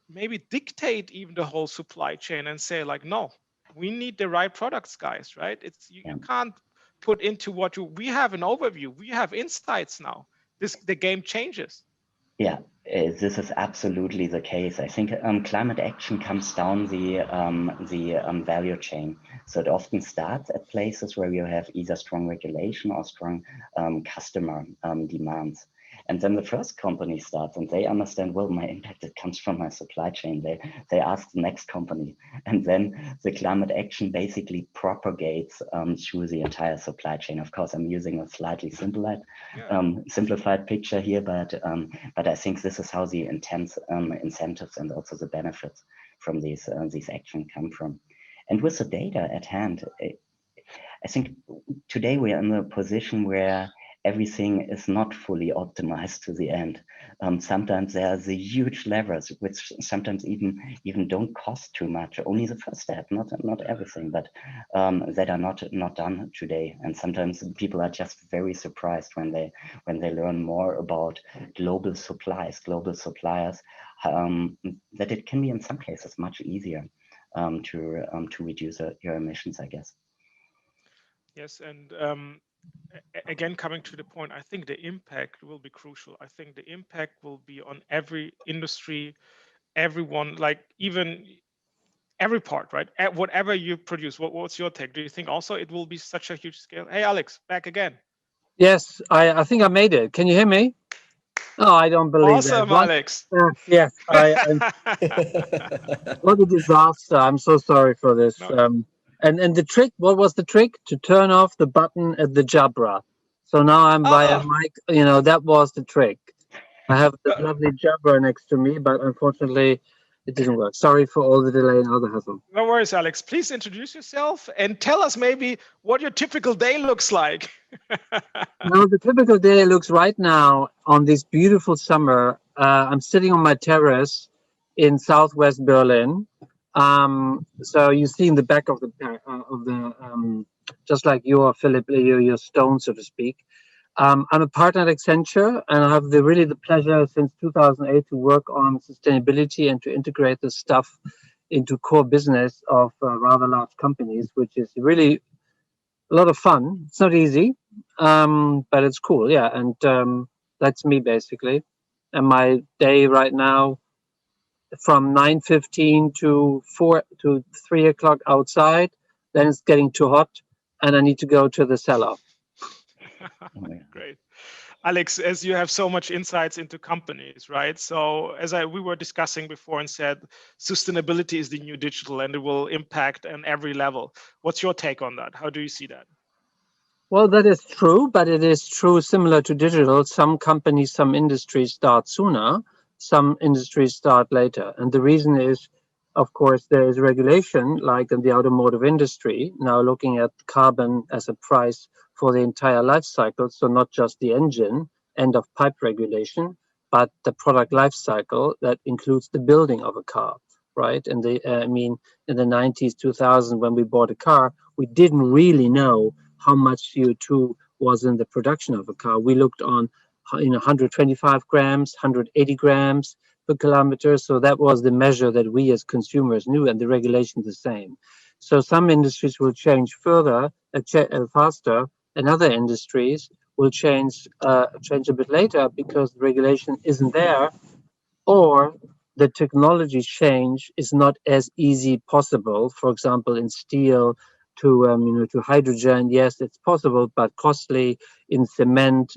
maybe dictate even the whole supply chain and say like, no, we need the right products, guys, right? You can't put into we have an overview, we have insights now. The game changes. Yeah, this is absolutely the case. I think climate action comes down the value chain. So it often starts at places where you have either strong regulation or strong customer demands. And then the first company starts and they understand, well, my impact, it comes from my supply chain. They ask the next company. And then the climate action basically propagates through the entire supply chain. Of course, I'm using a slightly simplified picture here, but I think this is how the incentives and also the benefits from these actions come from. And with the data at hand, I think today we are in a position where everything is not fully optimized to the end. Sometimes there are the huge levers, which sometimes even don't cost too much. Only the first step, not everything, but that are not done today. And sometimes people are just very surprised when they learn more about global suppliers, that it can be in some cases much easier to reduce your emissions, I guess. Yes, and again, coming to the point, I think the impact will be crucial. I think the impact will be on every industry, everyone, like even every part, right? Whatever you produce, what's your take? Do you think also it will be such a huge scale? Hey, Alex, back again. Yes, I think I made it. Can you hear me? Oh, I don't believe Awesome, that. Alex. Yes, what a disaster. I'm so sorry for this. No. And the trick, what was the trick? To turn off the button at the Jabra. So now I'm via mic, that was the trick. I have the lovely Jabra next to me, but unfortunately it didn't work. Sorry for all the delay and all the hassle. No worries, Alex. Please introduce yourself and tell us maybe what your typical day looks like. Now, the typical day looks right now on this beautiful summer. I'm sitting on my terrace in Southwest Berlin. So you see in the back of the just like your Philip, your stone, so to speak. I'm a partner at Accenture, and I have really the pleasure since 2008 to work on sustainability and to integrate this stuff into core business of rather large companies, which is really a lot of fun. It's not easy, but it's cool. Yeah, and that's me basically. And my day right now, from 9:15 to 3 o'clock outside. Then it's getting too hot, and I need to go to the cellar. Great. Alex, as you have so much insights into companies, right? So as we were discussing before and said, sustainability is the new digital and it will impact on every level. What's your take on that? How do you see that? Well, that is true, but it is true similar to digital. Some companies, some industries start sooner, some industries start later. And the reason is, of course, there is regulation, like in the automotive industry, now looking at carbon as a price for the entire life cycle. So not just the engine, end of pipe regulation, but the product life cycle that includes the building of a car, right? And in the 90s, 2000, when we bought a car, we didn't really know how much CO2 was in the production of a car. We looked on 125 grams, 180 grams per kilometer. So that was the measure that we as consumers knew, and the regulation the same. So some industries will change further, faster, and other industries will change a bit later because the regulation isn't there, or the technology change is not as easy possible. For example, in steel, to hydrogen, yes, it's possible, but costly. In cement,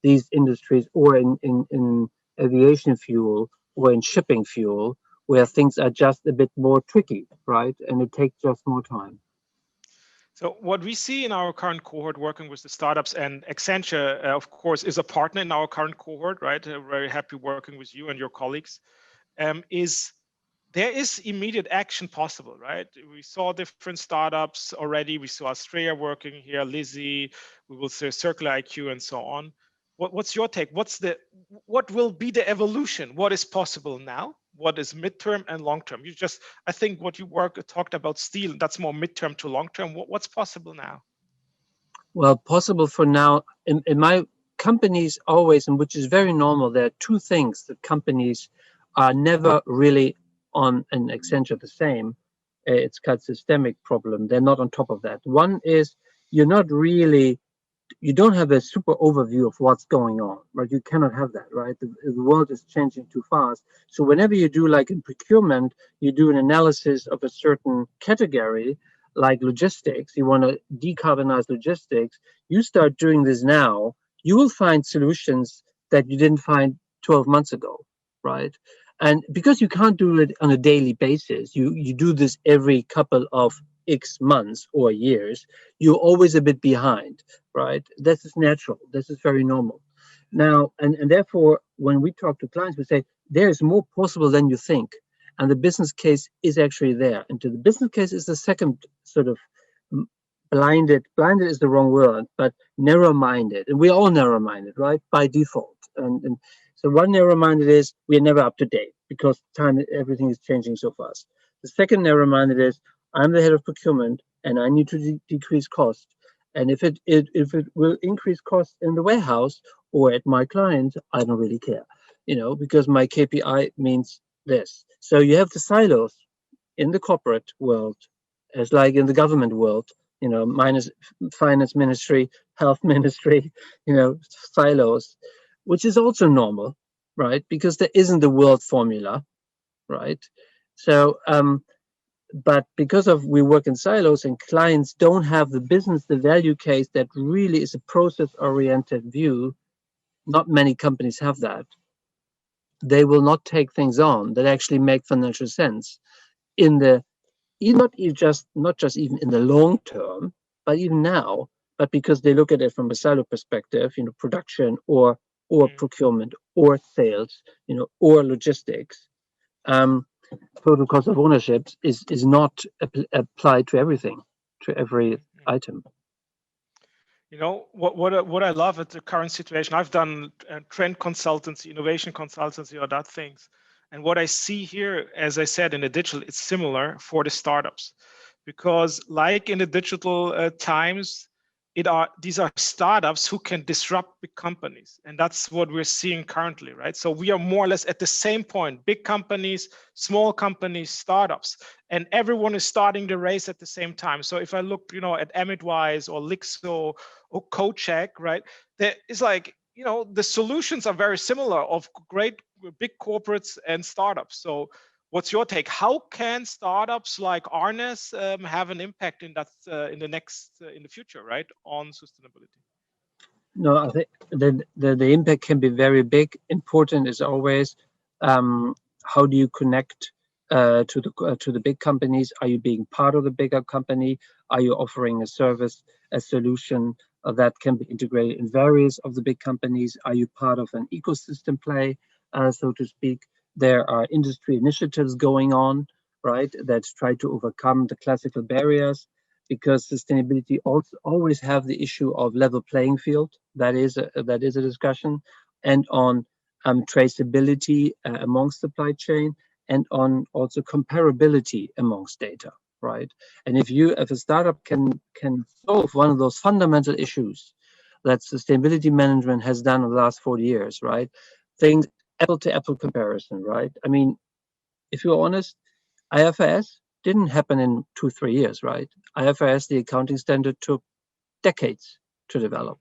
these industries, or in aviation fuel, or in shipping fuel, where things are just a bit more tricky, right? And it takes just more time. So what we see in our current cohort working with the startups, and Accenture, of course, is a partner in our current cohort, right? We're very happy working with you and your colleagues, is there is immediate action possible, right? We saw different startups already. We saw Australia working here, Lizzie, we will see Circular IQ and so on. What's your take? What will be the evolution? What is possible now? What is midterm and long term? I think what you talked about steel, that's more midterm to long term. What's possible now? Well, possible for now, in my companies always, and which is very normal, there are two things that companies are never really on, and Accenture the same. It's called systemic problem. They're not on top of that. One is you don't have a super overview of what's going on, right? You cannot have that, right? The world is changing too fast. So whenever you do, like in procurement, you do an analysis of a certain category, like logistics, you want to decarbonize logistics, you start doing this now, you will find solutions that you didn't find 12 months ago, right? And because you can't do it on a daily basis, you do this every couple of X months or years, you're always a bit behind, right? This is natural. This is very normal. Now, and therefore, when we talk to clients, we say, there is more possible than you think. And the business case is actually there. And the business case is the second sort of blinded is the wrong word, but narrow-minded. And we're all narrow-minded, right? By default. And so one narrow-minded is we're never up to date because everything is changing so fast. The second narrow-minded is I'm the head of procurement and I need to decrease cost. And if it will increase cost in the warehouse or at my client, I don't really care, because my KPI means this. So you have the silos in the corporate world, as like in the government world, minus finance ministry, health ministry, silos, which is also normal, right? Because there isn't the world formula, right? So, but because we work in silos and clients don't have the value case that really is a process-oriented view, not many companies have that. They will not take things on that actually make financial sense in the not just even in the long term, but even now. But because they look at it from a silo perspective, production or procurement or sales, or logistics. Total cost of ownership is not applied to everything, to every item. What I love at the current situation, I've done trend consultancy, innovation consultancy, or that things. And what I see here, as I said, in the digital, it's similar for the startups, because like in the digital times, these are startups who can disrupt big companies. And that's what we're seeing currently, right? So we are more or less at the same point, big companies, small companies, startups, and everyone is starting the race at the same time. So if I look, at Emitwise or Lixxo or CoCheck, right, there is like, the solutions are very similar of great big corporates and startups. So what's your take? How can startups like Arnes have an impact in that in the future, right, on sustainability? No, I think the impact can be very big. Important is always how do you connect to the big companies? Are you being part of the bigger company? Are you offering a service, a solution that can be integrated in various of the big companies? Are you part of an ecosystem play, so to speak? There are industry initiatives going on, right, that try to overcome the classical barriers, because sustainability also always have the issue of level playing field. That is a discussion, and on traceability amongst supply chain, and on also comparability amongst data, right? And if a startup can solve one of those fundamental issues that sustainability management has done in the last 40 years, right? Things apple-to-apple comparison, right? I mean, if you're honest, IFRS didn't happen in 2-3 years, right? IFRS, the accounting standard, took decades to develop.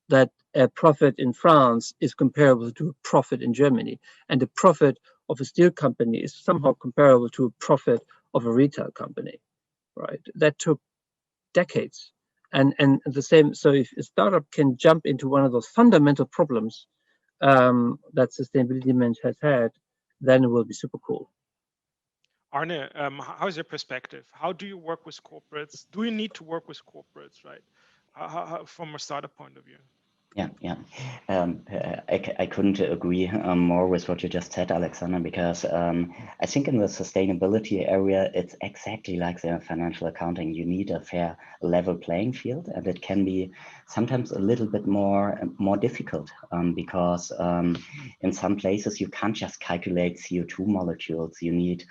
That a profit in France is comparable to a profit in Germany, and the profit of a steel company is somehow comparable to a profit of a retail company, right? That took decades. And the same, so if a startup can jump into one of those fundamental problems that sustainability management has had, then it will be super cool. Arne, how's your perspective? How do you work with corporates? Do you need to work with corporates, right? How, from a startup point of view? Yeah. I couldn't agree more with what you just said, Alexander, because I think in the sustainability area, it's exactly like the financial accounting. You need a fair level playing field, and it can be sometimes a little bit more difficult because in some places you can't just calculate CO2 molecules. You need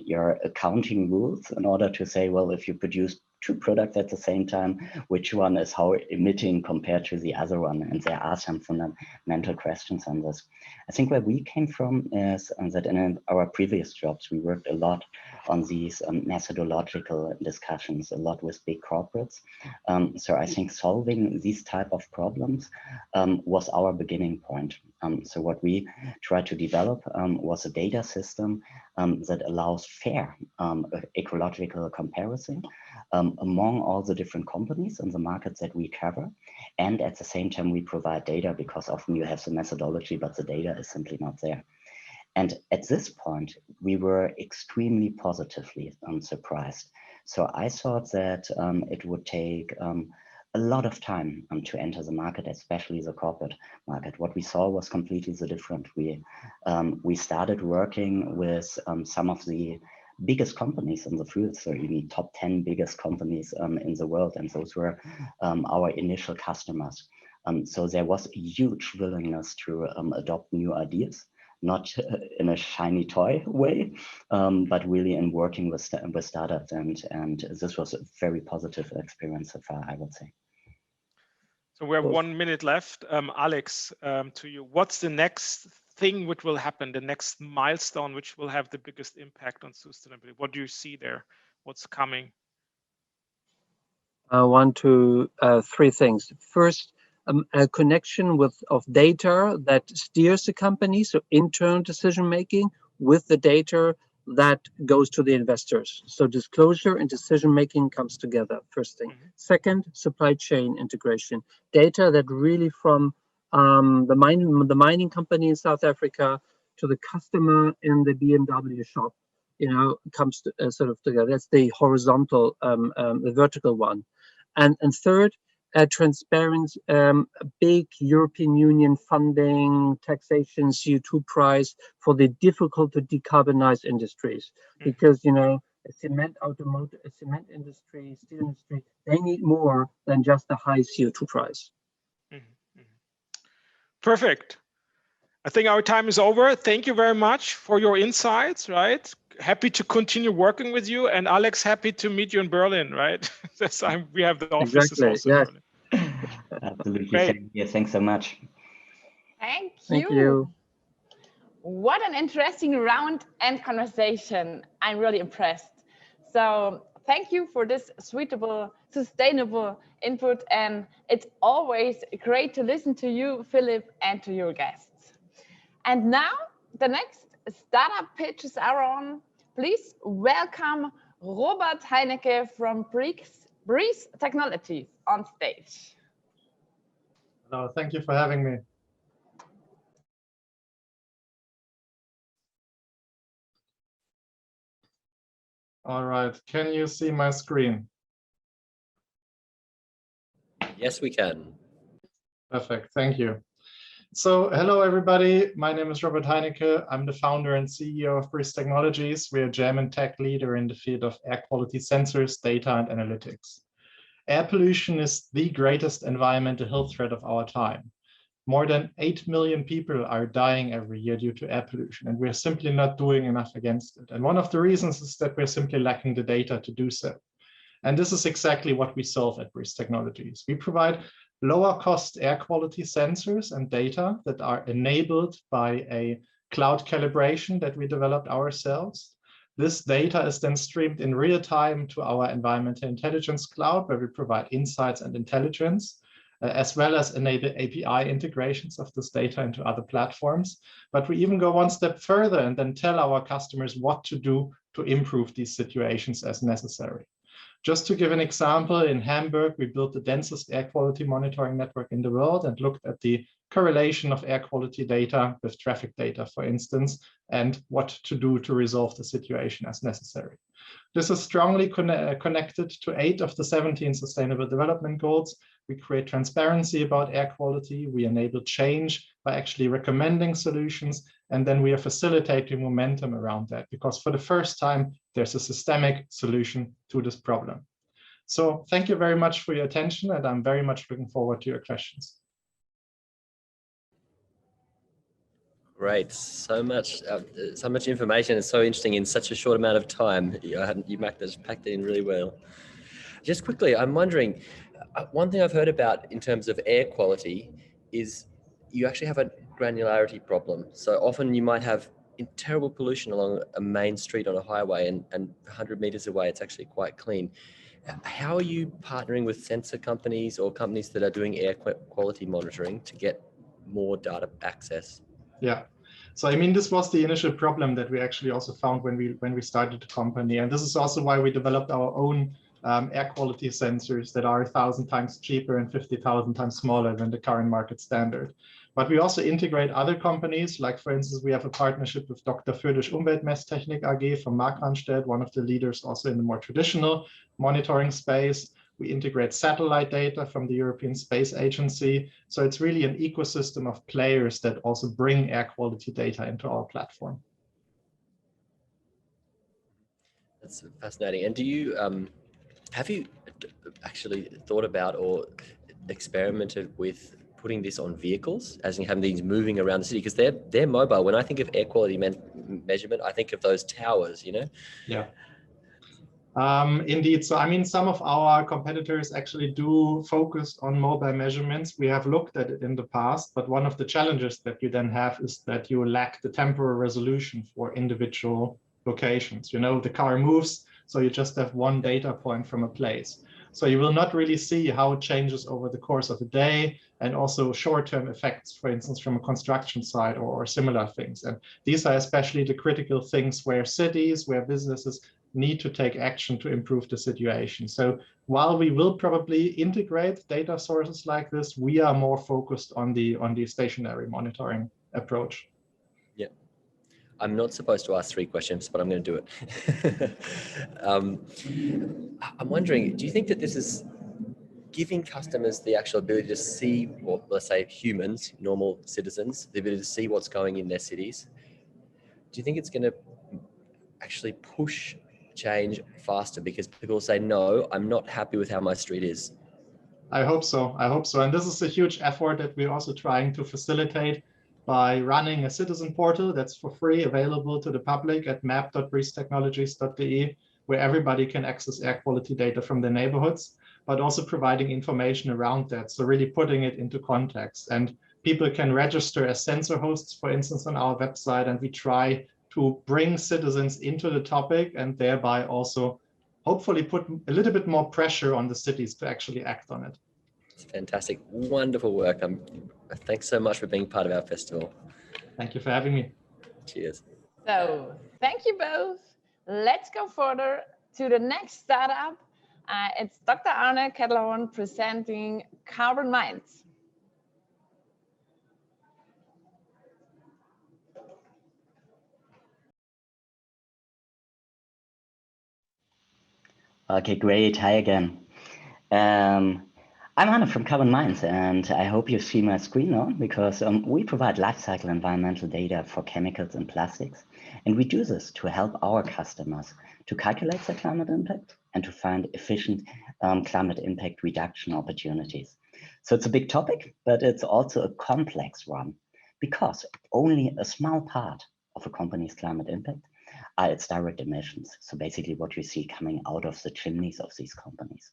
your accounting rules in order to say, well, if you produce 2 products at the same time, which one is how emitting compared to the other one? And there are some fundamental questions on this. I think where we came from is that in our previous jobs, we worked a lot on these methodological discussions, a lot with big corporates. So I think solving these type of problems was our beginning point. So what we tried to develop was a data system that allows fair ecological comparison among all the different companies in the markets that we cover. And at the same time, we provide data, because often you have the methodology, but the data is simply not there. And at this point, we were extremely positively surprised. So I thought that it would take a lot of time to enter the market, especially the corporate market. What we saw was completely the different. We started working with some of the biggest companies in the field, so you need top 10 biggest companies in the world, and those were our initial customers. So there was a huge willingness to adopt new ideas, not in a shiny toy way, but really in working with startups, and this was a very positive experience so far, I would say. So we have 1 minute left. Alex, to you, what's the next thing which will happen, the next milestone which will have the biggest impact on sustainability? What do you see there? What's coming? 1, 2, 3 things. First, a connection of data that steers the company, so internal decision making with the data that goes to the investors. So disclosure and decision making comes together, first thing. Second, supply chain integration. Data that really from the mining company in South Africa to the customer in the BMW shop, comes to, sort of together. That's the horizontal, the vertical one. And third, transparent, big European Union funding, taxation, CO2 price for the difficult to decarbonize industries, because a cement industry, steel industry, they need more than just a high CO2 price. Perfect. I think our time is over. Thank you very much for your insights, right? Happy to continue working with you. And Alex, happy to meet you in Berlin, right? We have the offices also in Berlin. Absolutely. Great. Yeah, thanks so much. Thank Thank you. What an interesting round and conversation. I'm really impressed. So thank you for this suitable, sustainable input. And it's always great to listen to you, Philip, and to your guests. And now the next startup pitches are on. Please welcome Robert Heinecke from Prix Technologies on stage. Hello, thank you for having me. All right, can you see my screen? Yes, we can. Perfect, thank you. So hello, everybody. My name is Robert Heinecke. I'm the founder and CEO of Prix Technologies. We're a German tech leader in the field of air quality sensors, data, and analytics. Air pollution is the greatest environmental health threat of our time. More than 8 million people are dying every year due to air pollution, and we're simply not doing enough against it. And one of the reasons is that we're simply lacking the data to do so. And this is exactly what we solve at Prix Technologies. We provide lower cost air quality sensors and data that are enabled by a cloud calibration that we developed ourselves. This data is then streamed in real time to our environmental intelligence cloud, where we provide insights and intelligence, as well as enable API integrations of this data into other platforms. But we even go one step further and then tell our customers what to do to improve these situations as necessary. Just to give an example, in Hamburg, we built the densest air quality monitoring network in the world and looked at the correlation of air quality data with traffic data, for instance, and what to do to resolve the situation as necessary. This is strongly connected to 8 of the 17 Sustainable Development Goals. We create transparency about air quality. We enable change by actually recommending solutions. And then we are facilitating momentum around that, because for the first time, there's a systemic solution to this problem. So thank you very much for your attention, and I'm very much looking forward to your questions. Great, so much information. It's so interesting in such a short amount of time. You packed it in really well. Just quickly, I'm wondering, one thing I've heard about in terms of air quality is you actually have a granularity problem. So often you might have terrible pollution along a main street on a highway, and 100 meters away, it's actually quite clean. How are you partnering with sensor companies or companies that are doing air quality monitoring to get more data access? Yeah. So, I mean, this was the initial problem that we actually also found when we started the company. And this is also why we developed our own air quality sensors that are 1,000 times cheaper and 50,000 times smaller than the current market standard. But we also integrate other companies, like, for instance, we have a partnership with Dr. Födisch Umweltmesstechnik AG from Markranstädt, one of the leaders also in the more traditional monitoring space. We integrate satellite data from the European Space Agency. So it's really an ecosystem of players that also bring air quality data into our platform. That's fascinating. And do you, have you actually thought about or experimented with putting this on vehicles, as in having these moving around the city? Because they're mobile. When I think of air quality measurement, I think of those towers, you know? Yeah. Indeed. So, I mean, some of our competitors actually do focus on mobile measurements. We have looked at it in the past, but one of the challenges that you then have is that you lack the temporal resolution for individual locations. You know, the car moves, so you just have one data point from a place. So you will not really see how it changes over the course of a day, and also short-term effects, for instance, from a construction site or similar things. And these are especially the critical things where cities, where businesses need to take action to improve the situation. So while we will probably integrate data sources like this, we are more focused on the stationary monitoring approach. Yeah. I'm not supposed to ask 3 questions, but I'm going to do it. I'm wondering, do you think that this is giving customers the actual ability to see, or let's say humans, normal citizens, the ability to see what's going in their cities? Do you think it's going to actually push change faster because people say, no, I'm not happy with how my street is? I hope so. I hope so. And this is a huge effort that we're also trying to facilitate by running a citizen portal that's for free, available to the public at map.breezetechnologies.de, where everybody can access air quality data from their neighborhoods, but also providing information around that. So really putting it into context. And people can register as sensor hosts, for instance, on our website, and we try to bring citizens into the topic and thereby also hopefully put a little bit more pressure on the cities to actually act on it. It's fantastic. Wonderful work. Thanks so much for being part of our festival. Thank you for having me. Cheers. So thank you both. Let's go further to the next startup. It's Dr. Arne Kettelhorn presenting Carbon Mines. Okay, great. Hi again. I'm Arne from Carbon Mines, and I hope you see my screen now, because we provide lifecycle environmental data for chemicals and plastics. And we do this to help our customers to calculate their climate impact and to find efficient climate impact reduction opportunities. So it's a big topic, but it's also a complex one, because only a small part of a company's climate impact are its direct emissions. So basically what you see coming out of the chimneys of these companies.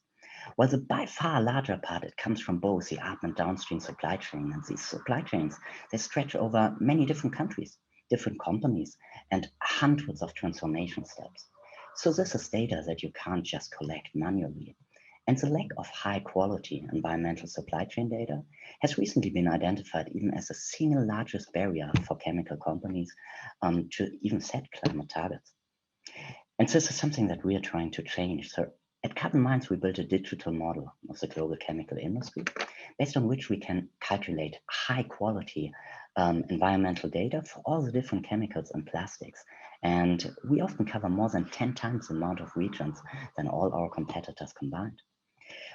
While the by far larger part, it comes from both the up and downstream supply chain, and these supply chains, they stretch over many different countries, different companies, and hundreds of transformation steps. So this is data that you can't just collect manually. And the lack of high quality environmental supply chain data has recently been identified even as the single largest barrier for chemical companies to even set climate targets. And this is something that we are trying to change. So at Carbon Mines, we built a digital model of the global chemical industry, based on which we can calculate high quality environmental data for all the different chemicals and plastics. And we often cover more than 10 times the amount of regions than all our competitors combined.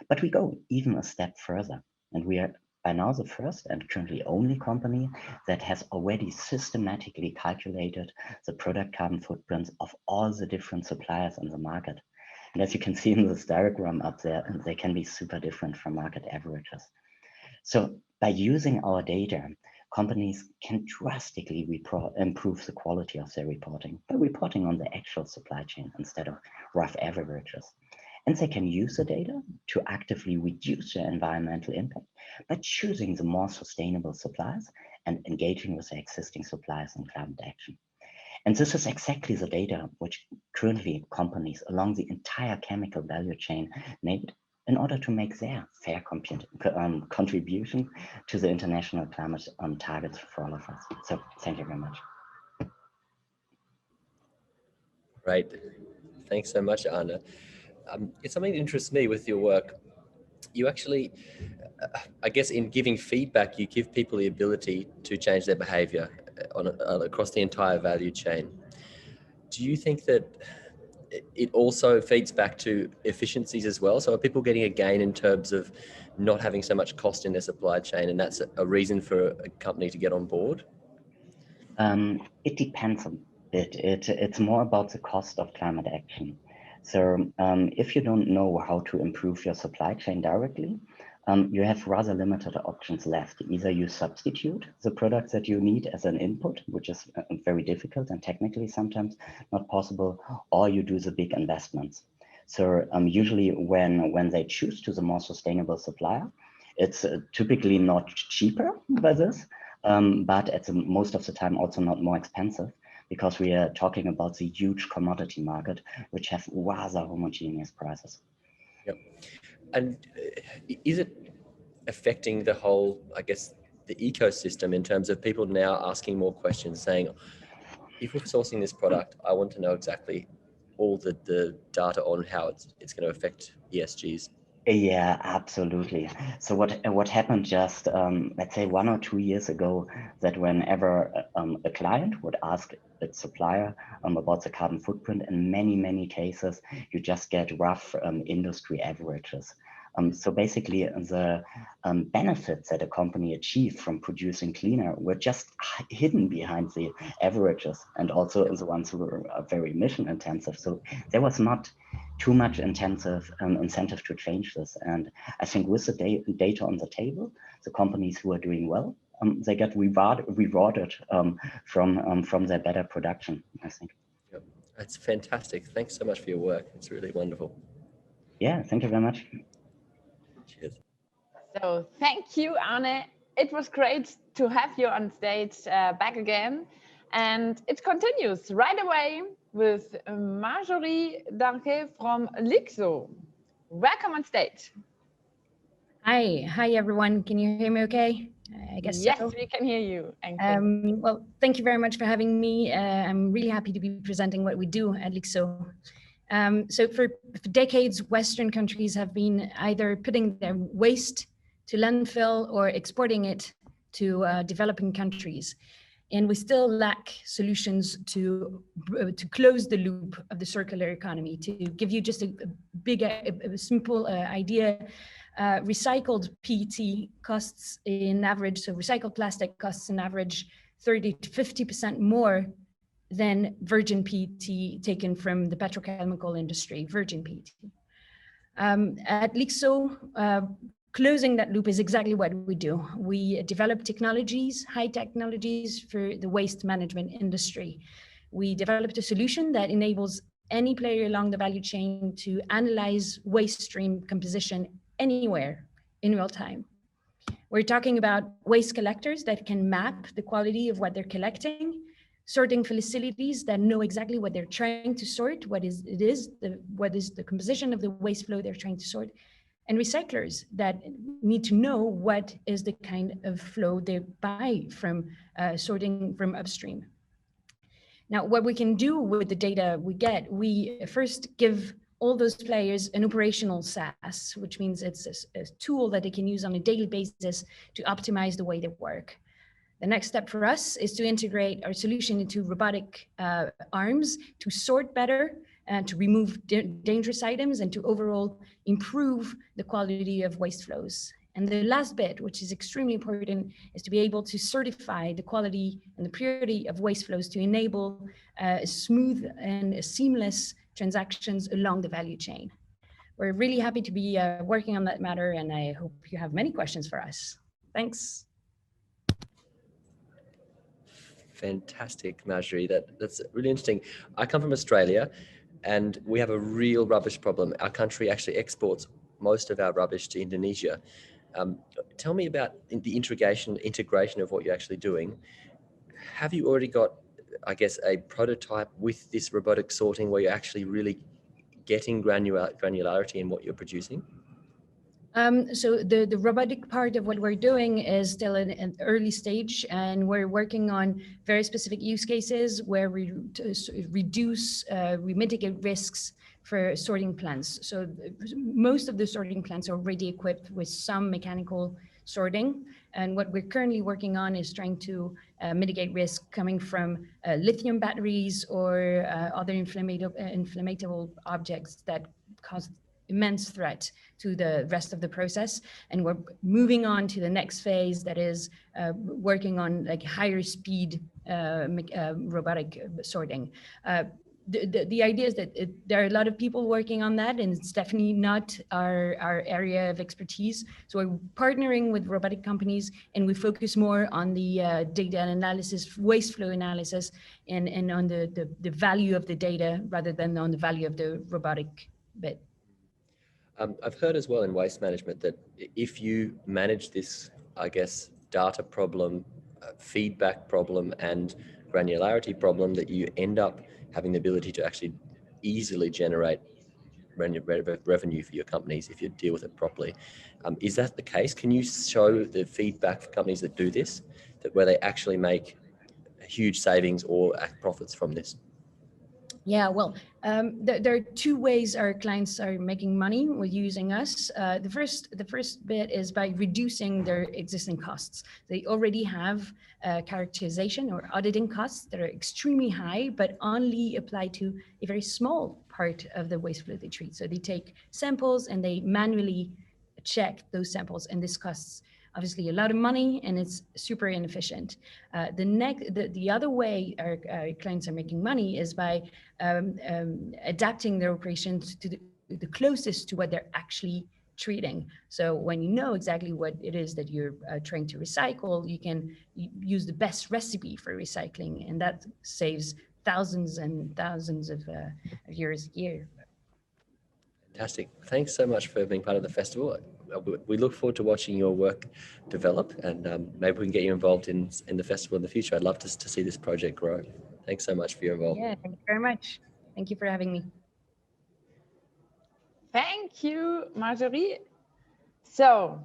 But we go even a step further, and we are by now the first and currently only company that has already systematically calculated the product carbon footprints of all the different suppliers in the market. And as you can see in this diagram up there, they can be super different from market averages. So by using our data, companies can drastically improve the quality of their reporting by reporting on the actual supply chain instead of rough averages. And they can use the data to actively reduce their environmental impact by choosing the more sustainable suppliers and engaging with their existing suppliers in climate action. And this is exactly the data which currently companies along the entire chemical value chain need in order to make their fair contribution to the international climate targets for all of us. So thank you very much. Great. Thanks so much, Arne. It's something that interests me with your work. You actually, I guess in giving feedback, you give people the ability to change their behavior across the entire value chain. Do you think that it also feeds back to efficiencies as well? So are people getting a gain in terms of not having so much cost in their supply chain, and that's a reason for a company to get on board? It depends a bit. It's more about the cost of climate action. So if you don't know how to improve your supply chain directly, you have rather limited options left. Either you substitute the products that you need as an input, which is very difficult and technically sometimes not possible, or you do the big investments. So usually when they choose to the more sustainable supplier, it's typically not cheaper by this, but at most of the time also not more expensive, because we are talking about the huge commodity market, which have rather homogeneous prices. Yep. And is it affecting the whole, I guess, the ecosystem in terms of people now asking more questions, saying, if we're sourcing this product, I want to know exactly all the data on how it's going to affect ESGs? Yeah, absolutely. So what happened just, let's say 1 or 2 years ago, that whenever a client would ask its supplier about the carbon footprint, in many cases, you just get rough industry averages. So basically the benefits that a company achieved from producing cleaner were just hidden behind the averages, and also the ones who were very emission intensive. So there was not too much incentive to change this. And I think with the data on the table, the companies who are doing well, they get rewarded from their better production, I think. Yep. That's fantastic. Thanks so much for your work. It's really wonderful. Yeah, thank you very much. Cheers. So thank you, Arne. It was great to have you on stage back again. And it continues right away with Marjorie Danke from Lixxo. Welcome on stage. Hi everyone. Can you hear me okay? I guess yes, so. we can hear you. Well, thank you very much for having me. I'm really happy to be presenting what we do at Lixxo. So for decades, Western countries have been either putting their waste to landfill or exporting it to developing countries. And we still lack solutions to close the loop of the circular economy. To give you just a simple idea, recycled PET costs in average, so recycled plastic costs in average 30 to 50% more than virgin PET taken from the petrochemical industry, virgin PET. At Lixxo, closing that loop is exactly what we do. We develop technologies, high technologies for the waste management industry. We developed a solution that enables any player along the value chain to analyze waste stream composition anywhere in real time. We're talking about waste collectors that can map the quality of what they're collecting, sorting facilities that know exactly what they're trying to sort, what is the composition of the waste flow they're trying to sort, and recyclers that need to know what is the kind of flow they buy from sorting from upstream. Now, what we can do with the data we get, we first give all those players an operational SaaS, which means it's a tool that they can use on a daily basis to optimize the way they work. The next step for us is to integrate our solution into robotic arms to sort better and to remove dangerous items and to overall improve the quality of waste flows. And the last bit, which is extremely important, is to be able to certify the quality and the purity of waste flows to enable smooth and seamless transactions along the value chain. We're really happy to be working on that matter, and I hope you have many questions for us. Thanks. Fantastic, Marjorie. That's really interesting. I come from Australia, and we have a real rubbish problem. Our country actually exports most of our rubbish to Indonesia. Tell me about the integration of what you're actually doing. Have you already got, I guess, a prototype with this robotic sorting where you're actually really getting granularity in what you're producing? So the robotic part of what we're doing is still in an early stage, and we're working on very specific use cases where we mitigate risks for sorting plants. So most of the sorting plants are already equipped with some mechanical sorting. And what we're currently working on is trying to mitigate risk coming from lithium batteries or other inflammable objects that cause immense threat to the rest of the process. And we're moving on to the next phase, that is working on like higher speed robotic sorting. The idea is that there are a lot of people working on that, and it's definitely not our area of expertise. So we're partnering with robotic companies, and we focus more on the data analysis, waste flow analysis, and on the value of the data rather than on the value of the robotic bit. I've heard as well in waste management that if you manage this, I guess, data problem, feedback problem, and granularity problem, that you end up having the ability to actually easily generate revenue for your companies if you deal with it properly. Is that the case? Can you show the feedback for companies that do this, that where they actually make huge savings or profits from this? Yeah, well, there are two ways our clients are making money with using us. The first bit is by reducing their existing costs. They already have characterization or auditing costs that are extremely high, but only apply to a very small part of the waste flow they treat. So they take samples and they manually check those samples, and this costs obviously a lot of money and it's super inefficient. The other way our clients are making money is by adapting their operations to the closest to what they're actually treating. So when you know exactly what it is that you're trying to recycle, you can use the best recipe for recycling, and that saves thousands and thousands of euros a year. Fantastic. Thanks so much for being part of the festival. We look forward to watching your work develop, and maybe we can get you involved in the festival in the future. I'd love to see this project grow. Thanks so much for your involvement. Yeah, thank you very much. Thank you for having me. Thank you, Marjorie. So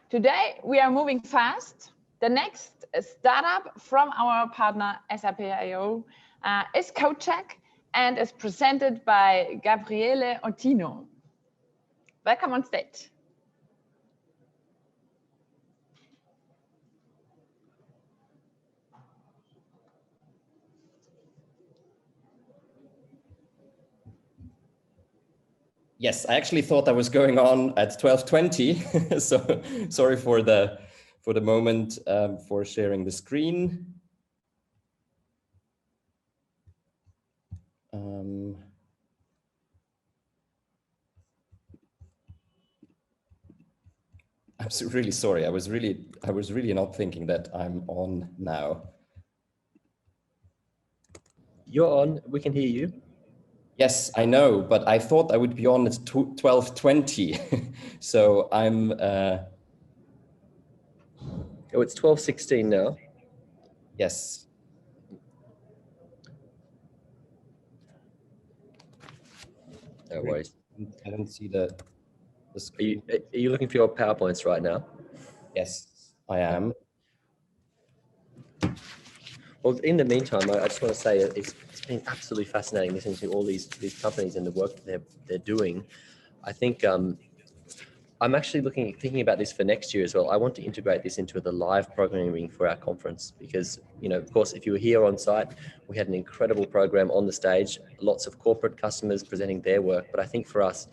today we are moving fast. The next startup from our partner SAP.io is Greentech and is presented by Gabriele Ottino. Welcome on stage. Yes, I actually thought I was going on at 12:20, so sorry for the moment for sharing the screen. I'm really sorry. I was really not thinking that I'm on now. You're on. We can hear you. Yes, I know, but I thought I would be on at 12:20. So I'm. Oh, it's 12:16 now. Yes. No worries. I don't see the screen. Are you looking for your PowerPoints right now? Yes, I am. Well, in the meantime, I just want to say it's been absolutely fascinating listening to all these companies and the work that they're doing. I think I'm actually thinking about this for next year as well. I want to integrate this into the live programming for our conference because, of course, if you were here on site, we had an incredible program on the stage, lots of corporate customers presenting their work. But I think for us,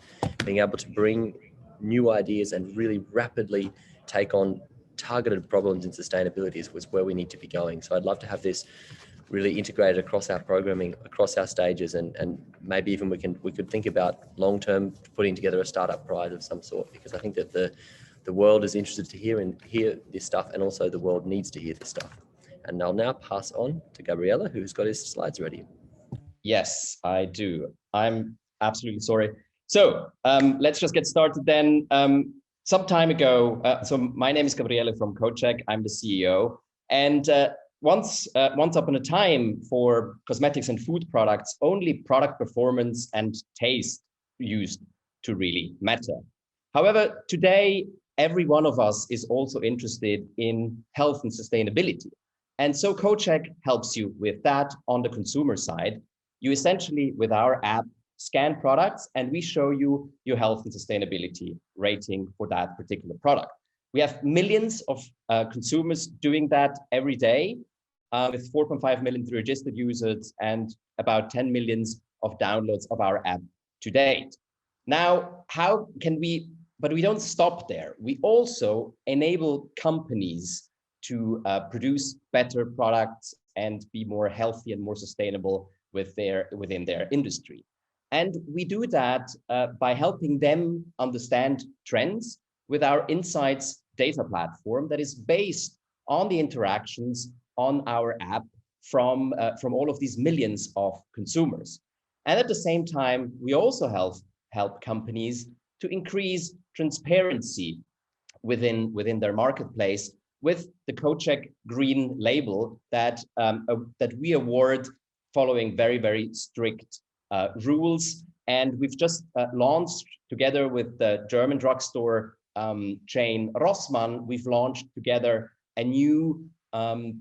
being able to bring new ideas and really rapidly take on targeted problems in sustainability was where we need to be going. So I'd love to have this really integrated across our programming, across our stages, and maybe even we could think about long-term putting together a startup prize of some sort, because I think that the world is interested to hear this stuff, and also the world needs to hear this stuff. And I'll now pass on to Gabriele, who's got his slides ready. Yes, I do. I'm absolutely sorry. So let's just get started then. Some time ago, so my name is Gabriele from Greentech. I'm the CEO. And once upon a time, for cosmetics and food products, only product performance and taste used to really matter. However, today, every one of us is also interested in health and sustainability. And so Greentech helps you with that on the consumer side. You essentially, with our app, scan products and we show you your health and sustainability rating for that particular product. We have millions of consumers doing that every day with 4.5 million registered users and about 10 millions of downloads of our app to date. Now, how can we, but we don't stop there. We also enable companies to produce better products and be more healthy and more sustainable within their industry. And we do that by helping them understand trends with our insights data platform that is based on the interactions on our app from all of these millions of consumers. And at the same time, we also help companies to increase transparency within their marketplace with the Greentech Green label that we award following very, very strict rules. And we've just launched together with the German drugstore chain Rossmann, we've launched together a new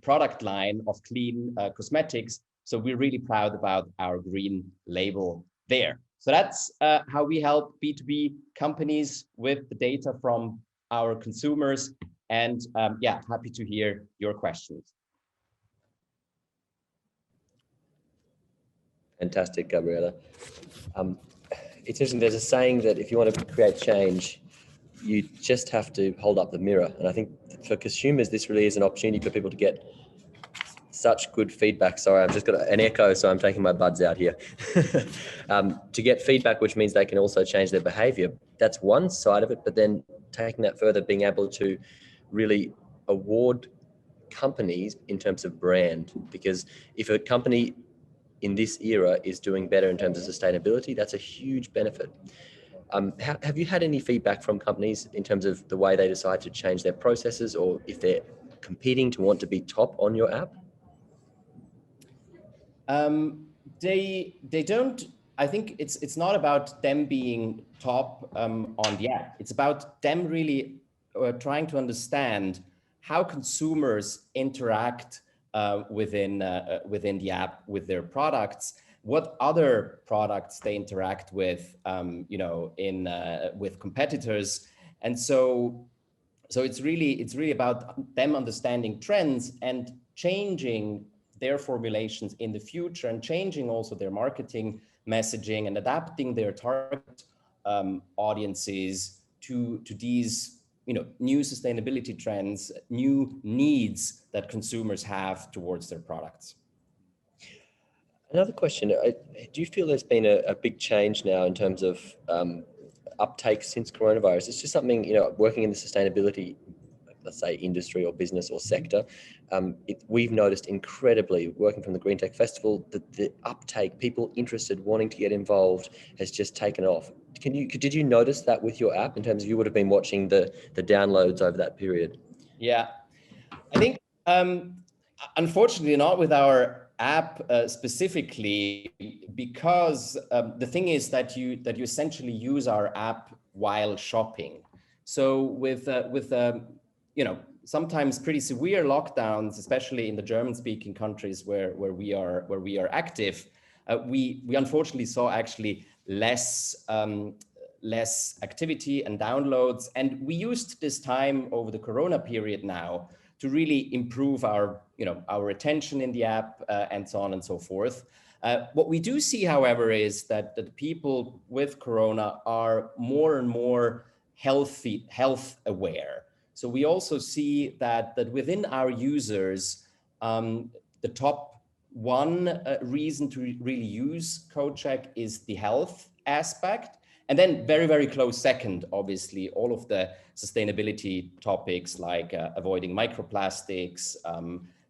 product line of clean cosmetics So we're really proud about our green label there. So that's how we help B2B companies with the data from our consumers. And yeah, happy to hear your questions. Fantastic, Gabriela. It's interesting, there's a saying that if you want to create change, you just have to hold up the mirror. And I think for consumers, this really is an opportunity for people to get such good feedback. Sorry, I've just got an echo, so I'm taking my buds out here. To get feedback, which means they can also change their behavior. That's one side of it, but then taking that further, being able to really award companies in terms of brand, because if a company in this era is doing better in terms of sustainability, that's a huge benefit. Have you had any feedback from companies in terms of the way they decide to change their processes, or if they're competing to want to be top on your app? They don't. I think it's not about them being top on the app. It's about them really trying to understand how consumers interact within the app with their products, what other products they interact with, you know, with competitors, and so it's really about them understanding trends and changing their formulations in the future, and changing also their marketing messaging and adapting their target audiences to these, you know, new sustainability trends, new needs that consumers have towards their products. Another question, do you feel there's been a big change now in terms of uptake since coronavirus? It's just something, you know, working in the sustainability, let's say industry or business or sector, we've noticed incredibly, working from the Greentech Festival, that the uptake, people interested, wanting to get involved, has just taken off. Did you notice that with your app, in terms of, you would have been watching the downloads over that period? Yeah, I think unfortunately not with our app specifically, because the thing is that you essentially use our app while shopping. So with you know, sometimes pretty severe lockdowns, especially in the German-speaking countries where we are active, we unfortunately saw actually less activity and downloads, and we used this time over the Corona period now to really improve our attention in the app and so on and so forth. What we do see, however, is that the people with Corona are more and more health aware. So we also see that within our users, the top one reason to really use CodeCheck is the health aspect. And then very, very close second, obviously, all of the sustainability topics like avoiding microplastics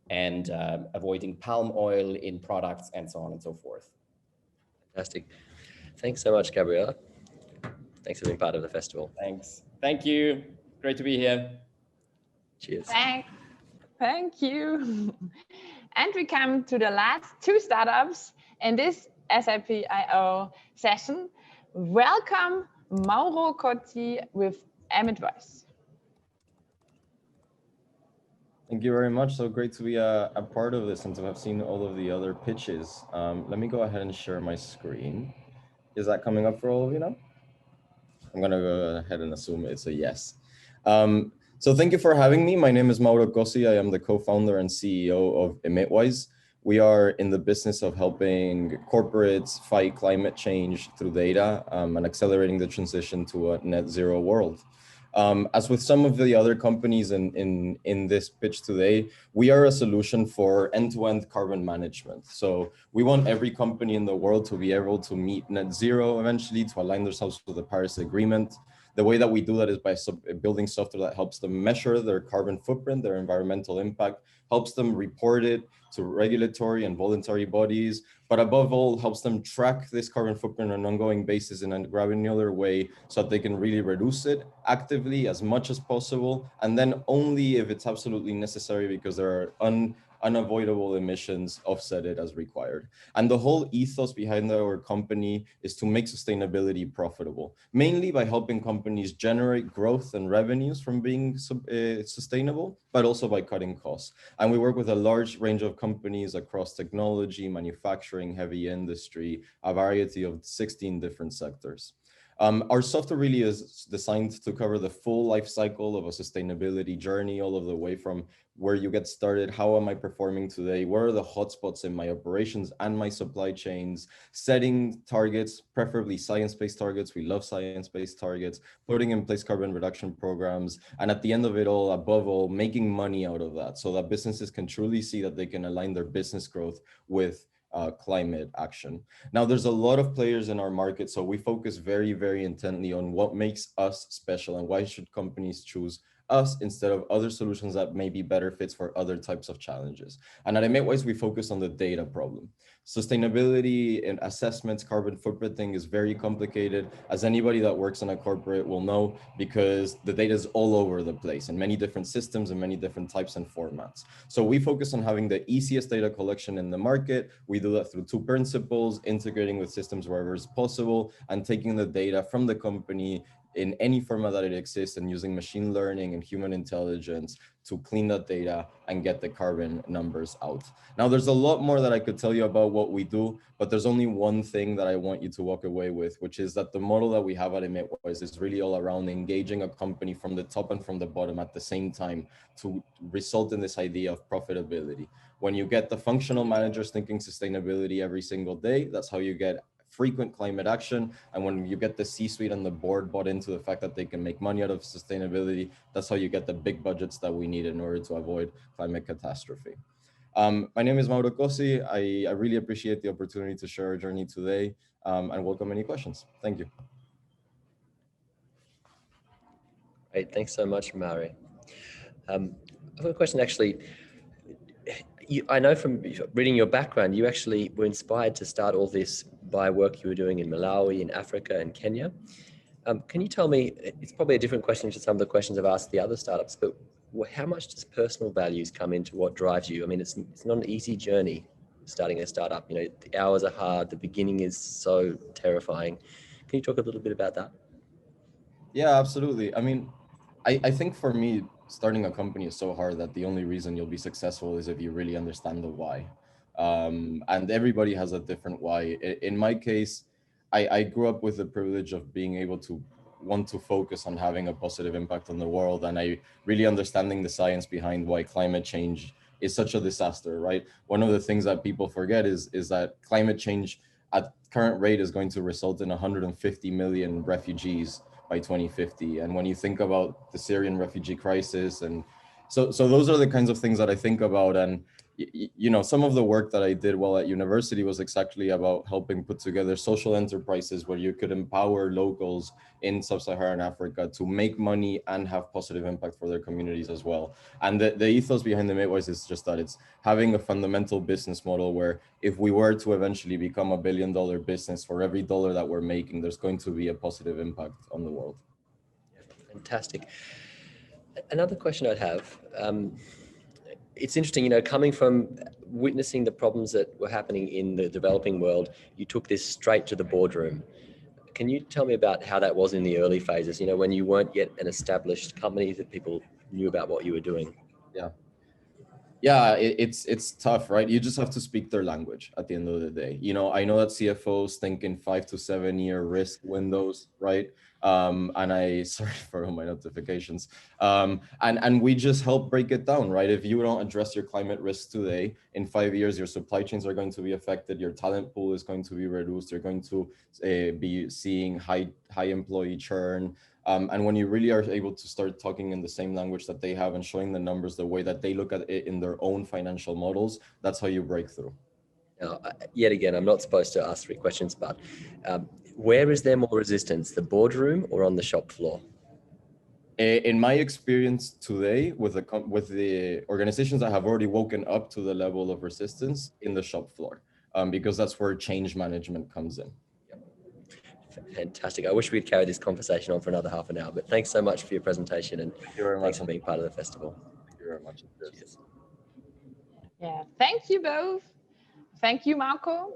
and avoiding palm oil in products and so on and so forth. Fantastic. Thanks so much, Gabriela. Thanks for being part of the festival. Thanks. Thank you. Great to be here. Cheers. Thank you. And we come to the last two startups in this SAP I/O session. Welcome, Mauro Cotti with Emit Voice. Thank you very much. So great to be a part of this, and to have seen all of the other pitches. Let me go ahead and share my screen. Is that coming up for all of you now? I'm gonna go ahead and assume it's a yes. So thank you for having me. My name is Mauro Cotti. I am the co-founder and CEO of EmitWise. We are in the business of helping corporates fight climate change through data and accelerating the transition to a net zero world. As with some of the other companies in this pitch today, we are a solution for end-to-end carbon management. So we want every company in the world to be able to meet net zero eventually, to align themselves with the Paris Agreement. The way that we do that is by building software that helps them measure their carbon footprint, their environmental impact, helps them report it to regulatory and voluntary bodies, but above all, helps them track this carbon footprint on an ongoing basis in a granular way so that they can really reduce it actively as much as possible, and then only if it's absolutely necessary because there are unavoidable emissions offset as required. And the whole ethos behind our company is to make sustainability profitable, mainly by helping companies generate growth and revenues from being sustainable, but also by cutting costs. And we work with a large range of companies across technology, manufacturing, heavy industry, a variety of 16 different sectors. Our software really is designed to cover the full life cycle of a sustainability journey, all of the way from where you get started, how am I performing today, where are the hotspots in my operations and my supply chains, setting targets, preferably science-based targets. We love science-based targets, putting in place carbon reduction programs, and at the end of it all, above all, making money out of that so that businesses can truly see that they can align their business growth with climate action. Now, there's a lot of players in our market, so we focus very, very intently on what makes us special and why should companies choose us instead of other solutions that may be better fits for other types of challenges. And at EmitWise, we focus on the data problem. Sustainability and assessments, carbon footprinting is very complicated, as anybody that works in a corporate will know, because the data is all over the place in many different systems and many different types and formats. So we focus on having the easiest data collection in the market. We do that through two principles: integrating with systems wherever is possible and taking the data from the company in any format that it exists and using machine learning and human intelligence to clean that data and get the carbon numbers out. Now, there's a lot more that I could tell you about what we do, but there's only one thing that I want you to walk away with, which is that the model that we have at EmitWise is really all around engaging a company from the top and from the bottom at the same time to result in this idea of profitability. When you get the functional managers thinking sustainability every single day, that's how you get frequent climate action. And when you get the C-suite and the board bought into the fact that they can make money out of sustainability, that's how you get the big budgets that we need in order to avoid climate catastrophe. My name is Mauro Cosi. I really appreciate the opportunity to share our journey today and welcome any questions. Thank you. Great, thanks so much, Mari. I have a question actually. I know from reading your background, you actually were inspired to start all this by work you were doing in Malawi, in Africa, and Kenya. Can you tell me, it's probably a different question to some of the questions I've asked the other startups, but how much does personal values come into what drives you? I mean, it's not an easy journey starting a startup. You know, the hours are hard, the beginning is so terrifying. Can you talk a little bit about that? Yeah, absolutely. I mean, I think for me, starting a company is so hard that the only reason you'll be successful is if you really understand the why. And everybody has a different why. In my case, I grew up with the privilege of being able to want to focus on having a positive impact on the world. And I really understanding the science behind why climate change is such a disaster, right? One of the things that people forget is that climate change at current rate is going to result in 150 million refugees by 2050. And when you think about the Syrian refugee crisis, and so those are the kinds of things that I think about. And you know, some of the work that I did while at university was exactly about helping put together social enterprises where you could empower locals in sub-Saharan Africa to make money and have positive impact for their communities as well. And the ethos behind the EmitWise is just that it's having a fundamental business model where if we were to eventually become $1 billion business, for every dollar that we're making, there's going to be a positive impact on the world. Fantastic. Another question I'd have, it's interesting, you know, coming from witnessing the problems that were happening in the developing world, you took this straight to the boardroom. Can you tell me about how that was in the early phases, you know, when you weren't yet an established company that people knew about what you were doing? Yeah, it's tough, right? You just have to speak their language at the end of the day. You know, I know that CFOs think in 5 to 7 year risk windows, right? And sorry for all my notifications. And we just help break it down, right? If you don't address your climate risks today, in 5 years, your supply chains are going to be affected, your talent pool is going to be reduced, you're going to be seeing high employee churn. And when you really are able to start talking in the same language that they have and showing the numbers the way that they look at it in their own financial models, that's how you break through. Now, yet again, I'm not supposed to ask 3 questions, but where is there more resistance, the boardroom or on the shop floor? In my experience today with the organizations that have already woken up to the level of resistance, in the shop floor, because that's where change management comes in. Fantastic. I wish we'd carry this conversation on for another half an hour, but thanks so much for your presentation and thanks for being part of the festival. Thank you very much. Cheers. Yeah, thank you both. Thank you, Marco.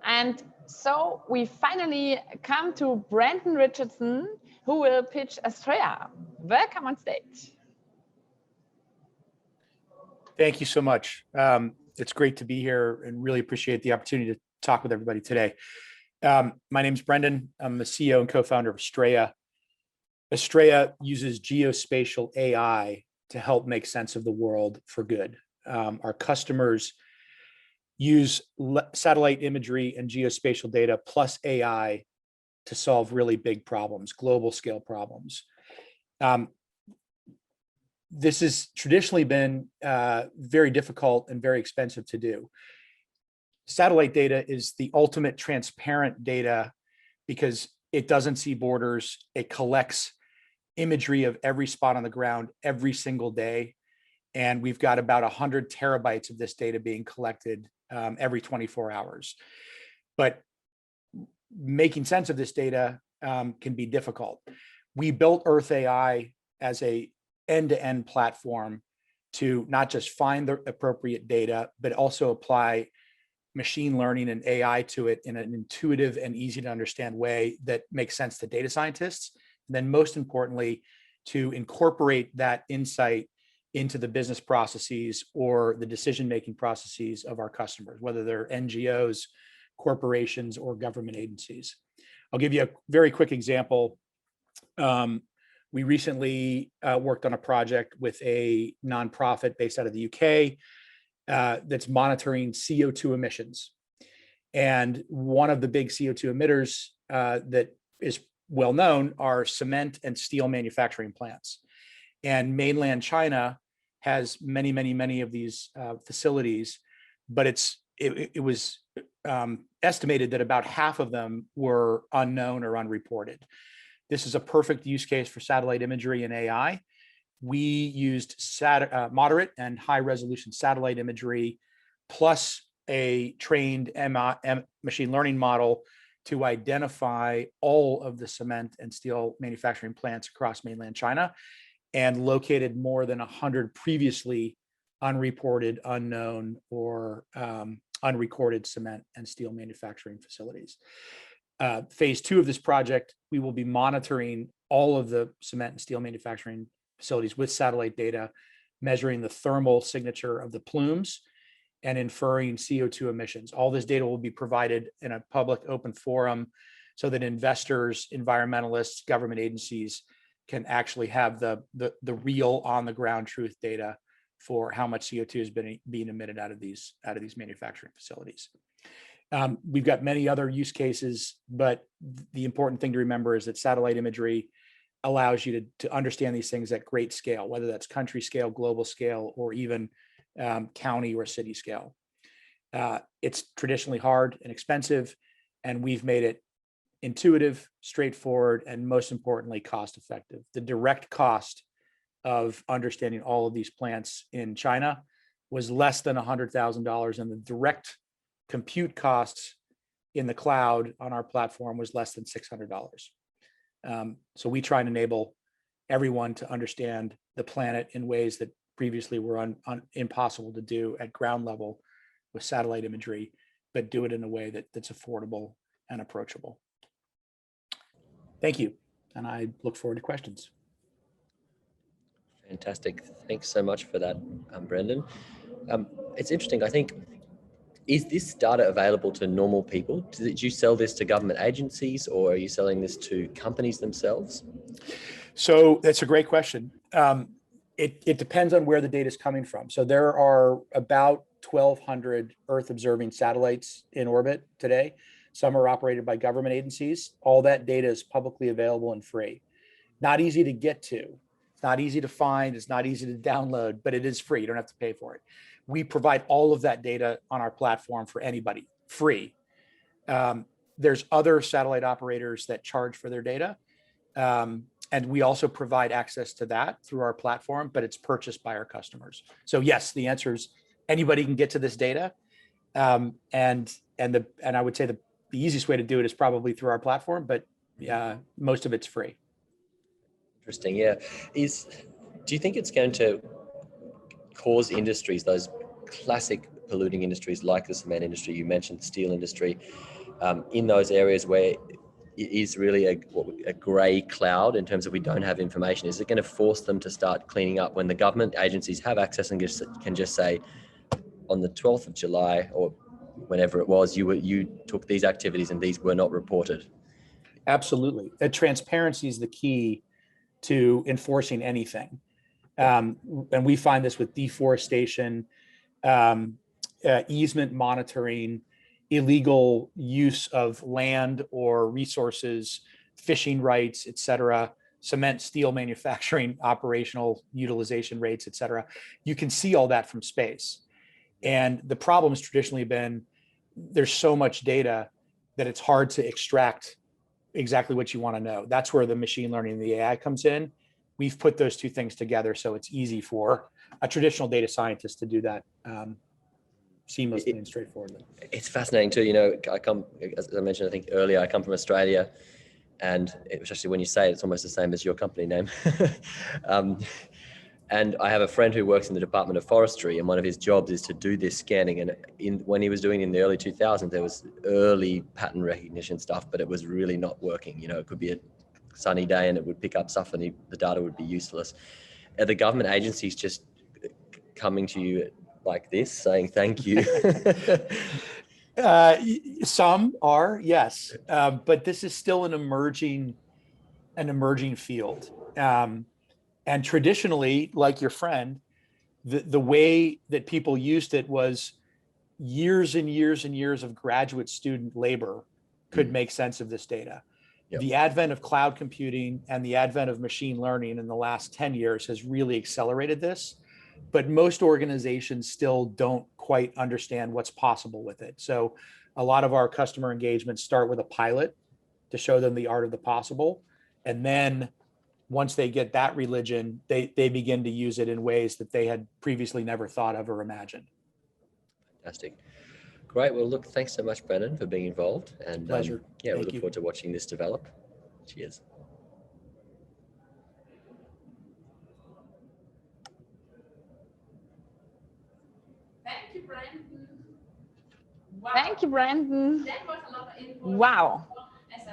And so we finally come to Brandon Richardson, who will pitch Astrea. Welcome on stage. Thank you so much. It's great to be here and really appreciate the opportunity to talk with everybody today. My name is Brendan. I'm the CEO and co-founder of Astrea. Astrea uses geospatial AI to help make sense of the world for good. Our customers use satellite imagery and geospatial data plus AI to solve really big problems, global scale problems. This has traditionally been very difficult and very expensive to do. Satellite data is the ultimate transparent data because it doesn't see borders. It collects imagery of every spot on the ground every single day. And we've got about 100 terabytes of this data being collected every 24 hours. But making sense of this data can be difficult. We built Earth AI as a end-to-end platform to not just find the appropriate data, but also apply machine learning and AI to it in an intuitive and easy to understand way that makes sense to data scientists. And then most importantly, to incorporate that insight into the business processes or the decision-making processes of our customers, whether they're NGOs, corporations, or government agencies. I'll give you a very quick example. We recently worked on a project with a nonprofit based out of the UK that's monitoring CO2 emissions. And one of the big CO2 emitters that is well known are cement and steel manufacturing plants. And mainland China has many of these facilities, but it was estimated that about half of them were unknown or unreported. This is a perfect use case for satellite imagery and AI. We used moderate and high resolution satellite imagery plus a trained machine learning model to identify all of the cement and steel manufacturing plants across mainland China and located more than 100 previously unreported, unknown, or unrecorded cement and steel manufacturing facilities. Phase 2 of this project, we will be monitoring all of the cement and steel manufacturing facilities with satellite data, measuring the thermal signature of the plumes and inferring CO2 emissions. All this data will be provided in a public open forum so that investors, environmentalists, government agencies can actually have the real on the ground truth data for how much CO2 is being emitted out of these manufacturing facilities. We've got many other use cases, but the important thing to remember is that satellite imagery allows you to understand these things at great scale, whether that's country scale, global scale, or even county or city scale. It's traditionally hard and expensive, and we've made it intuitive, straightforward, and most importantly, cost effective. The direct cost of understanding all of these plants in China was less than $100,000, and the direct compute costs in the cloud on our platform was less than $600. So we try and enable everyone to understand the planet in ways that previously were impossible to do at ground level with satellite imagery, but do it in a way that's affordable and approachable. Thank you, and I look forward to questions. Fantastic. Thanks so much for that, Brendan. It's interesting, I think, is this data available to normal people? Did you sell this to government agencies, or are you selling this to companies themselves? So that's a great question. It depends on where the data is coming from. So there are about 1,200 Earth observing satellites in orbit today. Some are operated by government agencies. All that data is publicly available and free. Not easy to get to. It's not easy to find. It's not easy to download, but it is free. You don't have to pay for it. We provide all of that data on our platform for anybody, free. There's other satellite operators that charge for their data. And we also provide access to that through our platform, but it's purchased by our customers. So yes, the answer is anybody can get to this data. And I would say the easiest way to do it is probably through our platform, but most of it's free. Interesting, yeah. Do you think it's going to cause industries, those classic polluting industries like the cement industry, you mentioned the steel industry, in those areas where it is really a grey cloud in terms of we don't have information? Is it going to force them to start cleaning up when the government agencies have access and can just say, on the 12th of July or whenever it was, you took these activities and these were not reported? Absolutely. That transparency is the key to enforcing anything. And we find this with deforestation, easement monitoring, illegal use of land or resources, fishing rights, et cetera, cement, steel manufacturing, operational utilization rates, et cetera. You can see all that from space. And the problem has traditionally been there's so much data that it's hard to extract exactly what you want to know. That's where the machine learning and the AI comes in. We've put those two things together so it's easy for a traditional data scientist to do that seamlessly and straightforwardly. It's fascinating too. You know, I come, as I mentioned, I think earlier, I come from Australia, and especially when you say it, it's almost the same as your company name. And I have a friend who works in the Department of Forestry, and one of his jobs is to do this scanning. And when he was doing it in the early 2000s, there was early pattern recognition stuff, but it was really not working. You know, it could be a sunny day and it would pick up stuff and the data would be useless. Are the government agencies just coming to you like this, saying thank you? Some are, yes, but this is still an emerging field. And traditionally, like your friend, the way that people used it was years and years and years of graduate student labor could make sense of this data. Yep. The advent of cloud computing and the advent of machine learning in the last 10 years has really accelerated this, but most organizations still don't quite understand what's possible with it. So a lot of our customer engagements start with a pilot to show them the art of the possible. And then once they get that religion, they begin to use it in ways that they had previously never thought of or imagined. Fantastic. Great. Well, look, thanks so much, Brennan, for being involved. And pleasure. Yeah, we look forward to watching this develop. Cheers. Thank you, Brandon. Wow. Thank you, Brandon. That was a lot of input. Wow.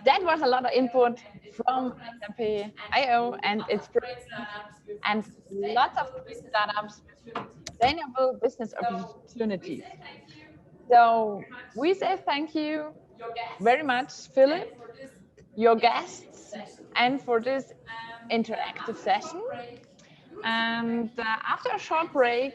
That was a lot of input from SAP.io and its and lots of startups, sustainable business opportunities. So we say thank you very much, Philip, your guests, and for this interactive session. And after a short break,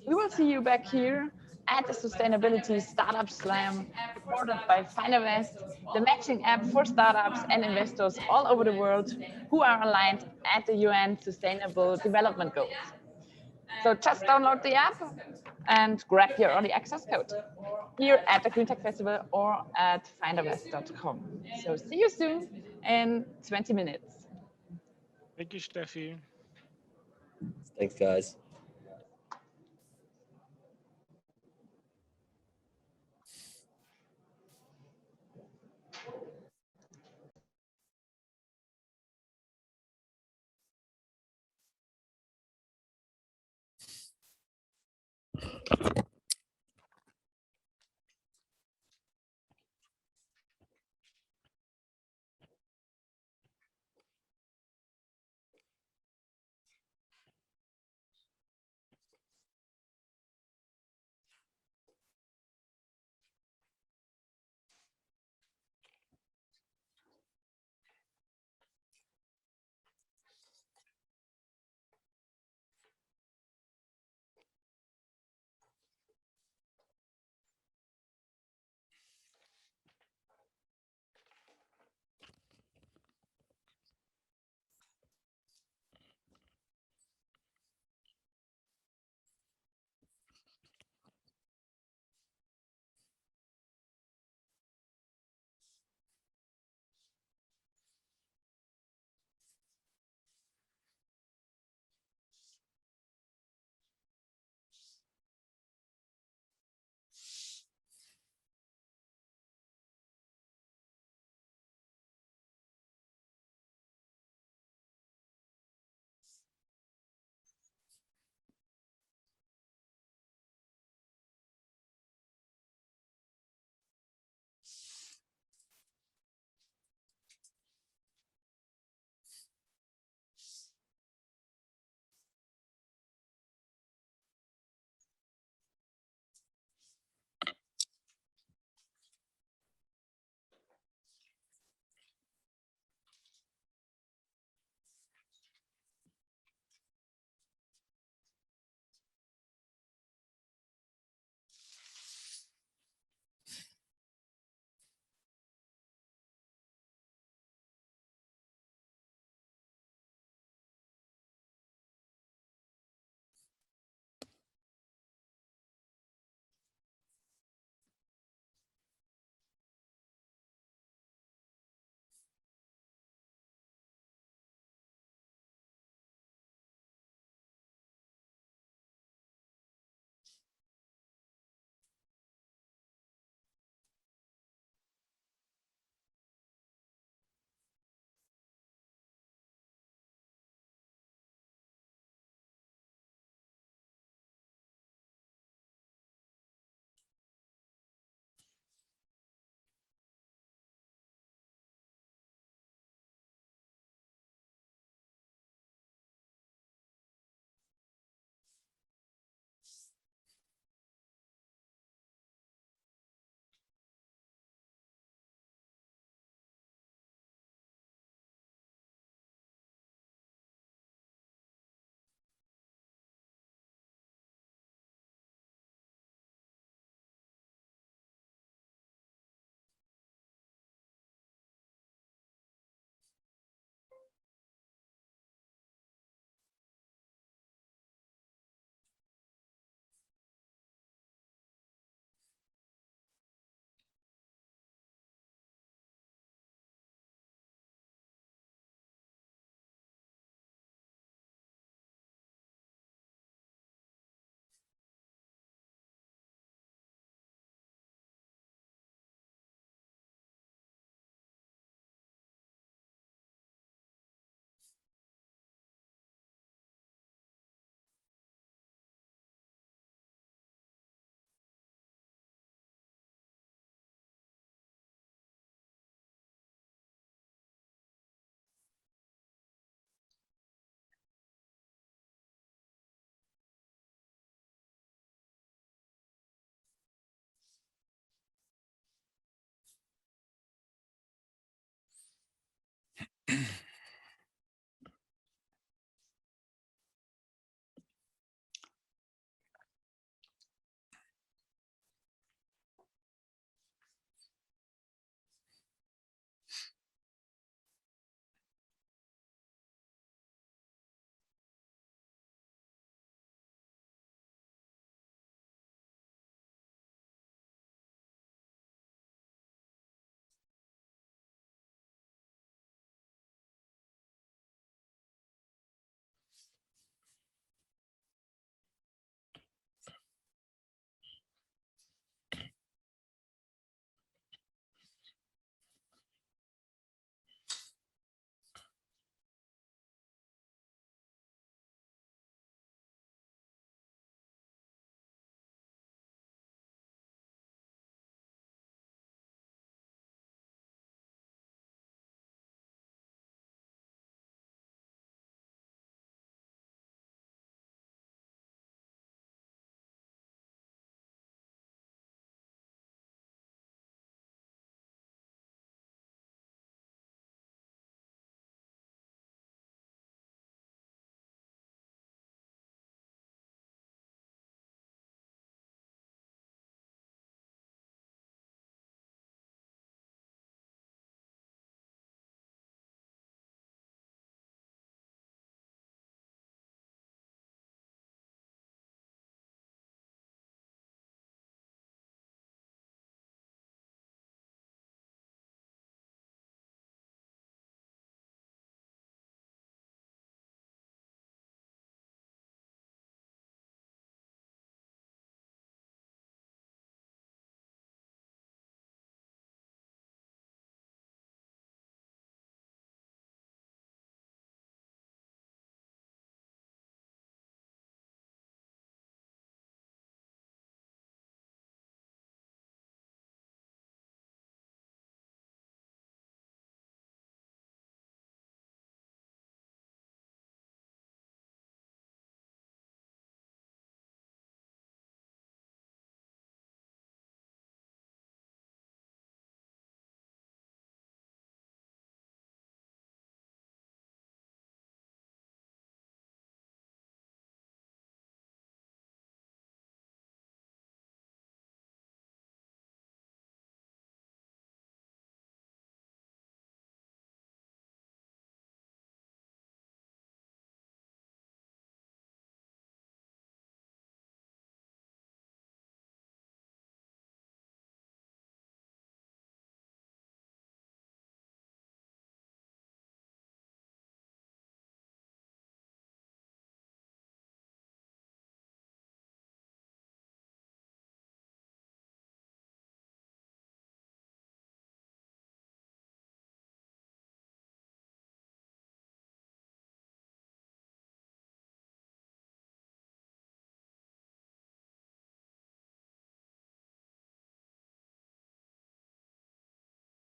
we will see you back here at the Sustainability Startup Slam, supported by Findervest, the matching app for startups and investors all over the world who are aligned at the UN Sustainable Development Goals. So just download the app and grab your early access code here at the Greentech Festival or at findervest.com. So see you soon in 20 minutes. Thank you, Steffi. Thanks, guys.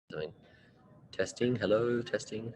Doing testing. Hello, testing.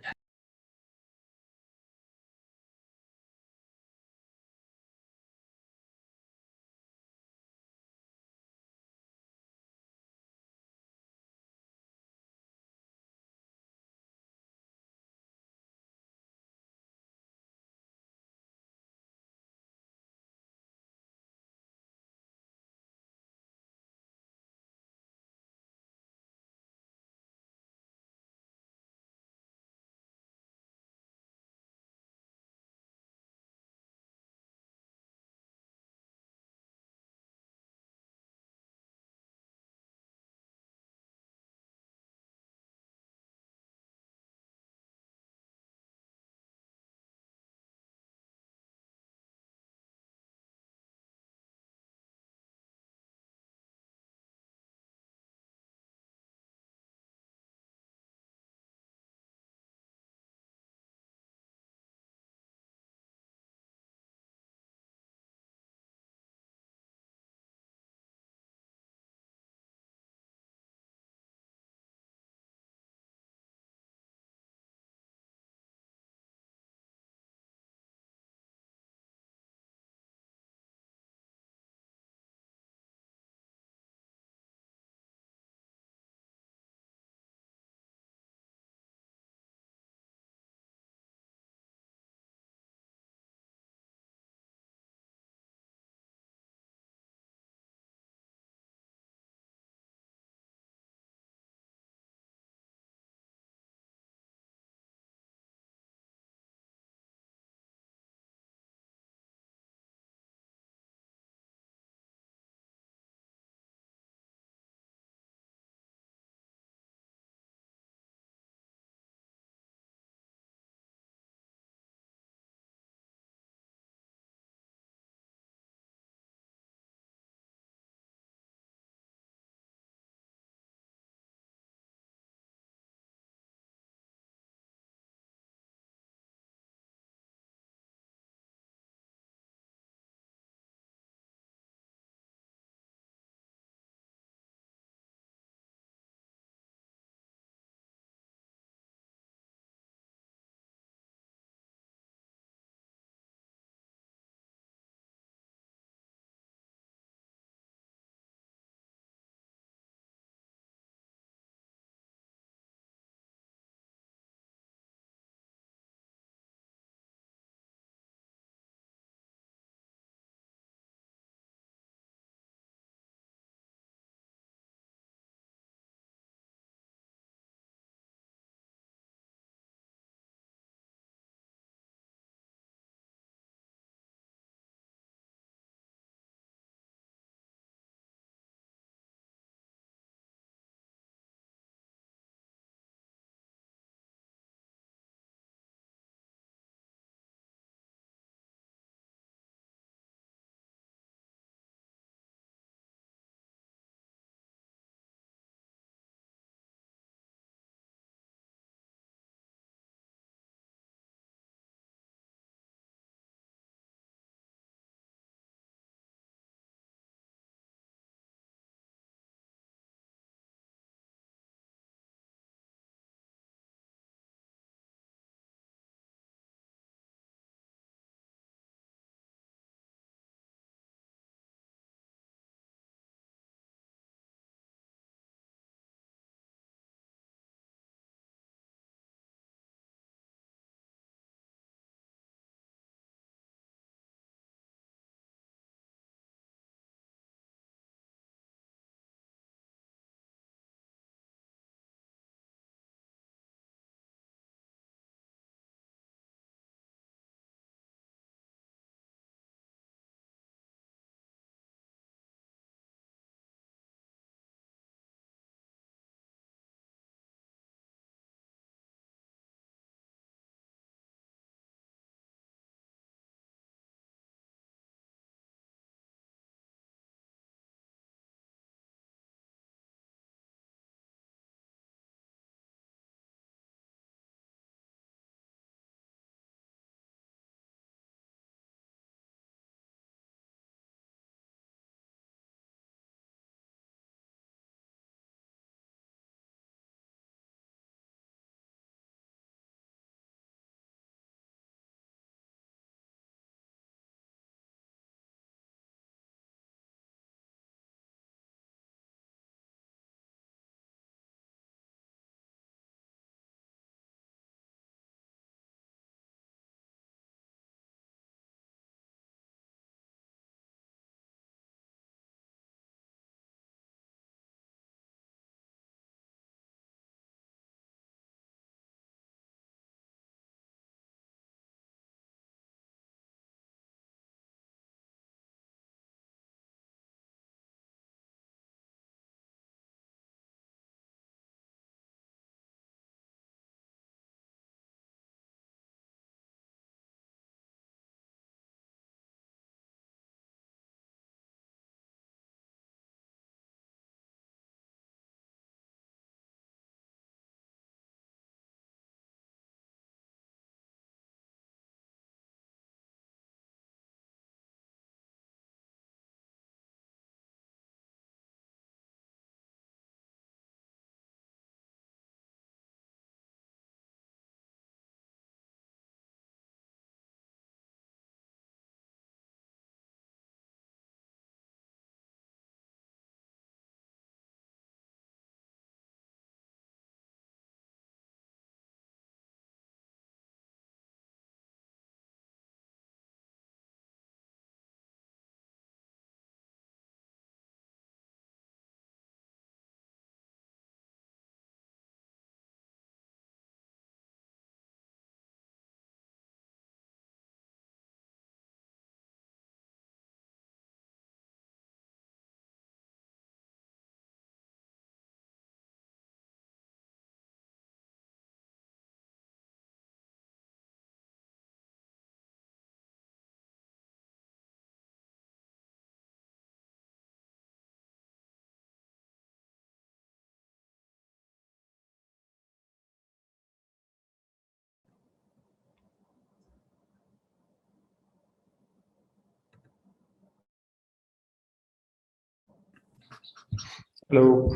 Hello.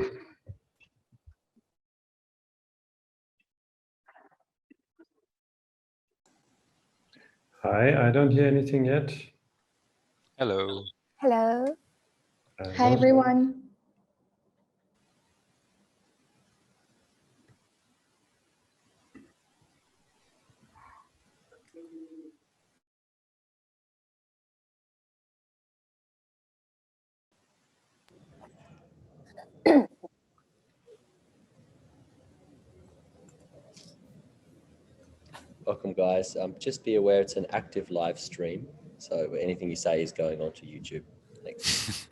Hi, I don't hear anything yet. Hello. Hello. Hi, Hello. everyone. Welcome, guys. Just be aware it's an active live stream, so anything you say is going on to YouTube. Thanks.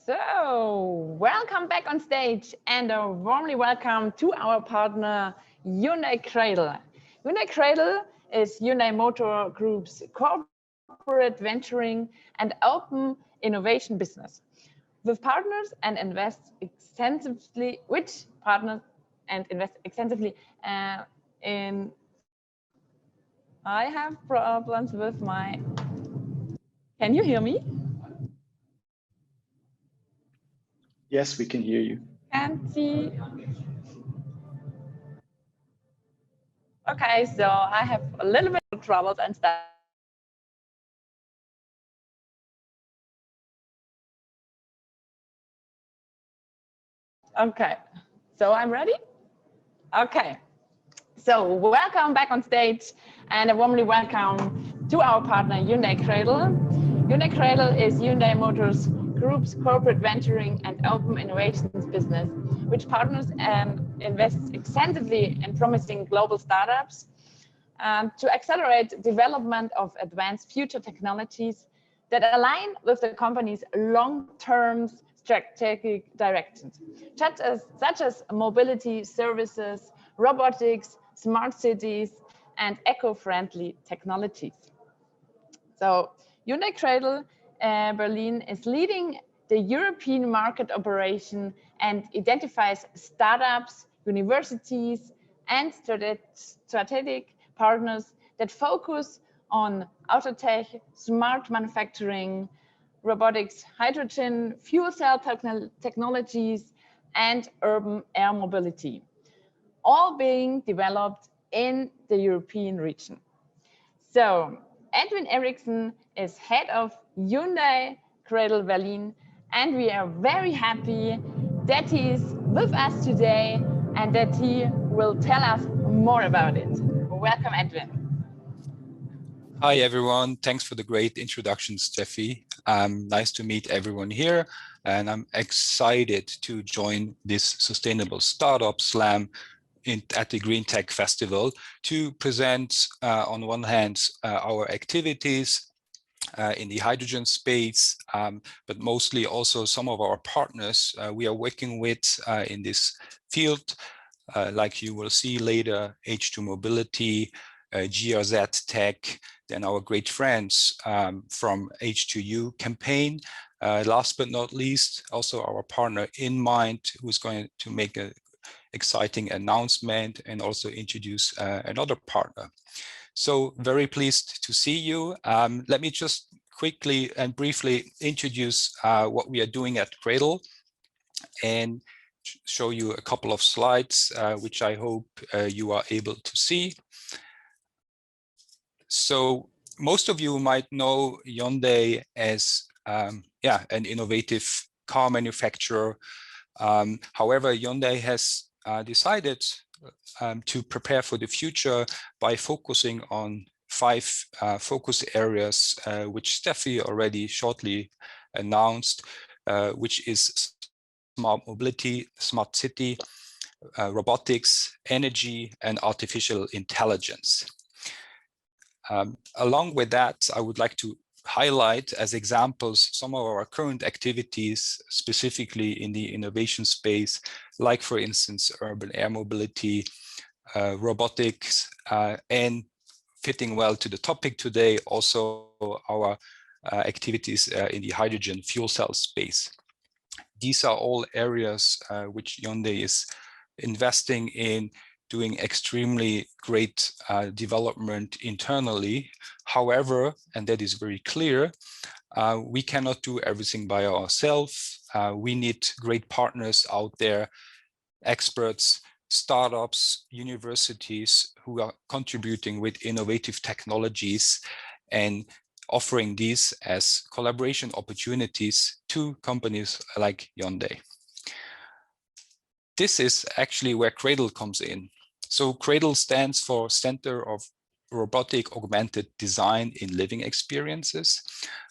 So, welcome back on stage and a warmly welcome to our partner Hyundai Cradle. Hyundai Cradle is Hyundai Motor Group's corporate venturing and open innovation business. With partners and invest extensively, in. I have problems with my. Can you hear me? Yes, we can hear you. Can't see. Okay, so I have a little bit of troubles and stuff. Okay, so I'm ready? Okay, so welcome back on stage and a warmly welcome to our partner Hyundai Cradle. Hyundai Cradle is Hyundai Motors Group's corporate venturing and open innovations business, which partners and invests extensively in promising global startups to accelerate development of advanced future technologies that align with the company's long-term strategic directions, such as mobility services, robotics, smart cities, and eco-friendly technologies. So Hyundai Cradle Berlin is leading the European market operation and identifies startups, universities, and strategic partners that focus on auto tech, smart manufacturing, robotics, hydrogen, fuel cell technologies, and urban air mobility, all being developed in the European region. So Edwin Eriksson is head of Hyundai Cradle Berlin, and we are very happy that he is with us today and that he will tell us more about it. Welcome, Edwin. Hi, everyone. Thanks for the great introduction, Steffi. Nice to meet everyone here, and I'm excited to join this Sustainable Startup Slam at the Greentech Festival to present, on one hand, our activities in the hydrogen space, but mostly also some of our partners we are working with in this field, like you will see later, H2 Mobility, GRZ Tech, then our great friends from H2U campaign. Last but not least, also our partner InMind, who's going to make an exciting announcement and also introduce another partner. So very pleased to see you. Let me just quickly and briefly introduce what we are doing at Cradle and show you a couple of slides, which I hope you are able to see. So most of you might know Hyundai as an innovative car manufacturer. However, Hyundai has decided to prepare for the future by focusing on 5 focus areas, which Steffi already shortly announced, which is smart mobility, smart city, robotics, energy, and artificial intelligence. Along with that, I would like to highlight as examples some of our current activities, specifically in the innovation space, like for instance, urban air mobility, robotics, and fitting well to the topic today, also our activities in the hydrogen fuel cell space. These are all areas which Hyundai is investing in, doing extremely great development internally. However, and that is very clear, we cannot do everything by ourselves. We need great partners out there, experts, startups, universities who are contributing with innovative technologies and offering these as collaboration opportunities to companies like Hyundai. This is actually where Cradle comes in. So Cradle stands for Center of Robotic Augmented Design in Living Experiences.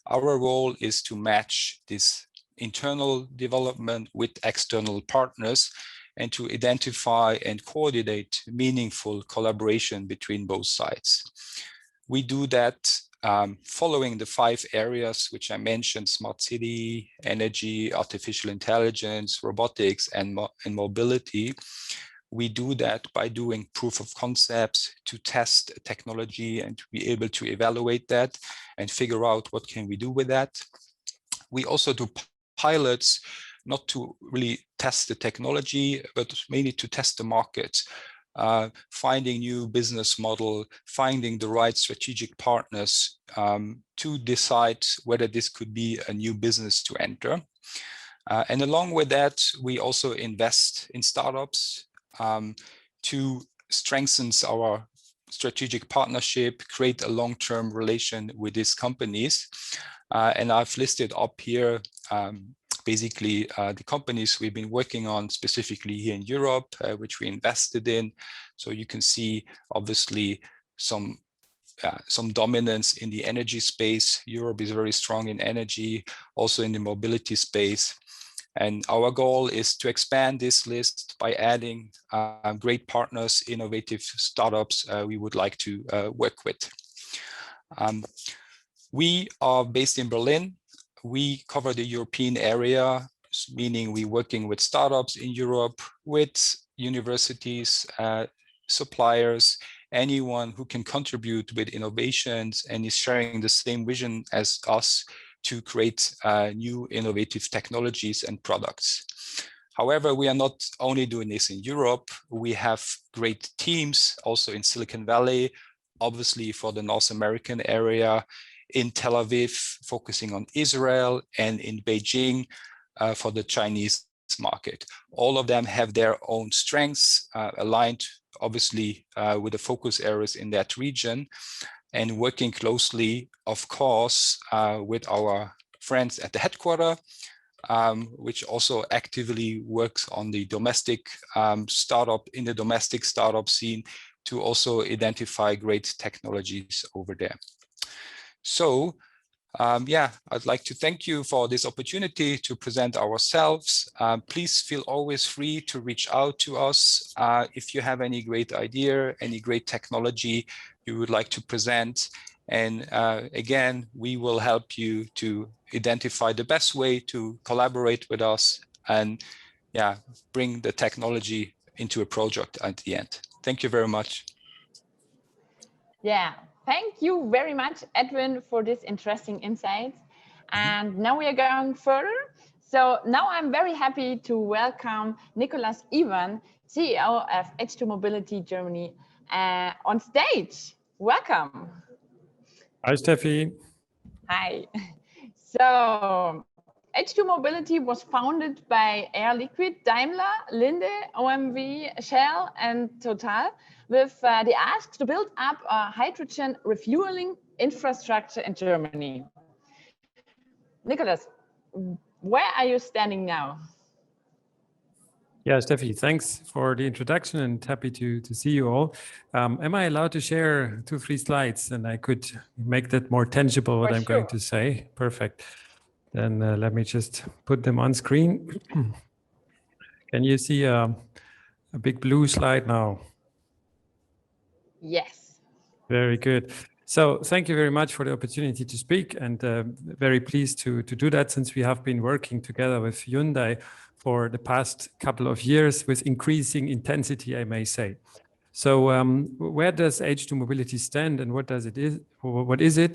Our role is to match this internal development with external partners and to identify and coordinate meaningful collaboration between both sides. We do that following the 5 areas which I mentioned: smart city, energy, artificial intelligence, robotics, and mobility. We do that by doing proof of concepts to test technology and to be able to evaluate that and figure out what can we do with that. We also do pilots, not to really test the technology, but mainly to test the market, finding new business model, finding the right strategic partners to decide whether this could be a new business to enter. And along with that, we also invest in startups to strengthen our strategic partnership, create a long-term relation with these companies. And I've listed up here basically the companies we've been working on specifically here in Europe, which we invested in. So you can see obviously some dominance in the energy space. Europe is very strong in energy, also in the mobility space. And our goal is to expand this list by adding great partners, innovative startups we would like to work with. We are based in Berlin. We cover the European area, meaning we're working with startups in Europe, with universities, suppliers, anyone who can contribute with innovations and is sharing the same vision as us to create new innovative technologies and products. However, we are not only doing this in Europe. We have great teams also in Silicon Valley, obviously for the North American area, in Tel Aviv, focusing on Israel, and in Beijing for the Chinese market. All of them have their own strengths, aligned obviously with the focus areas in that region, and working closely, of course, with our friends at the headquarters, which also actively works on the domestic startup, in the domestic startup scene, to also identify great technologies over there. So yeah, I'd like to thank you for this opportunity to present ourselves. Please feel always free to reach out to us if you have any great idea, any great technology you would like to present. And again, we will help you to identify the best way to collaborate with us and yeah, bring the technology into a project at the end. Thank you very much. Yeah, thank you very much, Edwin, for this interesting insights. And now we are going further. So now I'm very happy to welcome Nicolas Ivan, CEO of H2 Mobility Germany, on stage. Welcome. Hi, Steffi. Hi. So H2 Mobility was founded by Air Liquide, Daimler, Linde, OMV, Shell, and Total, with the ask to build up a hydrogen refueling infrastructure in Germany. Nicolas, where are you standing now? Yeah, Steffi, thanks for the introduction and happy to see you all. Am I allowed to share 2-3 slides and I could make that more tangible what I'm going to say? Perfect. Then let me just put them on screen. Can you see a big blue slide now? Yes. Very good. So thank you very much for the opportunity to speak, and very pleased to do that, since we have been working together with Hyundai for the past couple of years with increasing intensity, I may say. So where does H2 Mobility stand and what is it?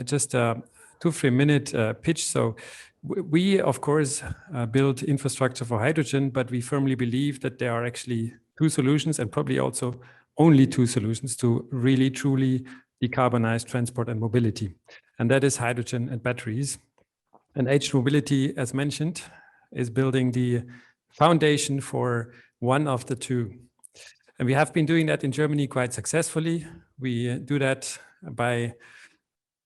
Just a 2-3 minute pitch. So we, of course, build infrastructure for hydrogen, but we firmly believe that there are actually 2 solutions, and probably also only 2 solutions, to really truly decarbonize transport and mobility. And that is hydrogen and batteries. And H2 Mobility, as mentioned, is building the foundation for one of the 2. And we have been doing that in Germany quite successfully. We do that by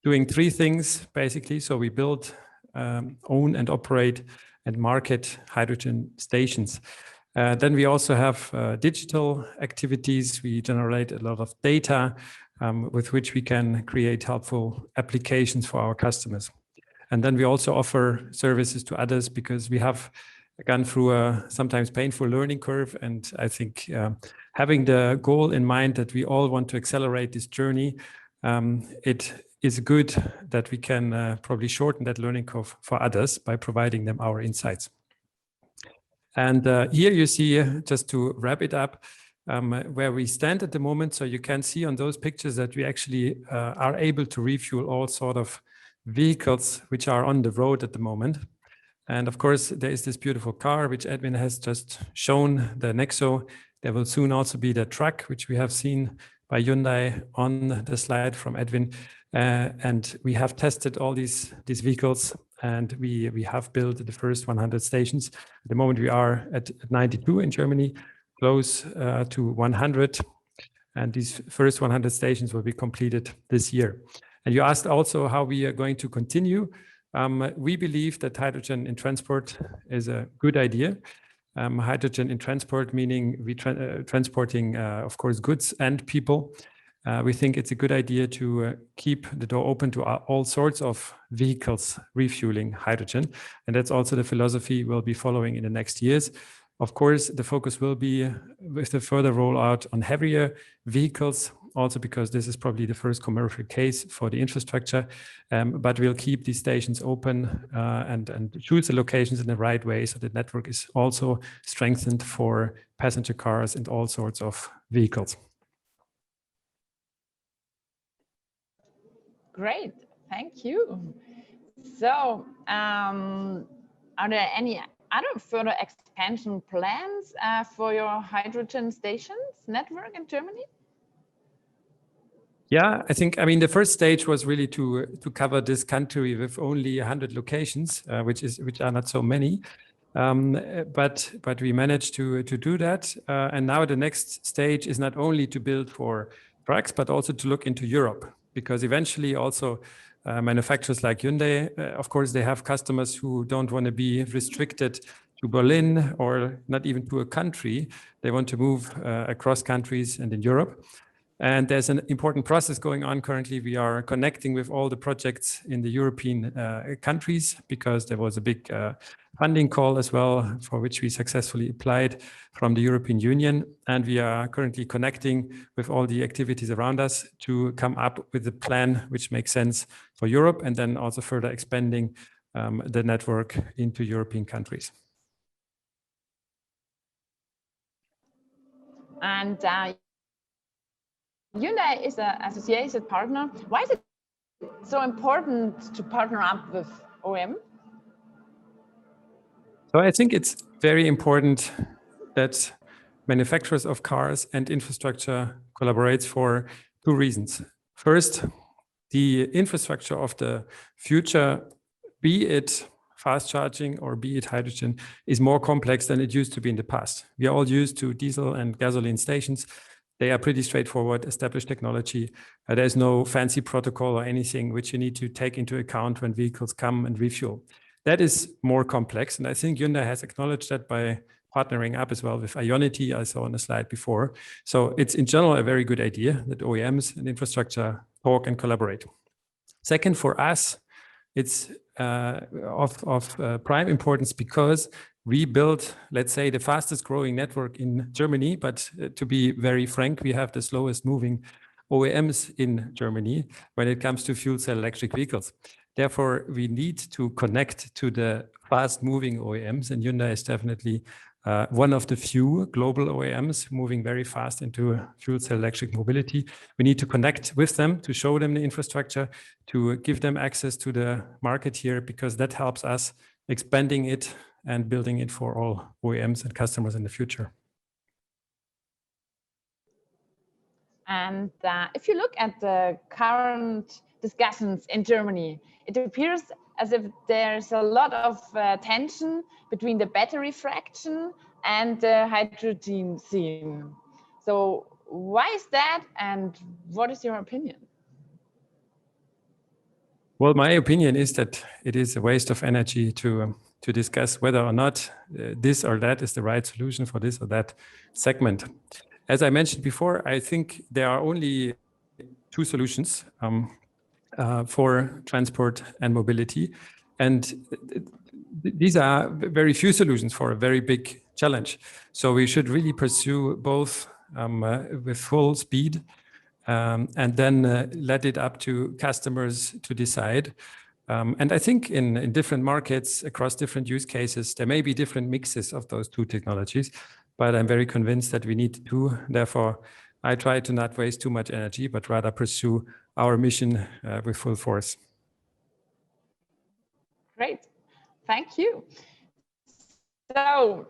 doing 3 things, basically. So we build, own and operate and market hydrogen stations. Then we also have digital activities. We generate a lot of data with which we can create helpful applications for our customers. And then we also offer services to others, because we have gone through a sometimes painful learning curve. And I think having the goal in mind that we all want to accelerate this journey, it is good that we can probably shorten that learning curve for others by providing them our insights. And here you see, just to wrap it up, where we stand at the moment. So you can see on those pictures that we actually are able to refuel all sort of vehicles which are on the road at the moment. And of course, there is this beautiful car, which Edwin has just shown, the Lixxo. There will soon also be the truck, which we have seen by Hyundai on the slide from Edwin. And we have tested all these vehicles, and we have built the first 100 stations. At the moment, we are at 92 in Germany, close to 100. And these first 100 stations will be completed this year. And you asked also how we are going to continue. We believe that hydrogen in transport is a good idea. Hydrogen in transport, meaning transporting, of course, goods and people. We think it's a good idea to keep the door open to all sorts of vehicles refueling hydrogen. And that's also the philosophy we'll be following in the next years. Of course, the focus will be with the further rollout on heavier vehicles, also because this is probably the first commercial case for the infrastructure. But we'll keep these stations open and choose the locations in the right way so the network is also strengthened for passenger cars and all sorts of vehicles. Great, thank you. So, are there any other further expansion plans for your hydrogen stations network in Germany? Yeah, I mean, the first stage was really to cover this country with only 100 locations, which are not so many. But we managed to do that. And now the next stage is not only to build for trucks, but also to look into Europe, because eventually also manufacturers like Hyundai, of course, they have customers who don't want to be restricted to Berlin or not even to a country. They want to move across countries and in Europe. And there's an important process going on currently. We are connecting with all the projects in the European countries, because there was a big funding call as well, for which we successfully applied from the European Union. And we are currently connecting with all the activities around us to come up with a plan which makes sense for Europe, and then also further expanding the network into European countries. And Hyundai is an associated partner. Why is it so important to partner up with OEM? So I think it's very important that manufacturers of cars and infrastructure collaborates for two reasons. First, the infrastructure of the future, be it fast charging or be it hydrogen, is more complex than it used to be in the past. We are all used to diesel and gasoline stations. They are pretty straightforward, established technology. There's no fancy protocol or anything which you need to take into account when vehicles come and refuel. That is more complex. And I think Hyundai has acknowledged that by partnering up as well with Ionity, I saw on the slide before. So it's in general a very good idea that OEMs and infrastructure talk and collaborate. Second, for us, it's of prime importance because we built, let's say, the fastest growing network in Germany, but to be very frank, we have the slowest moving OEMs in Germany when it comes to fuel cell electric vehicles. Therefore, we need to connect to the fast moving OEMs, and Hyundai is definitely one of the few global OEMs moving very fast into fuel cell electric mobility. We need to connect with them to show them the infrastructure, to give them access to the market here, because that helps us expanding it and building it for all OEMs and customers in the future. And if you look at the current discussions in Germany, it appears as if there's a lot of tension between the battery fraction and the hydrogen scene. So why is that, and what is your opinion? Well, my opinion is that it is a waste of energy to discuss whether or not this or that is the right solution for this or that segment. As I mentioned before, I think there are only two solutions for transport and mobility. And these are very few solutions for a very big challenge. So we should really pursue both with full speed. and then let it up to customers to decide. And I think in different markets across different use cases, there may be different mixes of those two technologies, but I'm very convinced that we need two. Therefore, I try to not waste too much energy, but rather pursue our mission with full force. Great, thank you. So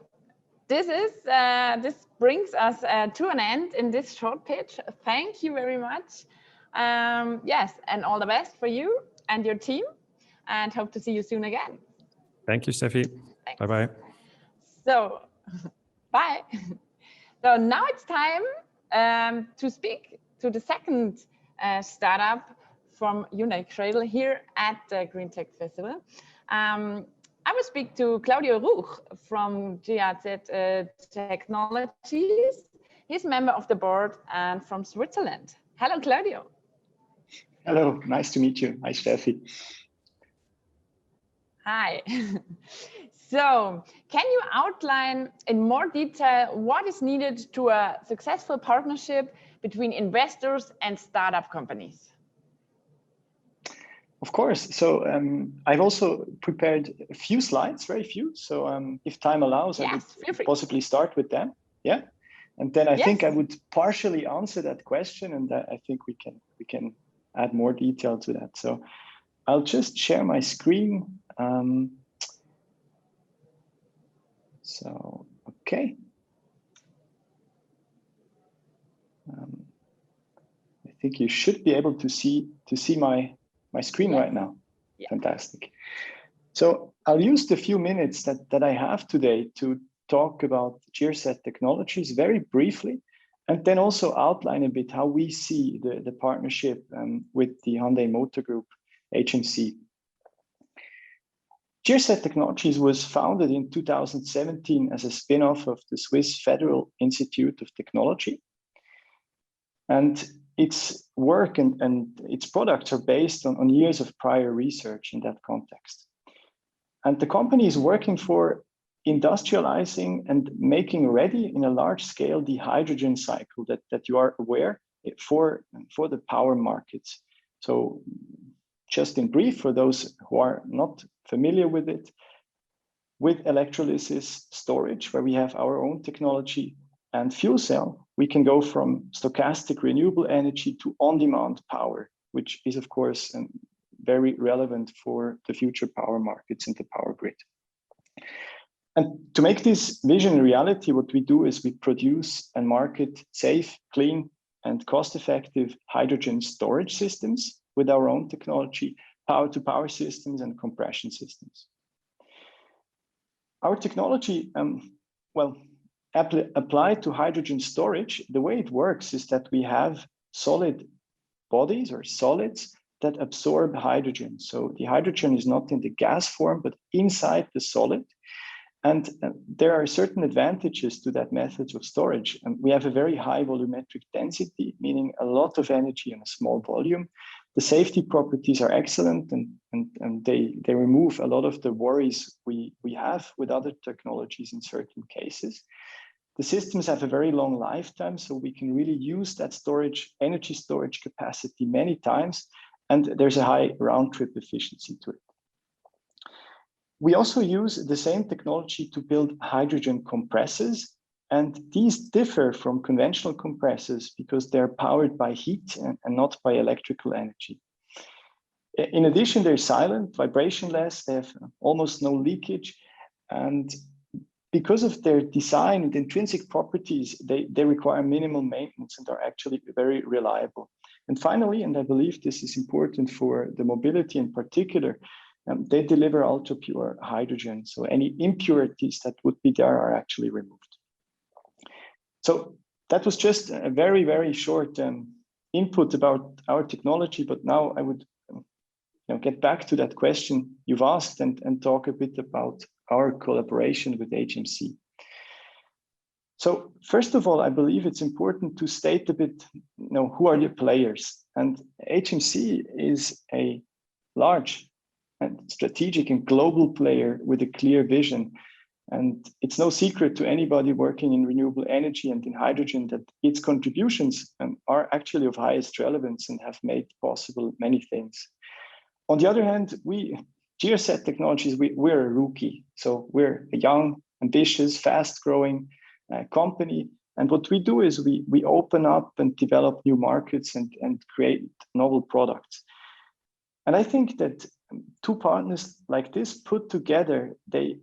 this brings us to an end in this short pitch. Thank you very much. Yes, and all the best for you and your team, and hope to see you soon again. Thank you, Steffi. Bye-bye. So, bye. So now it's time to speak to the second startup from Unite Cradle here at the Greentech Festival. I will speak to Claudio Ruch from GAZ Technologies. He's a member of the board and from Switzerland. Hello, Claudio. Hello, nice to meet you. Hi, Steffi. Hi. So, can you outline in more detail what is needed to a successful partnership between investors and startup companies? Of course. So I've also prepared a few slides, very few. So if time allows, I would possibly start with them. Yeah. And then I think I would partially answer that question, and I think we can add more detail to that. So I'll just share my screen. So, okay. I think you should be able to see my screen right now. Yeah. Fantastic. So I'll use the few minutes that I have today to talk about GRZ Technologies very briefly, and then also outline a bit how we see the partnership with the Hyundai Motor Group, HMC. GRZ Technologies was founded in 2017 as a spin-off of the Swiss Federal Institute of Technology. And its work and its products are based on years of prior research in that context. And the company is working for industrializing and making ready in a large scale the hydrogen cycle that you are aware for the power markets. So just in brief, for those who are not familiar with it, with electrolysis storage, where we have our own technology, and fuel cell, we can go from stochastic renewable energy to on-demand power, which is, of course, very relevant for the future power markets and the power grid. And to make this vision a reality, what we do is we produce and market safe, clean, and cost-effective hydrogen storage systems with our own technology, power-to-power systems, and compression systems. Our technology, applied to hydrogen storage, the way it works is that we have solid bodies or solids that absorb hydrogen. So the hydrogen is not in the gas form, but inside the solid. And there are certain advantages to that method of storage. And we have a very high volumetric density, meaning a lot of energy in a small volume. The safety properties are excellent, and they remove a lot of the worries we have with other technologies in certain cases. The systems have a very long lifetime, so we can really use that energy storage capacity many times, and there's a high round-trip efficiency to it. We also use the same technology to build hydrogen compressors, and these differ from conventional compressors because they're powered by heat and not by electrical energy. In addition, they're silent, vibrationless, they have almost no leakage, and because of their design and intrinsic properties, they require minimal maintenance and are actually very reliable. And finally, and I believe this is important for the mobility in particular, they deliver ultra-pure hydrogen. So any impurities that would be there are actually removed. So that was just a very, very short input about our technology, but now I would get back to that question you've asked and talk a bit about our collaboration with HMC. So first of all, I believe it's important to state a bit, who are the players? And HMC is a large and strategic and global player with a clear vision. And it's no secret to anybody working in renewable energy and in hydrogen that its contributions are actually of highest relevance and have made possible many things. On the other hand, GeoSet Technologies, we're a rookie. So we're a young, ambitious, fast-growing company. And what we do is we open up and develop new markets and create novel products. And I think that two partners like this put together, they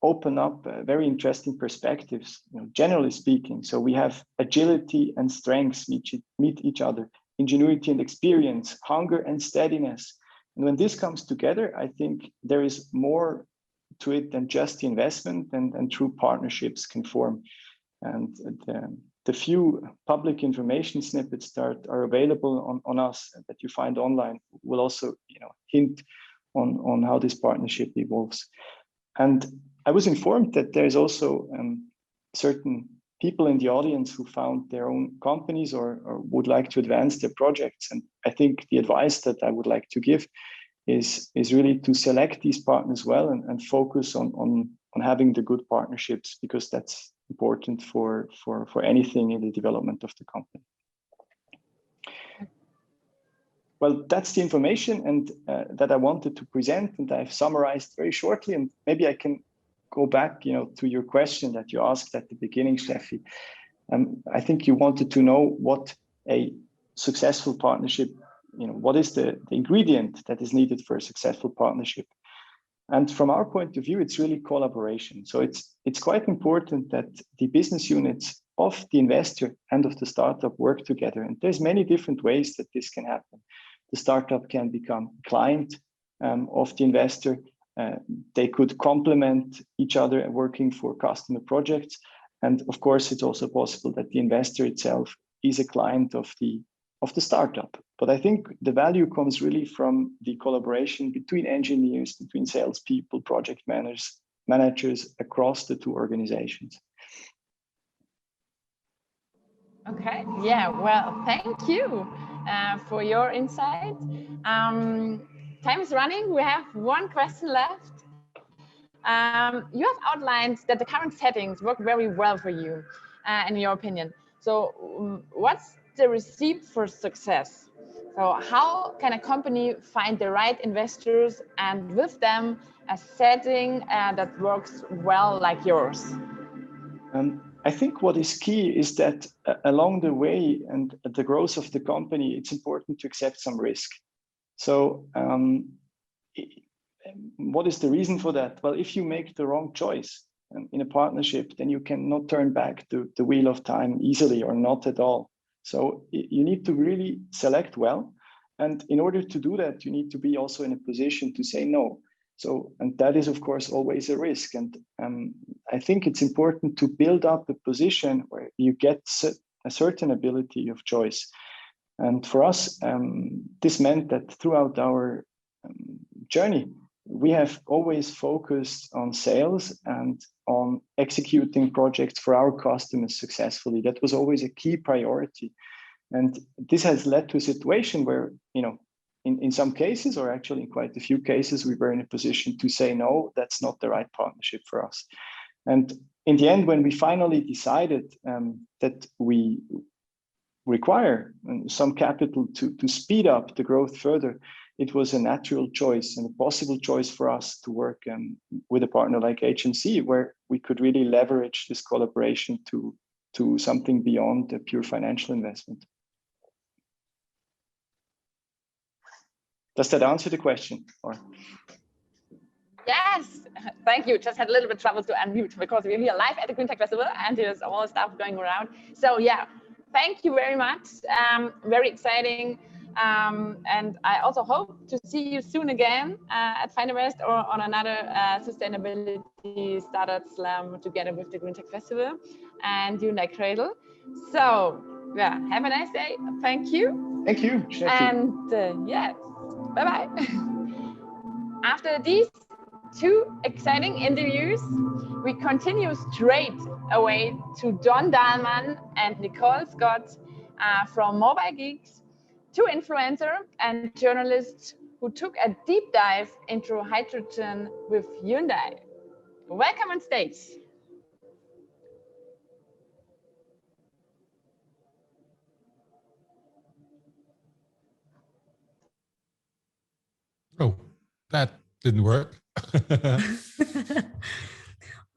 open up very interesting perspectives, generally speaking. So we have agility and strengths meet each other, ingenuity and experience, hunger and steadiness. And when this comes together, I think there is more to it than just the investment, and true partnerships can form. And the few public information snippets that are available on us that you find online will also hint on how this partnership evolves. And I was informed that there's also certain people in the audience who found their own companies or would like to advance their projects. And I think the advice that I would like to give is really to select these partners well and focus on having the good partnerships, because that's important for anything in the development of the company. Well, that's the information and that I wanted to present, and I've summarized very shortly, and maybe I can go back, to your question that you asked at the beginning, Steffi. I think you wanted to know what a successful partnership, what is the ingredient that is needed for a successful partnership. And from our point of view, it's really collaboration. So it's quite important that the business units of the investor and of the startup work together. And there's many different ways that this can happen. The startup can become a client of the investor. They could complement each other working for customer projects. And of course, it's also possible that the investor itself is a client of the startup. But I think the value comes really from the collaboration between engineers, between salespeople, project managers across the two organizations. Okay, yeah, well, thank you for your insight. Time is running. We have one question left. You have outlined that the current settings work very well for you, in your opinion. So what's the recipe for success? So how can a company find the right investors and with them a setting that works well like yours? I think what is key is that along the way and the growth of the company, it's important to accept some risk. So what is the reason for that? Well, if you make the wrong choice in a partnership, then you cannot turn back the wheel of time easily or not at all. So you need to really select well. And in order to do that, you need to be also in a position to say no. So, and that is, of course, always a risk. And I think it's important to build up a position where you get a certain ability of choice. And for us, this meant that throughout our journey, we have always focused on sales and on executing projects for our customers successfully. That was always a key priority. And this has led to a situation where, in some cases, or actually in quite a few cases, we were in a position to say, no, that's not the right partnership for us. And in the end, when we finally decided that we require some capital to speed up the growth further, it was a natural choice and a possible choice for us to work with a partner like HMC, where we could really leverage this collaboration to something beyond a pure financial investment. Does that answer the question? Or? Yes, thank you. Just had a little bit of trouble to unmute because we're here live at the Greentech Festival and there's all stuff going around. So yeah, thank you very much. Very exciting. And I also hope to see you soon again at Findervest or on another sustainability startup slam together with the Greentech Festival and Hyundai Cradle. So yeah, have a nice day. Thank you. Thank you, Steffi. And yeah, bye-bye. After these two exciting interviews, we continue straight away to John Dahlman and Nicole Scott from Mobile Geeks, two influencers and journalists who took a deep dive into hydrogen with Hyundai. Welcome on stage. Oh, that didn't work.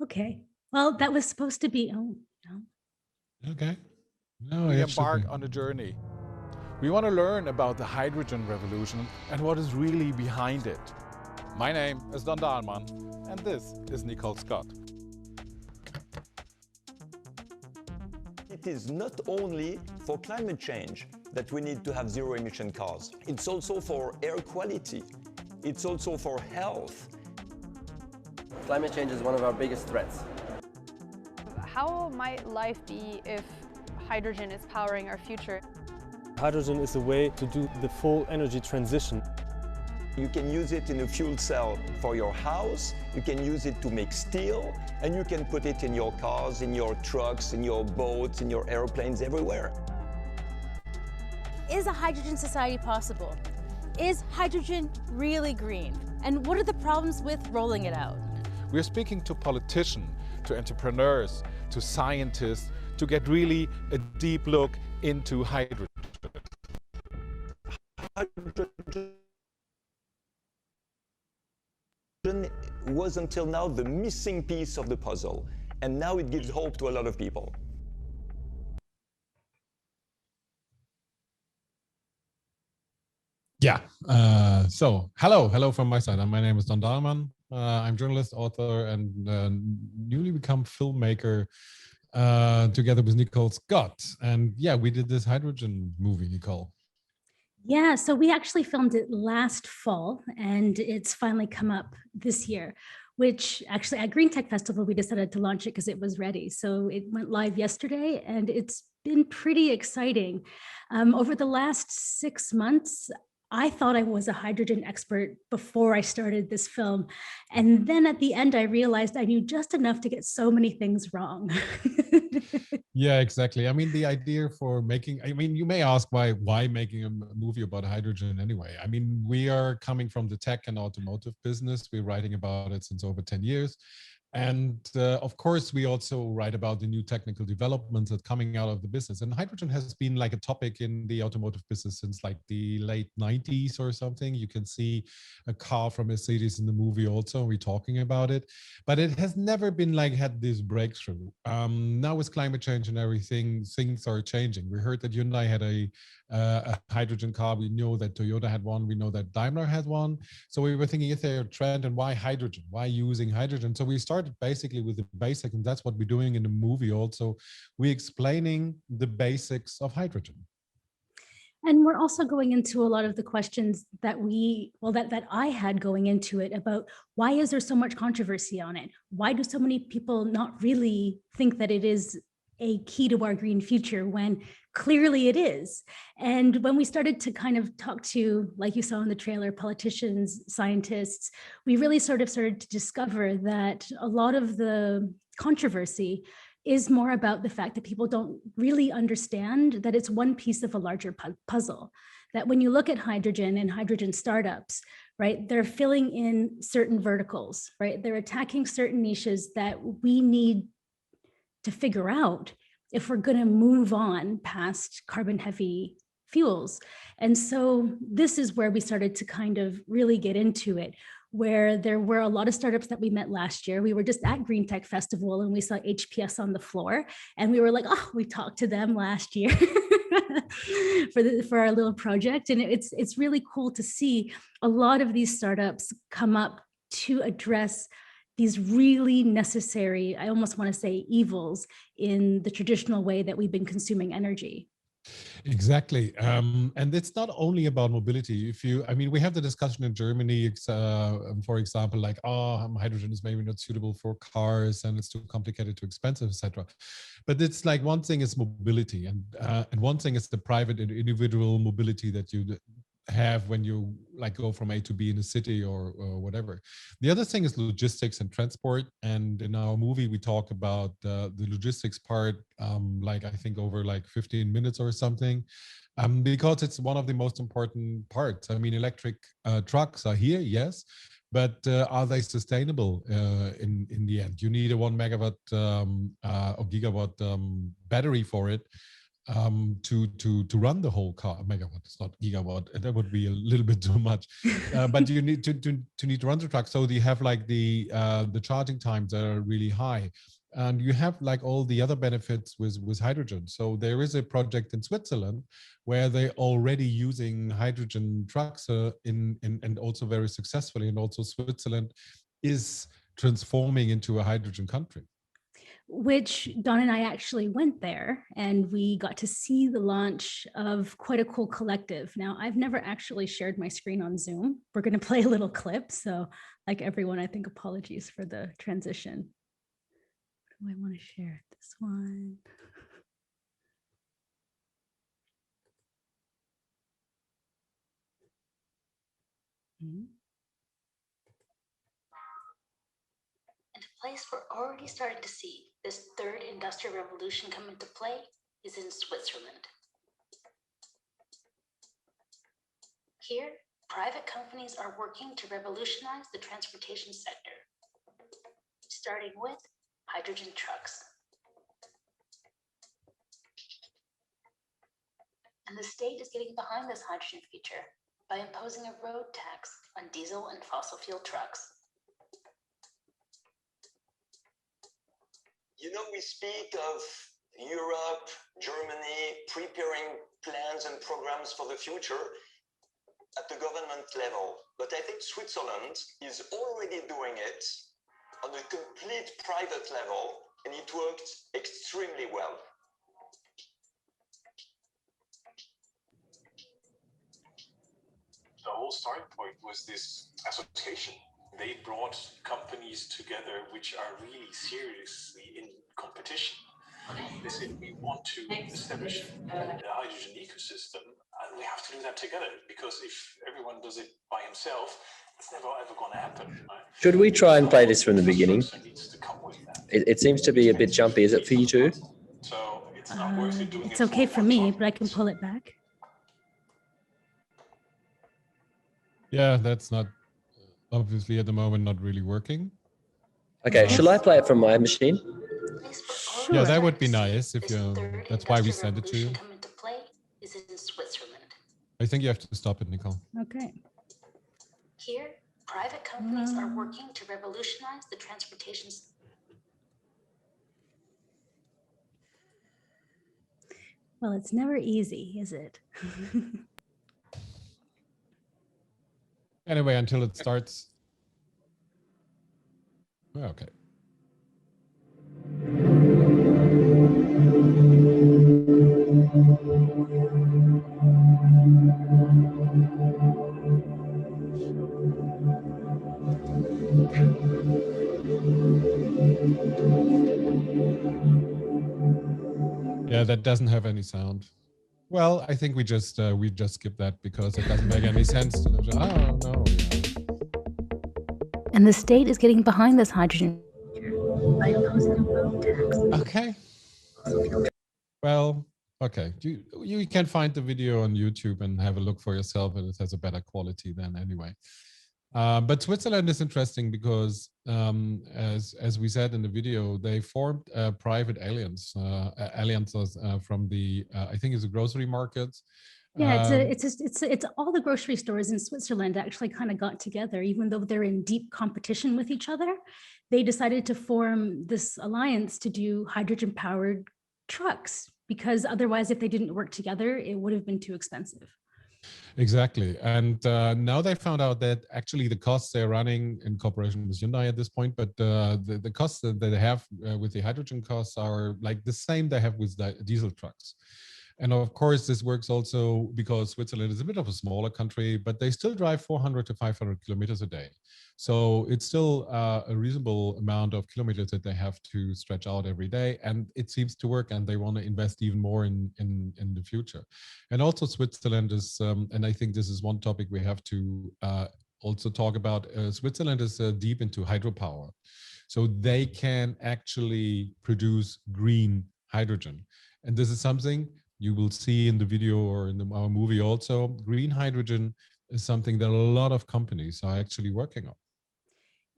Okay. Well, that was supposed to be. Oh, no. Okay. No, We embark on a journey. We want to learn about the hydrogen revolution and what is really behind it. My name is Don Dahlmann, and this is Nicole Scott. It is not only for climate change that we need to have zero-emission cars. It's also for air quality. It's also for health. Climate change is one of our biggest threats. How might life be if hydrogen is powering our future? Hydrogen is a way to do the full energy transition. You can use it in a fuel cell for your house, you can use it to make steel, and you can put it in your cars, in your trucks, in your boats, in your airplanes, everywhere. Is a hydrogen society possible? Is hydrogen really green? And what are the problems with rolling it out? We're speaking to politicians, to entrepreneurs, to scientists, to get really a deep look into hydrogen. Hydrogen was until now the missing piece of the puzzle, and now it gives hope to a lot of people. Yeah. So hello from my side. My name is Don Dahlmann. I'm journalist, author, and newly become filmmaker together with Nicole Scott. And yeah, we did this hydrogen movie, Nicole. Yeah, so we actually filmed it last fall, and it's finally come up this year, which actually at Greentech Festival, we decided to launch it because it was ready. So it went live yesterday, and it's been pretty exciting. Over the last 6 months, I thought I was a hydrogen expert before I started this film. And then at the end, I realized I knew just enough to get so many things wrong. Yeah, exactly. I mean, the idea for making, I mean, you may ask why making a movie about hydrogen anyway? I mean, we are coming from the tech and automotive business. We're writing about it since over 10 years. And of course, we also write about the new technical developments that are coming out of the business. And hydrogen has been like a topic in the automotive business since like the late 90s or something. You can see a car from Mercedes in the movie also. We're talking about it, but it has never been like had this breakthrough. Now with climate change and everything, things are changing. We heard that Hyundai had a hydrogen car. We know that Toyota had one. We know that Daimler had one. So we were thinking, is there a trend, and why hydrogen? Why using hydrogen? So we started basically with the basic, and that's what we're doing in the movie also. We're explaining the basics of hydrogen. And we're also going into a lot of the questions that that I had going into it about why is there so much controversy on it? Why do so many people not really think that it is a key to our green future when clearly it is? And when we started to kind of talk to, like you saw in the trailer, politicians, scientists, we really sort of started to discover that a lot of the controversy is more about the fact that people don't really understand that it's one piece of a larger puzzle. That when you look at hydrogen and hydrogen startups, right, they're filling in certain verticals, right? They're attacking certain niches that we need to figure out if we're going to move on past carbon heavy fuels. And so this is where we started to kind of really get into it, where there were a lot of startups that we met last year. We were just at Greentech Festival and we saw HPS on the floor, and we were like, oh, we talked to them last year for our little project. And it's really cool to see a lot of these startups come up to address these really necessary, I almost want to say, evils in the traditional way that we've been consuming energy. Exactly. And it's not only about mobility. I mean, we have the discussion in Germany, for example, like, oh, hydrogen is maybe not suitable for cars and it's too complicated, too expensive, etc. But it's like one thing is mobility, and one thing is the private and individual mobility that you have when you like go from A to B in a city or whatever. The other thing is logistics and transport. And in our movie, we talk about the logistics part, like I think over like 15 minutes or something. Because it's one of the most important parts. I mean, electric trucks are here, yes, but are they sustainable in the end? You need a 1 megawatt or gigawatt battery for it to run the whole car. Megawatt, it's not gigawatt, and that would be a little bit too much. But you need to run the truck. So you have like the charging times that are really high. And you have like all the other benefits with hydrogen. So there is a project in Switzerland where they're already using hydrogen trucks and also very successfully. And also Switzerland is transforming into a hydrogen country. Which Don and I actually went there and we got to see the launch of quite a cool collective. Now, I've never actually shared my screen on Zoom. We're going to play a little clip. So like everyone, I think apologies for the transition. I want to share this one. And a place we're already starting to see this third industrial revolution come into play is in Switzerland. Here, private companies are working to revolutionize the transportation sector, starting with hydrogen trucks. And the state is getting behind this hydrogen future by imposing a road tax on diesel and fossil fuel trucks. You know, we speak of Europe, Germany, preparing plans and programs for the future at the government level. But I think Switzerland is already doing it on a complete private level, and it worked extremely well. The whole starting point was this association. They brought companies together which are really seriously in competition. They said, we want to establish the hydrogen ecosystem, and we have to do that together, because if everyone does it by himself, it's never ever going to happen. Right? Should we try and play this from the beginning? It seems to be a bit jumpy. Is it for you too? So it's not worth it doing It's okay for me, but I can pull it back. Yeah, that's not obviously at the moment not really working. Okay, shall I play it from my machine? Sure. Yeah, that would be nice if you. That's why we sent it to you. Is in Switzerland. I think you have to stop it, Nicole. Okay. Here, private companies are working to revolutionize the transportation. Well, it's never easy, is it? Anyway, until it starts. Okay. Yeah, that doesn't have any sound. Well, I think we just skip that because it doesn't make any sense. Oh no. And the state is getting behind this hydrogen. Okay. Well, okay. You can find the video on YouTube and have a look for yourself, and it has a better quality then anyway. But Switzerland is interesting because, as we said in the video, they formed a private alliances from the I think it's a grocery markets. Yeah, it's all the grocery stores in Switzerland actually kind of got together, even though they're in deep competition with each other. They decided to form this alliance to do hydrogen-powered trucks, because otherwise, if they didn't work together, it would have been too expensive. Exactly. And now they found out that actually the costs they're running in cooperation with Hyundai at this point, but the costs that they have with the hydrogen costs are like the same they have with the diesel trucks. And of course, this works also because Switzerland is a bit of a smaller country, but they still drive 400 to 500 kilometers a day. So it's still a reasonable amount of kilometers that they have to stretch out every day. And it seems to work, and they want to invest even more in the future. And also Switzerland is, and I think this is one topic we have to also talk about, Switzerland is deep into hydropower. So they can actually produce green hydrogen. And this is something You will see in the video or in our movie also, green hydrogen is something that a lot of companies are actually working on.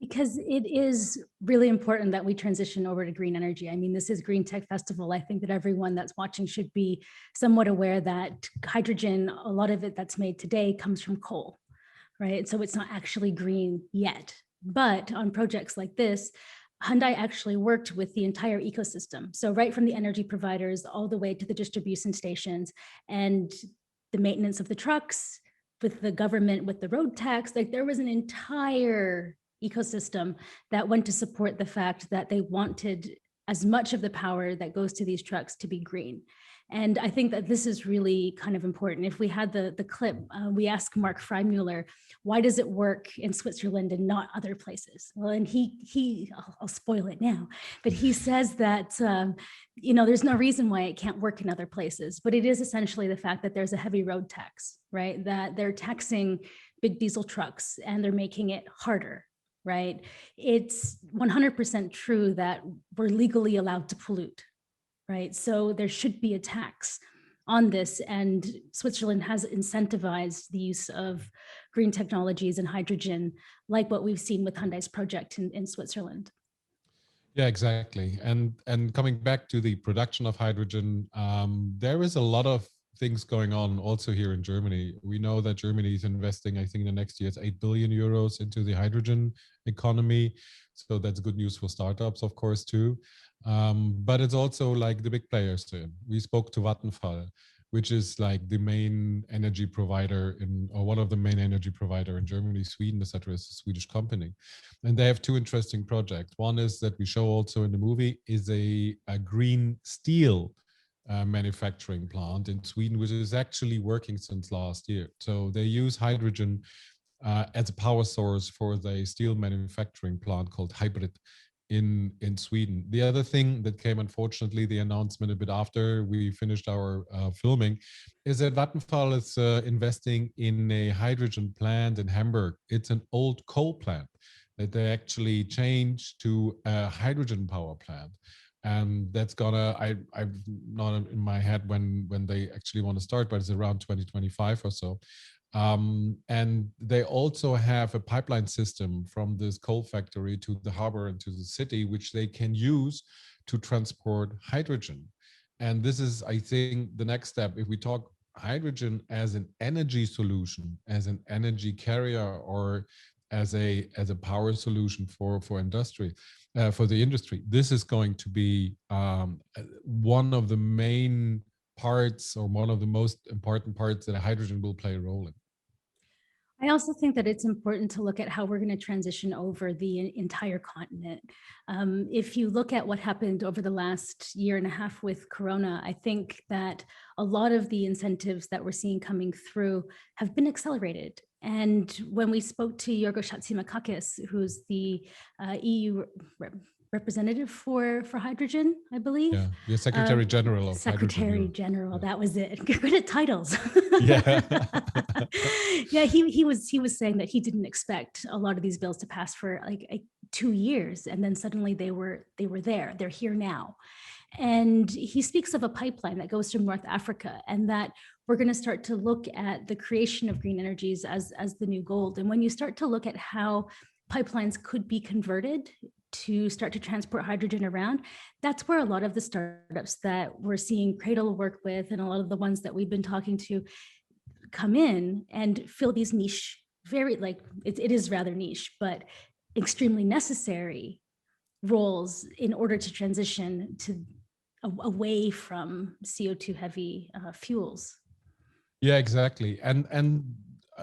Because it is really important that we transition over to green energy. I mean, this is Greentech Festival. I think that everyone that's watching should be somewhat aware that hydrogen, a lot of it that's made today comes from coal, right? So it's not actually green yet. But on projects like this, Hyundai actually worked with the entire ecosystem. So right from the energy providers all the way to the distribution stations and the maintenance of the trucks, with the government, with the road tax, like there was an entire ecosystem that went to support the fact that they wanted as much of the power that goes to these trucks to be green. And I think that this is really kind of important. If we had the clip, we asked Mark Freimuller, why does it work in Switzerland and not other places? Well, and I'll spoil it now, but he says that, there's no reason why it can't work in other places, but it is essentially the fact that there's a heavy road tax, right? That they're taxing big diesel trucks and they're making it harder, right? It's 100% true that we're legally allowed to pollute, right? So there should be a tax on this, and Switzerland has incentivized the use of green technologies and hydrogen, like what we've seen with Hyundai's project in Switzerland. Yeah, exactly. And coming back to the production of hydrogen, there is a lot of things going on also here in Germany. We know that Germany is investing, I think the next year it's 8 billion euros into the hydrogen economy. So that's good news for startups, of course, too. But it's also like the big players too. We spoke to Vattenfall, which is like the main energy provider or one of the main energy provider in Germany, Sweden, etc. It's a Swedish company. And they have two interesting projects. One is that we show also in the movie is a green steel manufacturing plant in Sweden, which is actually working since last year. So they use hydrogen as a power source for the steel manufacturing plant called Hybrid in Sweden. The other thing that came, unfortunately, the announcement a bit after we finished our filming, is that Vattenfall is investing in a hydrogen plant in Hamburg. It's an old coal plant that they actually changed to a hydrogen power plant. And that's gonna, I've not in my head when they actually want to start, but it's around 2025 or so. And they also have a pipeline system from this coal factory to the harbor and to the city, which they can use to transport hydrogen. And this is, I think, the next step. If we talk hydrogen as an energy solution, as an energy carrier, or as a power solution for industry, for the industry, this is going to be one of the main parts, or one of the most important parts that hydrogen will play a role in. I also think that it's important to look at how we're going to transition over the entire continent. If you look at what happened over the last year and a half with Corona, I think that a lot of the incentives that we're seeing coming through have been accelerated. And when we spoke to Yorgos Chatzimarkakis, who's the EU representative for hydrogen, I believe. Yeah, the Secretary General of Secretary Hydrogen. General, that was it. Good at titles. Yeah. Yeah, he was saying that he didn't expect a lot of these bills to pass for like 2 years, and then suddenly they were there. They're here now. And he speaks of a pipeline that goes from North Africa, and that we're going to start to look at the creation of green energies as the new gold. And when you start to look at how pipelines could be converted to start to transport hydrogen around, that's where a lot of the startups that we're seeing Cradle work with, and a lot of the ones that we've been talking to, come in and fill these niche, very like it is rather niche, but extremely necessary roles in order to transition to away from CO2 heavy fuels. Yeah, exactly. And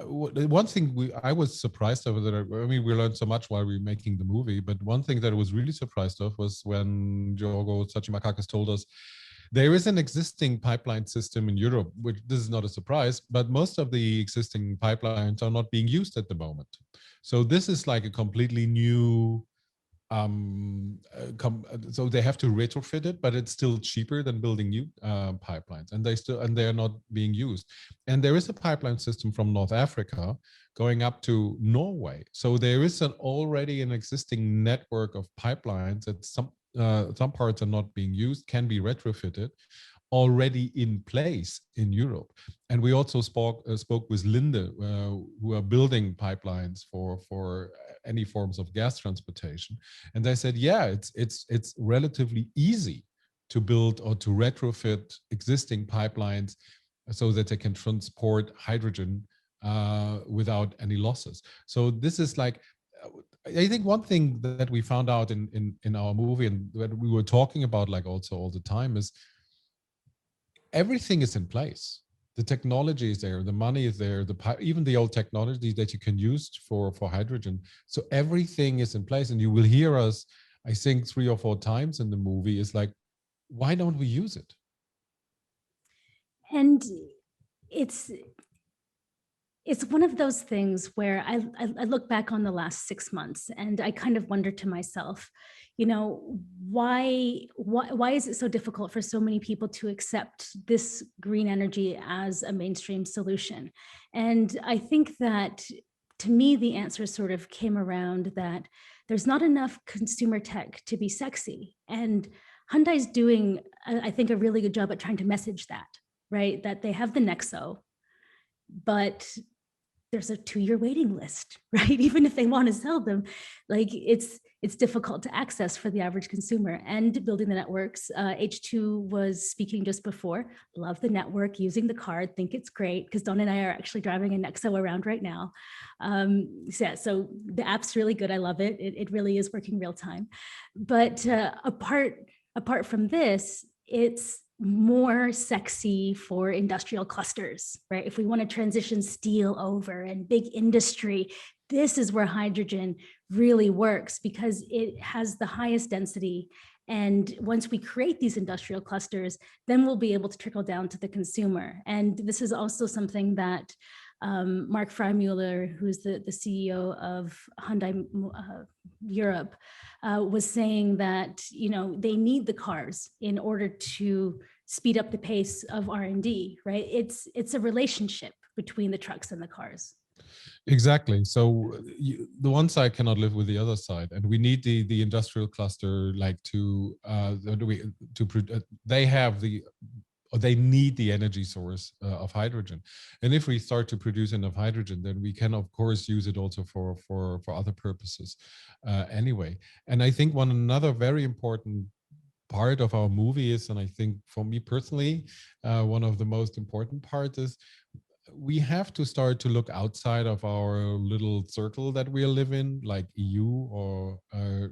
one thing I was surprised of, that I mean, we learned so much while we were making the movie, but one thing that I was really surprised of was when Yorgos Chatzimarkakis told us there is an existing pipeline system in Europe, which this is not a surprise, but most of the existing pipelines are not being used at the moment. So this is like a completely new, so they have to retrofit it, but it's still cheaper than building new pipelines, and they are not being used. And there is a pipeline system from North Africa going up to Norway. So there is already an existing network of pipelines that some parts are not being used, can be retrofitted. already in place in Europe. And we also spoke with Linde, who are building pipelines for any forms of gas transportation. And they said, yeah, it's relatively easy to build or to retrofit existing pipelines so that they can transport hydrogen without any losses. So this is like, I think one thing that we found out in our movie and that we were talking about like also all the time is everything is in place. The technology is there, the money is there, even the old technology that you can use for hydrogen. So everything is in place, and you will hear us, I think 3 or 4 times in the movie, is like, why don't we use it? And it's one of those things where I look back on the last 6 months and I kind of wonder to myself, you know, why is it so difficult for so many people to accept this green energy as a mainstream solution? And I think that, to me, the answer sort of came around that there's not enough consumer tech to be sexy. And Hyundai's doing, I think, a really good job at trying to message that, right? That they have the Lixxo, but there's a 2-year waiting list, right? Even if they want to sell them, like it's difficult to access for the average consumer. And building the networks, H2 was speaking just before, love the network, using the card, think it's great, because Don and I are actually driving a Lixxo around right now. So the app's really good, I love it. It really is working real time. But apart from this, it's more sexy for industrial clusters, right? If we want to transition steel over and big industry, this is where hydrogen really works because it has the highest density. And once we create these industrial clusters, then we'll be able to trickle down to the consumer. And this is also something that Mark Freimuller, who's the CEO of Hyundai Europe, was saying that, you know, they need the cars in order to speed up the pace of R&D, right? It's a relationship between the trucks and the cars. Exactly. So the one side cannot live with the other side, and we need the industrial cluster like they need the energy source of hydrogen. And if we start to produce enough hydrogen, then we can of course use it also for other purposes anyway. And I think another very important part of our movie is, and I think for me personally, one of the most important parts is we have to start to look outside of our little circle that we live in, like EU or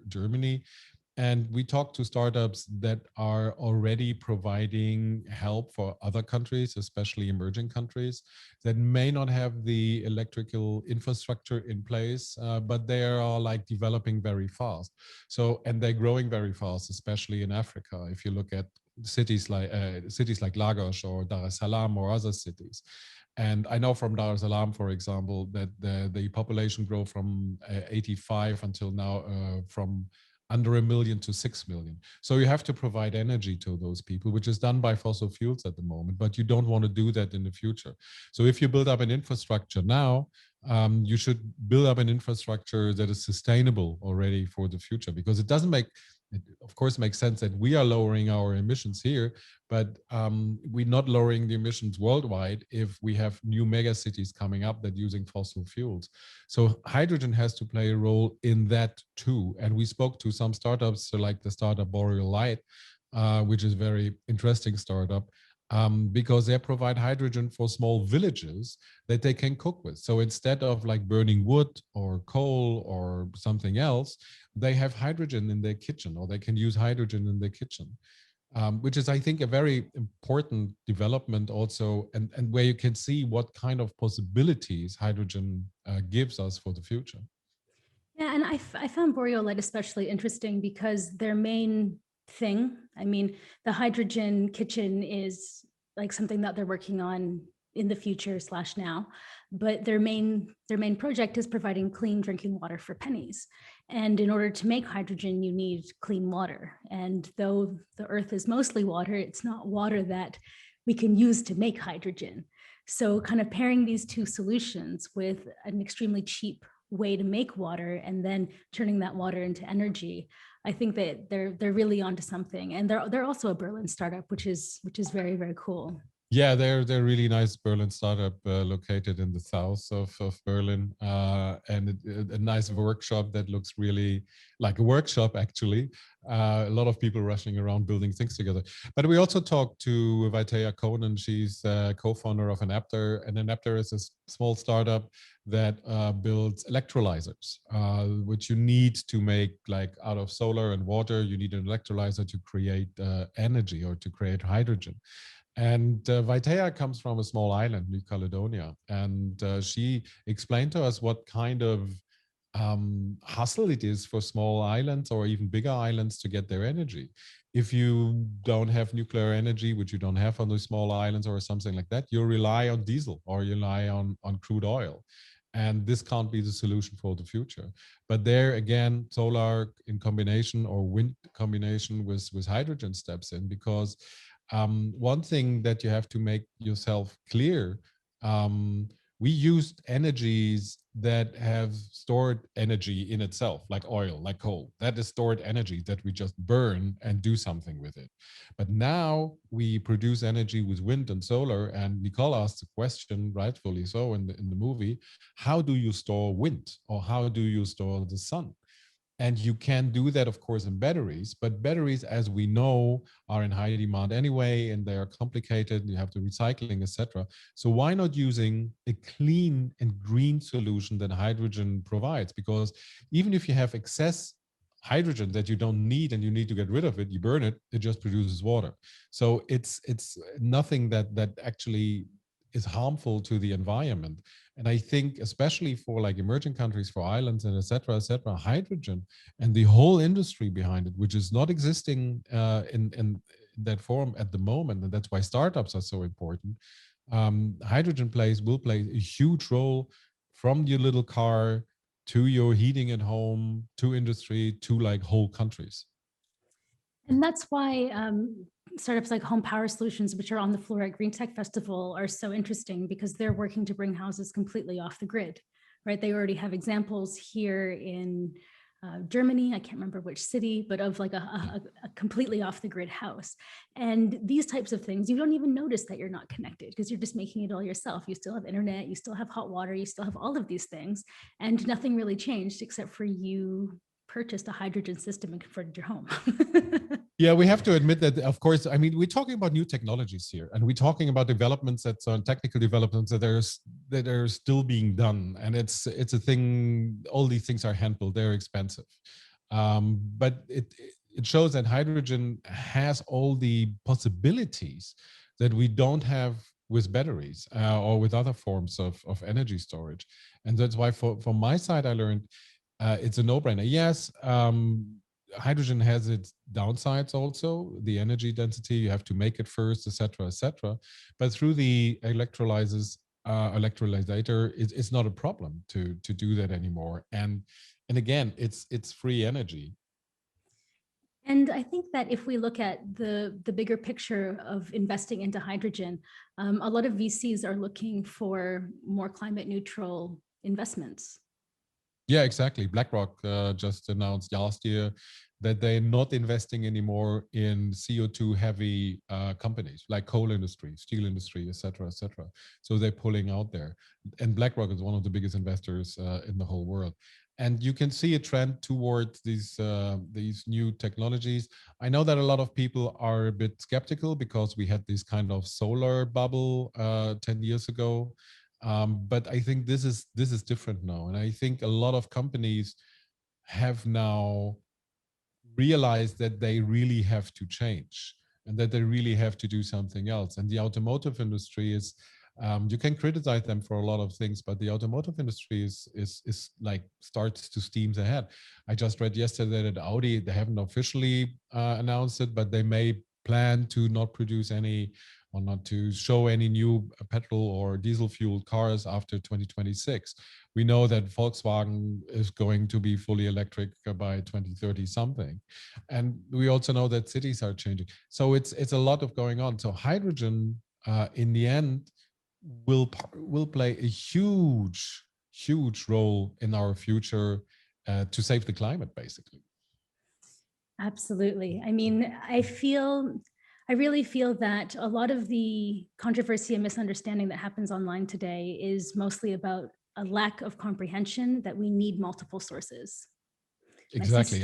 Germany. And we talk to startups that are already providing help for other countries, especially emerging countries, that may not have the electrical infrastructure in place, but they are like developing very fast. So, and they're growing very fast, especially in Africa. If you look at cities like Lagos or Dar es Salaam or other cities. And I know from Dar es Salaam, for example, that the population grew from 85 until now from under 1 million to 6 million. So you have to provide energy to those people, which is done by fossil fuels at the moment, but you don't want to do that in the future. So if you build up an infrastructure now, you should build up an infrastructure that is sustainable already for the future, because it doesn't make, it of course makes sense that we are lowering our emissions here, but we're not lowering the emissions worldwide if we have new mega cities coming up that using fossil fuels. So hydrogen has to play a role in that too. And we spoke to some startups, so like the startup Boreal Light, which is a very interesting startup, because they provide hydrogen for small villages that they can cook with. So instead of like burning wood or coal or something else, they have hydrogen in their kitchen, or they can use hydrogen in their kitchen, which is, I think, a very important development also, and where you can see what kind of possibilities hydrogen gives us for the future. Yeah, and I found Boreal Light especially interesting because their main thing, I mean, the hydrogen kitchen is like something that they're working on in the future / now, but their main project is providing clean drinking water for pennies. And in order to make hydrogen, you need clean water. And though the earth is mostly water, it's not water that we can use to make hydrogen. So kind of pairing these two solutions with an extremely cheap way to make water and then turning that water into energy. I think that they're really onto something, and they're also a Berlin startup, which is very, very cool. Yeah, they're really nice Berlin startup located in the south of Berlin, and a nice workshop that looks really like a workshop actually. A lot of people rushing around building things together. But we also talked to Vaitea Conan. She's co-founder of Enapter, and Enapter is a small startup that builds electrolyzers, which you need to make like out of solar and water. You need an electrolyzer to create energy or to create hydrogen. And Vaitea comes from a small island, New Caledonia, and she explained to us what kind of hustle it is for small islands or even bigger islands to get their energy. If you don't have nuclear energy, which you don't have on those small islands or something like that, you rely on diesel or you rely on crude oil. And this can't be the solution for the future. But there again, solar in combination or wind combination with hydrogen steps in, because one thing that you have to make yourself clear, we used energies that have stored energy in itself, like oil, like coal. That is stored energy that we just burn and do something with it. But now we produce energy with wind and solar, and Nicole asked the question, rightfully so, in the movie, how do you store wind or how do you store the sun? And you can do that, of course, in batteries, but batteries, as we know, are in high demand anyway, and they are complicated. You have the recycling, etc. So why not using a clean and green solution that hydrogen provides? Because even if you have excess hydrogen that you don't need and you need to get rid of it, you burn it, it just produces water. So it's nothing that actually is harmful to the environment. And I think especially for like emerging countries, for islands and et cetera, hydrogen and the whole industry behind it, which is not existing in that form at the moment, and that's why startups are so important. Hydrogen will play a huge role from your little car to your heating at home, to industry, to like whole countries. And that's why startups like Home Power Solutions, which are on the floor at Greentech Festival, are so interesting, because they're working to bring houses completely off the grid, right? They already have examples here in Germany, I can't remember which city, but of like a completely off the grid house. And these types of things, you don't even notice that you're not connected because you're just making it all yourself. You still have internet, you still have hot water, you still have all of these things, and nothing really changed except for you purchased a hydrogen system and converted your home. Yeah, we have to admit that, of course, I mean, we're talking about new technologies here, and we're talking about developments that are technical developments that are still being done. And it's a thing, all these things are handbuilt, they're expensive. But it shows that hydrogen has all the possibilities that we don't have with batteries or with other forms of energy storage. And that's why from my side, I learned it's a no-brainer. Yes, hydrogen has its downsides also, the energy density, you have to make it first, etc., etc. But through the electrolyzer, it's not a problem to do that anymore. And again, it's free energy. And I think that if we look at the bigger picture of investing into hydrogen, a lot of VCs are looking for more climate neutral investments. Yeah, exactly. BlackRock just announced last year that they're not investing anymore in CO2 heavy companies like coal industry, steel industry, et cetera, et cetera. So they're pulling out there. And BlackRock is one of the biggest investors in the whole world. And you can see a trend towards these new technologies. I know that a lot of people are a bit skeptical because we had this kind of solar bubble 10 years ago. But I think this is different now. And I think a lot of companies have now realized that they really have to change and that they really have to do something else. And the automotive industry is, you can criticize them for a lot of things, but the automotive industry is like starts to steam ahead. I just read yesterday that Audi, they haven't officially announced it, but they may plan to not produce any or not to show any new petrol or diesel fueled cars after 2026. We know that Volkswagen is going to be fully electric by 2030 something. And we also know that cities are changing. So it's a lot of going on. So hydrogen in the end will play a huge huge role in our future to save the climate, basically. Absolutely. I mean, I really feel that a lot of the controversy and misunderstanding that happens online today is mostly about a lack of comprehension that we need multiple sources. Exactly.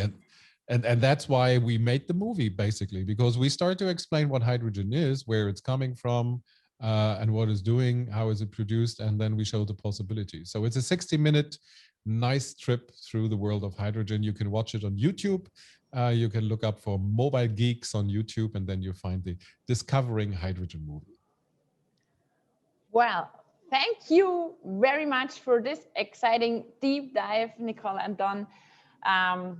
And that's why we made the movie, basically, because we start to explain what hydrogen is, where it's coming from, and what it's doing, how is it produced, and then we show the possibilities. So it's a 60-minute nice trip through the world of hydrogen. You can watch it on YouTube. You can look up for Mobile Geeks on YouTube, and then you find the Discovering Hydrogen movie. Well, thank you very much for this exciting deep dive, Nicole and Don.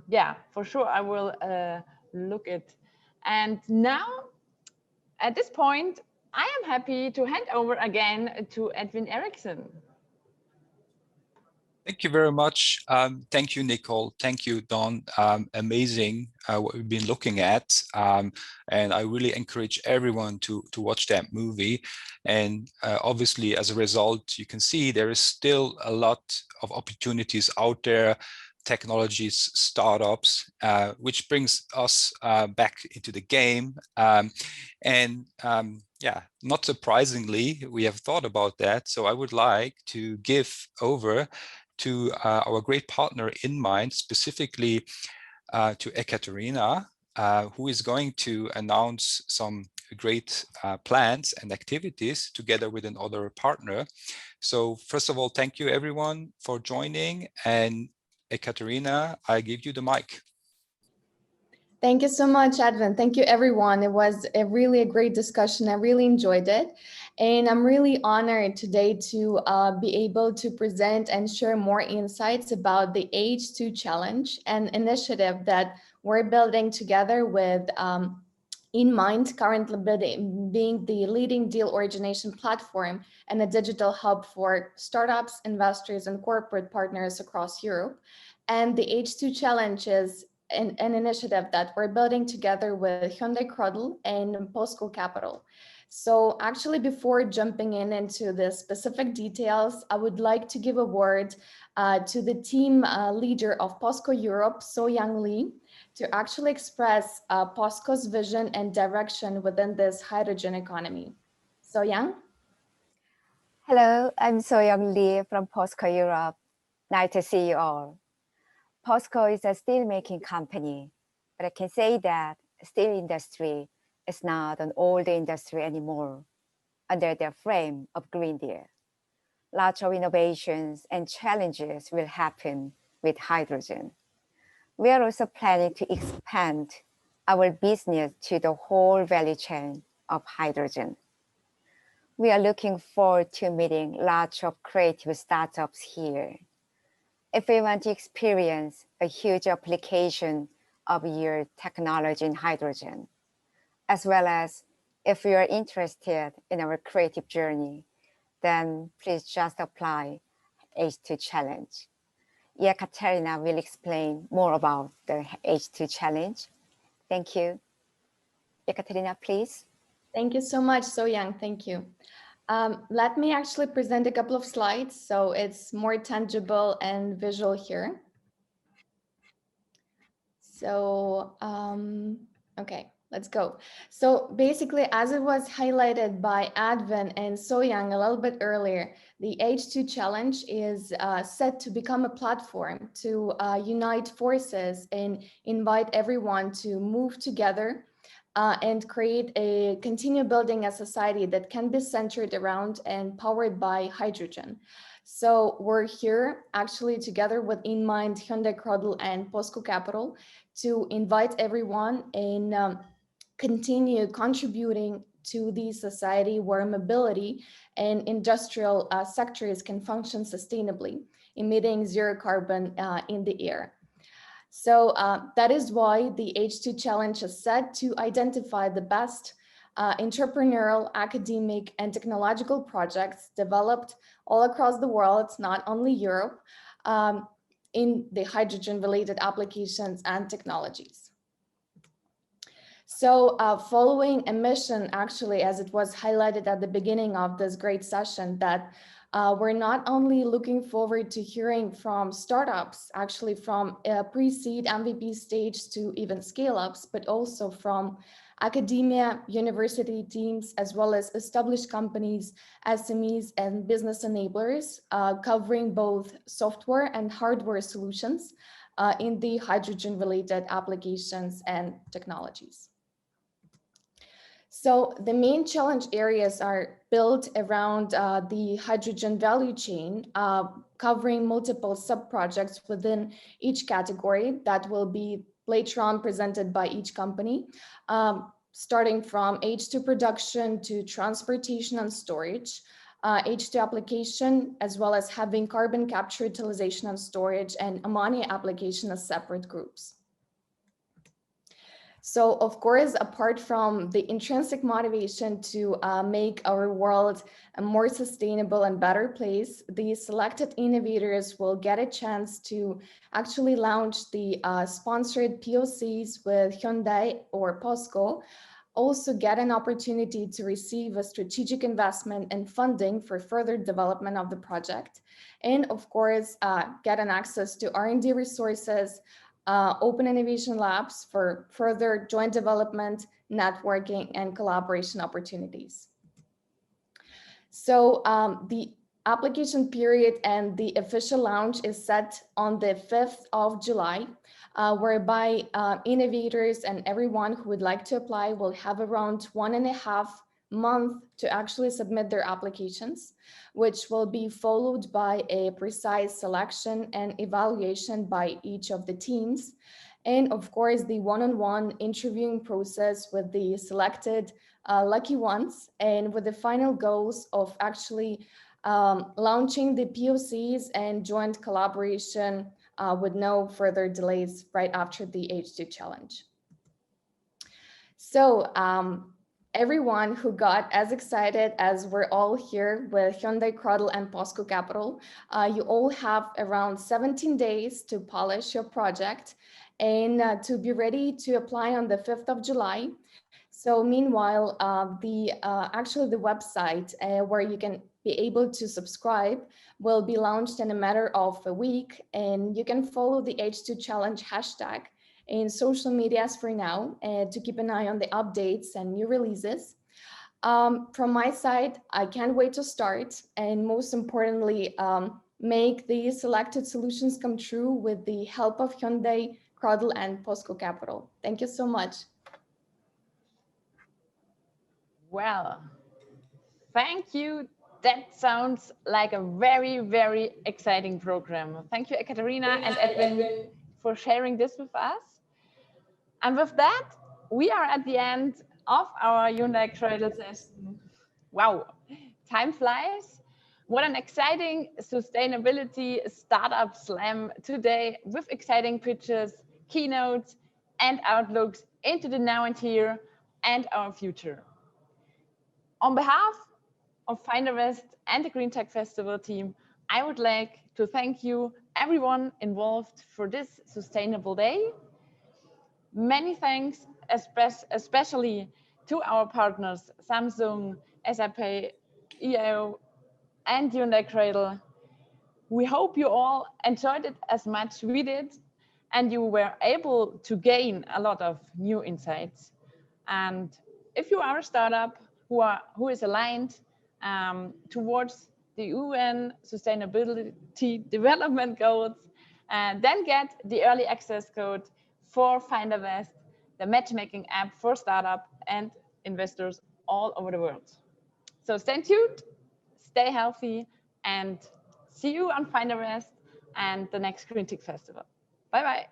Yeah, for sure, I will look it. And now, at this point, I am happy to hand over again to Edwin Eriksson. Thank you very much. Thank you, Nicole. Thank you, Don. Amazing what we've been looking at. And I really encourage everyone to watch that movie. And obviously, as a result, you can see there is still a lot of opportunities out there, technologies, startups, which brings us back into the game. Yeah, not surprisingly, we have thought about that. So I would like to give over to our great partner InMind, specifically to Ekaterina, who is going to announce some great plans and activities together with another partner. So first of all, thank you everyone for joining. And Ekaterina, I give you the mic. Thank you so much, Edwin. Thank you, everyone. It was really a great discussion. I really enjoyed it. And I'm really honored today to be able to present and share more insights about the H2 Challenge, an initiative that we're building together with InMind, currently being the leading deal origination platform and a digital hub for startups, investors, and corporate partners across Europe. And the H2 Challenge is an initiative that we're building together with Hyundai Crodl and POSCO Capital. So actually, before jumping into the specific details, I would like to give a word to the team leader of POSCO Europe, So-Young Lee, to actually express POSCO's vision and direction within this hydrogen economy. So-Young? Hello, I'm So-Young Lee from POSCO Europe. Nice to see you all. POSCO is a steel-making company, but I can say that steel industry is not an old industry anymore under the frame of Green Deal. Lots of innovations and challenges will happen with hydrogen. We are also planning to expand our business to the whole value chain of hydrogen. We are looking forward to meeting lots of creative startups here. If we want to experience a huge application of your technology in hydrogen, as well as if you are interested in our creative journey, then please just apply H2 Challenge. Ekaterina will explain more about the H2 Challenge. Thank you. Ekaterina, please. Thank you so much, So-Young. Thank you. Let me actually present a couple of slides so it's more tangible and visual here. So, okay, let's go. So basically, as it was highlighted by Edwin and So-Young a little bit earlier, the H2 Challenge is set to become a platform to unite forces and invite everyone to move together and continue building a society that can be centered around and powered by hydrogen. So we're here actually together with InMind, Hyundai Crodl, and POSCO Capital to invite everyone and continue contributing to the society where mobility and industrial sectors can function sustainably, emitting zero carbon in the air. So that is why the H2 Challenge is set to identify the best entrepreneurial, academic, and technological projects developed all across the world, not only Europe, in the hydrogen-related applications and technologies. So following a mission, actually, as it was highlighted at the beginning of this great session, that We're not only looking forward to hearing from startups, actually from pre-seed MVP stage to even scale-ups, but also from academia, university teams, as well as established companies, SMEs, and business enablers, covering both software and hardware solutions in the hydrogen-related applications and technologies. So the main challenge areas are built around the hydrogen value chain, covering multiple sub-projects within each category that will be later on presented by each company, starting from H2 production to transportation and storage, H2 application, as well as having carbon capture, utilization and storage, and ammonia application as separate groups. So, of course, apart from the intrinsic motivation to make our world a more sustainable and better place, the selected innovators will get a chance to actually launch the sponsored POCs with Hyundai or POSCO, also get an opportunity to receive a strategic investment and funding for further development of the project, and of course, get an access to R&D resources, open innovation labs for further joint development, networking, and collaboration opportunities. So the application period and the official launch is set on the 5th of July, whereby innovators and everyone who would like to apply will have around 1.5 months to actually submit their applications, which will be followed by a precise selection and evaluation by each of the teams. And of course, the one-on-one interviewing process with the selected lucky ones, and with the final goals of actually launching the POCs and joint collaboration with no further delays right after the H2 challenge. So everyone who got as excited as we're all here with Hyundai Cradle and POSCO Capital, you all have around 17 days to polish your project and to be ready to apply on the 5th of July. So meanwhile, actually the website where you can be able to subscribe will be launched in a matter of a week, and you can follow the H2 Challenge hashtag in social medias for now to keep an eye on the updates and new releases. From my side, I can't wait to start, and most importantly, make the selected solutions come true with the help of Hyundai, Cradle, and POSCO Capital. Thank you so much. Well, thank you. That sounds like a very, very exciting program. Thank you, Ekaterina and Edwin, for sharing this with us. And with that, we are at the end of our Hyundai Cradle session. Wow, time flies. What an exciting sustainability startup slam today, with exciting pitches, keynotes, and outlooks into the now and here and our future. On behalf of Findervest and the Greentech Festival team, I would like to thank you, everyone involved, for this sustainable day. Many thanks, especially to our partners, Samsung, SAP, EIO, and Hyundai Cradle. We hope you all enjoyed it as much as we did, and you were able to gain a lot of new insights. And if you are a startup who is aligned towards the UN Sustainability Development Goals, then get the early access code for Findervest, the matchmaking app for startup and investors all over the world. So stay tuned, stay healthy, and see you on Findervest and the next Greentech Festival. Bye-bye.